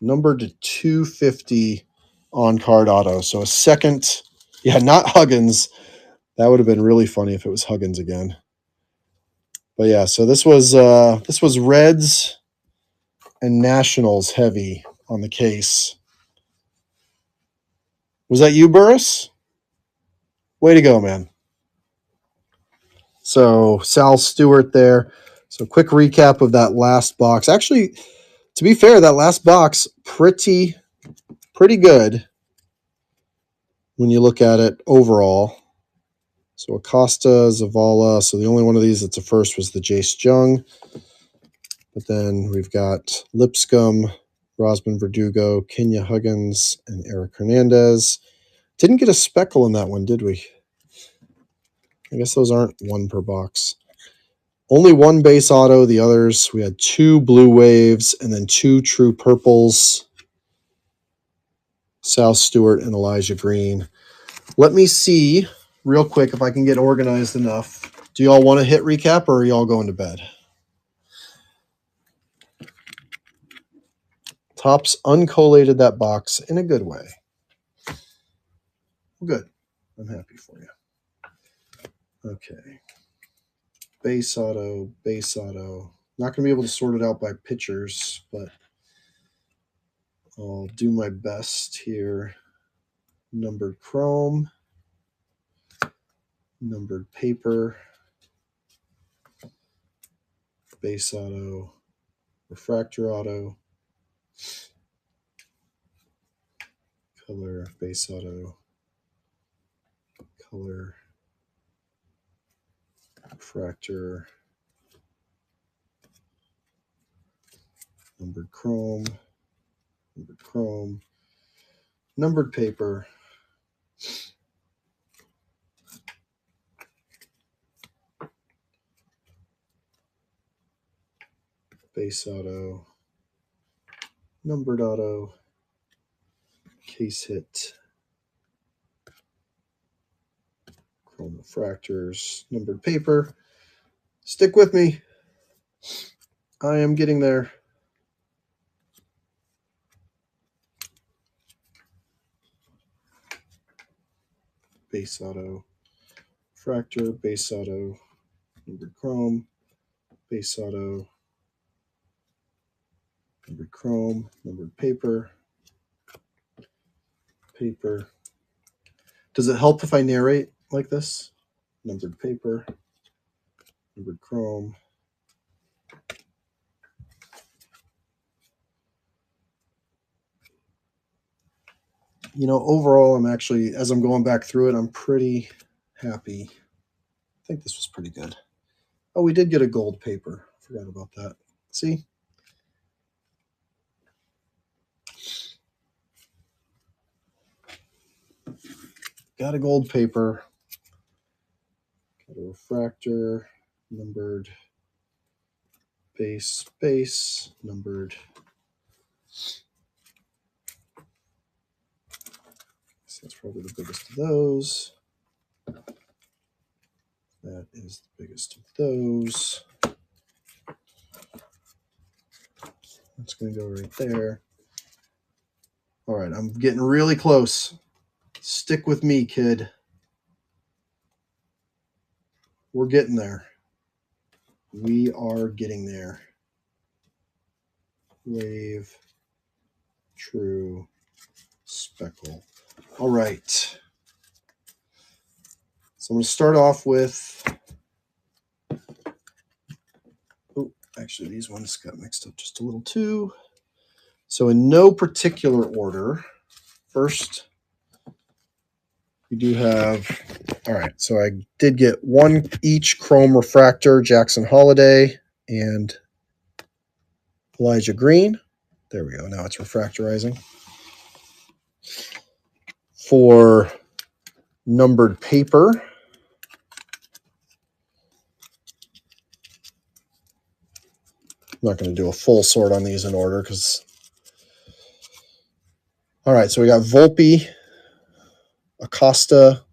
numbered to 250 on card auto. So a second, not Huggins. That would have been really funny if it was Huggins again. But yeah, so this was Reds and Nationals heavy on the case. Was that you, Burris? Way to go, man. So Sal Stewart there. So quick recap of that last box. Actually, to be fair, that last box, pretty good when you look at it overall. So Acosta, Zavala. So the only one of these that's a first was the Jace Jung. But then we've got Lipscomb, Rosman Verdugo, Kenya Huggins, and Eric Hernandez. Didn't get a speckle in that one, did we? I guess those aren't one per box. Only one base auto. The others, we had 2 blue waves and then 2 true purples. Sal Stewart and Elijah Green. Let me see real quick if I can get organized enough. Do y'all want to hit recap or are y'all going to bed? Topps uncollated that box in a good way. Good. I'm happy for you. Okay. Base auto, base auto. Not going to be able to sort it out by pitchers, but I'll do my best here. Numbered chrome, numbered paper, base auto, refractor auto, color, base auto, color, refractor, numbered chrome, numbered paper, base auto, numbered auto, case hit, chrome refractors, numbered paper. Stick with me. I am getting there. Base auto, refractor, base auto, numbered chrome, base auto, numbered chrome, numbered paper, paper. Does it help if I narrate like this? Numbered paper, numbered chrome. You know, overall, I'm actually, as I'm going back through it, I'm pretty happy. I think this was pretty good. Oh, we did get a gold paper. Forgot about that. See? Got a gold paper. Got a refractor, numbered base, base, numbered. So that's probably the biggest of those. That is the biggest of those. That's going to go right there. All right, I'm getting really close. Stick with me, kid. We're getting there. We are getting there. Wave, true, speckle. All right. So I'm going to start off with, oh, actually these ones got mixed up just a little too. So in no particular order, first we do have, all right, so I did get one each chrome refractor, Jackson Holiday and Elijah Green. There we go. Now it's refractorizing. For numbered paper, I'm not going to do a full sort on these in order because. All right, so we got Volpe, Acosta,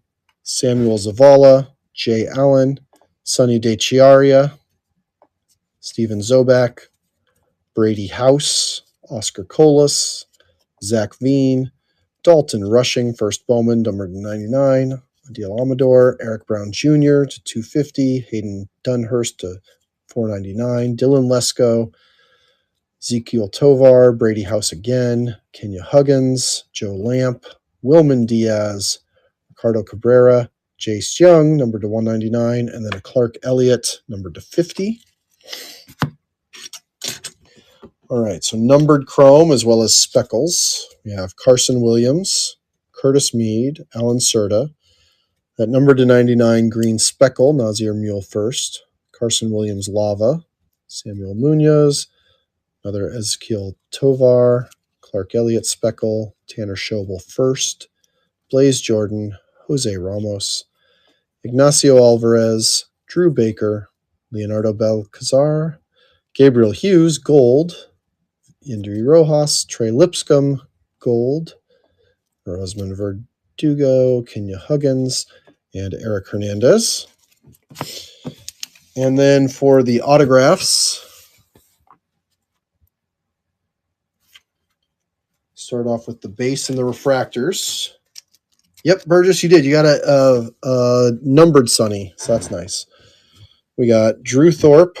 Samuel Zavala, Jay Allen, Sonny DeChiaria, Steven Zobak, Brady House, Oscar Colas, Zach Veen, Dalton Rushing, first Bowman, number 99, Adil Amador, Eric Brown Jr. to 250, Hayden Dunhurst to 499, Dylan Lesko, Ezekiel Tovar, Brady House again, Kenya Huggins, Joe Lamp, Wilman Diaz, Ricardo Cabrera, Jace Young, numbered to 199, and then a Clark Elliott, numbered to 50. All right, so numbered chrome as well as speckles. We have Carson Williams, Curtis Mead, Alan Serta. That numbered to 99 green speckle, Nazir Mule first. Carson Williams Lava, Samuel Munoz, another Ezekiel Tovar, Clark Elliott speckle, Tanner Schobel first. Blaze Jordan, Jose Ramos, Ignacio Alvarez, Drew Baker, Leonardo Balcazar, Gabriel Hughes, gold, Yandri Rojas, Trey Lipscomb, gold, Rosman Verdugo, Kenya Huggins, and Eric Hernandez. And then for the autographs, start off with the base and the refractors. Yep, Burgess, you did. You got a numbered Sonny, so that's nice. We got Drew Thorpe,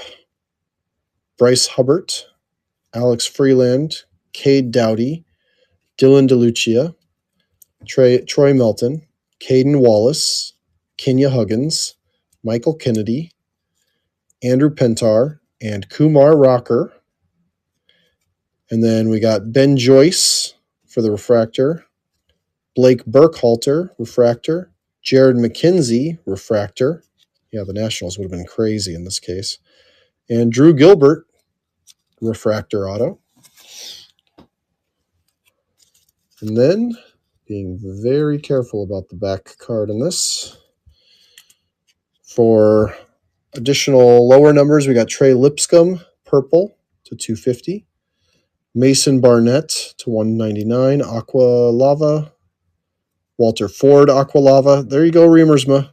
Bryce Hubbard, Alex Freeland, Cade Doughty, Dylan DeLucia, Troy Melton, Caden Wallace, Kenya Huggins, Michael Kennedy, Andrew Pentar, and Kumar Rocker. And then we got Ben Joyce for the refractor, Blake Burkhalter, refractor, Jared McKenzie, refractor. Yeah, the Nationals would have been crazy in this case. And Drew Gilbert, refractor auto. And then, being very careful about the back card in this, for additional lower numbers, we got Trey Lipscomb, purple, to 250. Mason Barnett to 199. Aqua Lava. Walter Ford, Aqua Lava. There you go, Reamersma.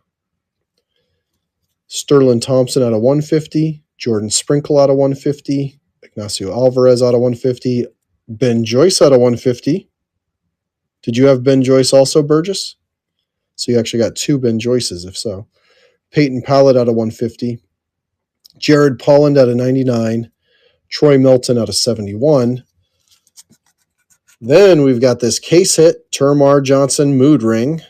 Sterling Thompson out of 150. Jordan Sprinkle out of 150. Ignacio Alvarez out of 150. Ben Joyce out of 150. Did you have Ben Joyce also, Burgess? So you actually got two Ben Joyces, if so. Peyton Pallett out of 150. Jared Polland out of 99. Troy Milton out of 71. Then we've got this case hit, Termar Johnson Mood Ring.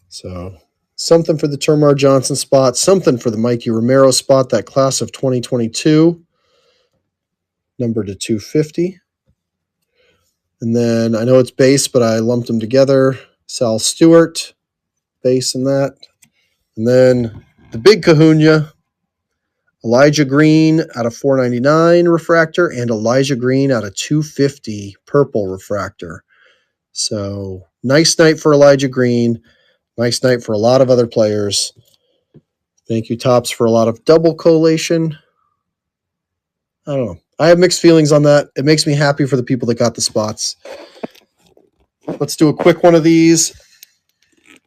So something for the Termar Johnson spot, something for the Mikey Romero spot, that class of 2022, number to 250. And then I know it's base, but I lumped them together. Sal Stewart, base in that. And then the big kahuna, Elijah Green out of 499 refractor and Elijah Green out of 250 purple refractor. So nice night for Elijah Green. Nice night for a lot of other players. Thank you, Tops, for a lot of double collation. I don't know. I have mixed feelings on that. It makes me happy for the people that got the spots. Let's do a quick one of these.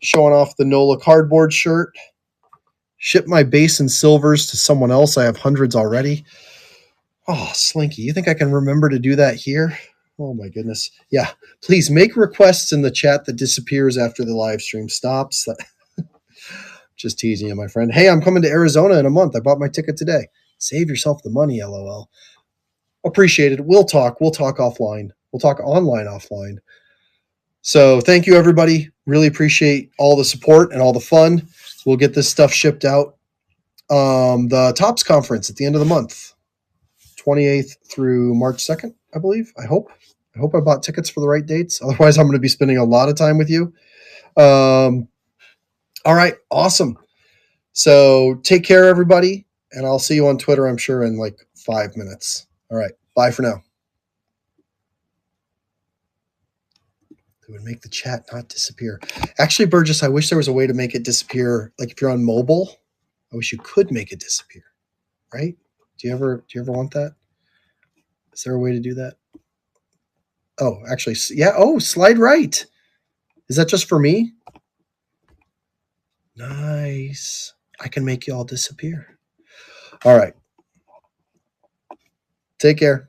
Showing off the NOLA cardboard shirt. Ship my base and silvers to someone else. I have hundreds already. Oh, Slinky, you think I can remember to do that here? Oh, my goodness. Yeah, please make requests in the chat that disappears after the live stream stops. Just teasing you, my friend. Hey, I'm coming to Arizona in a month. I bought my ticket today. Save yourself the money, LOL. Appreciate it. We'll talk. We'll talk offline. We'll talk online offline. So thank you, everybody. Really appreciate all the support and all the fun. We'll get this stuff shipped out. The Tops Conference at the end of the month, 28th through March 2nd, I believe. I hope I bought tickets for the right dates. Otherwise, I'm going to be spending a lot of time with you. All right. Awesome. So take care, everybody. And I'll see you on Twitter, I'm sure, in like 5 minutes. All right. Bye for now. It would make the chat not disappear. Actually, Burgess, I wish there was a way to make it disappear. Like if you're on mobile, I wish you could make it disappear. Right? Do you ever want that? Is there a way to do that? Oh, actually, yeah. Oh, slide right. Is that just for me? Nice. I can make you all disappear. All right. Take care.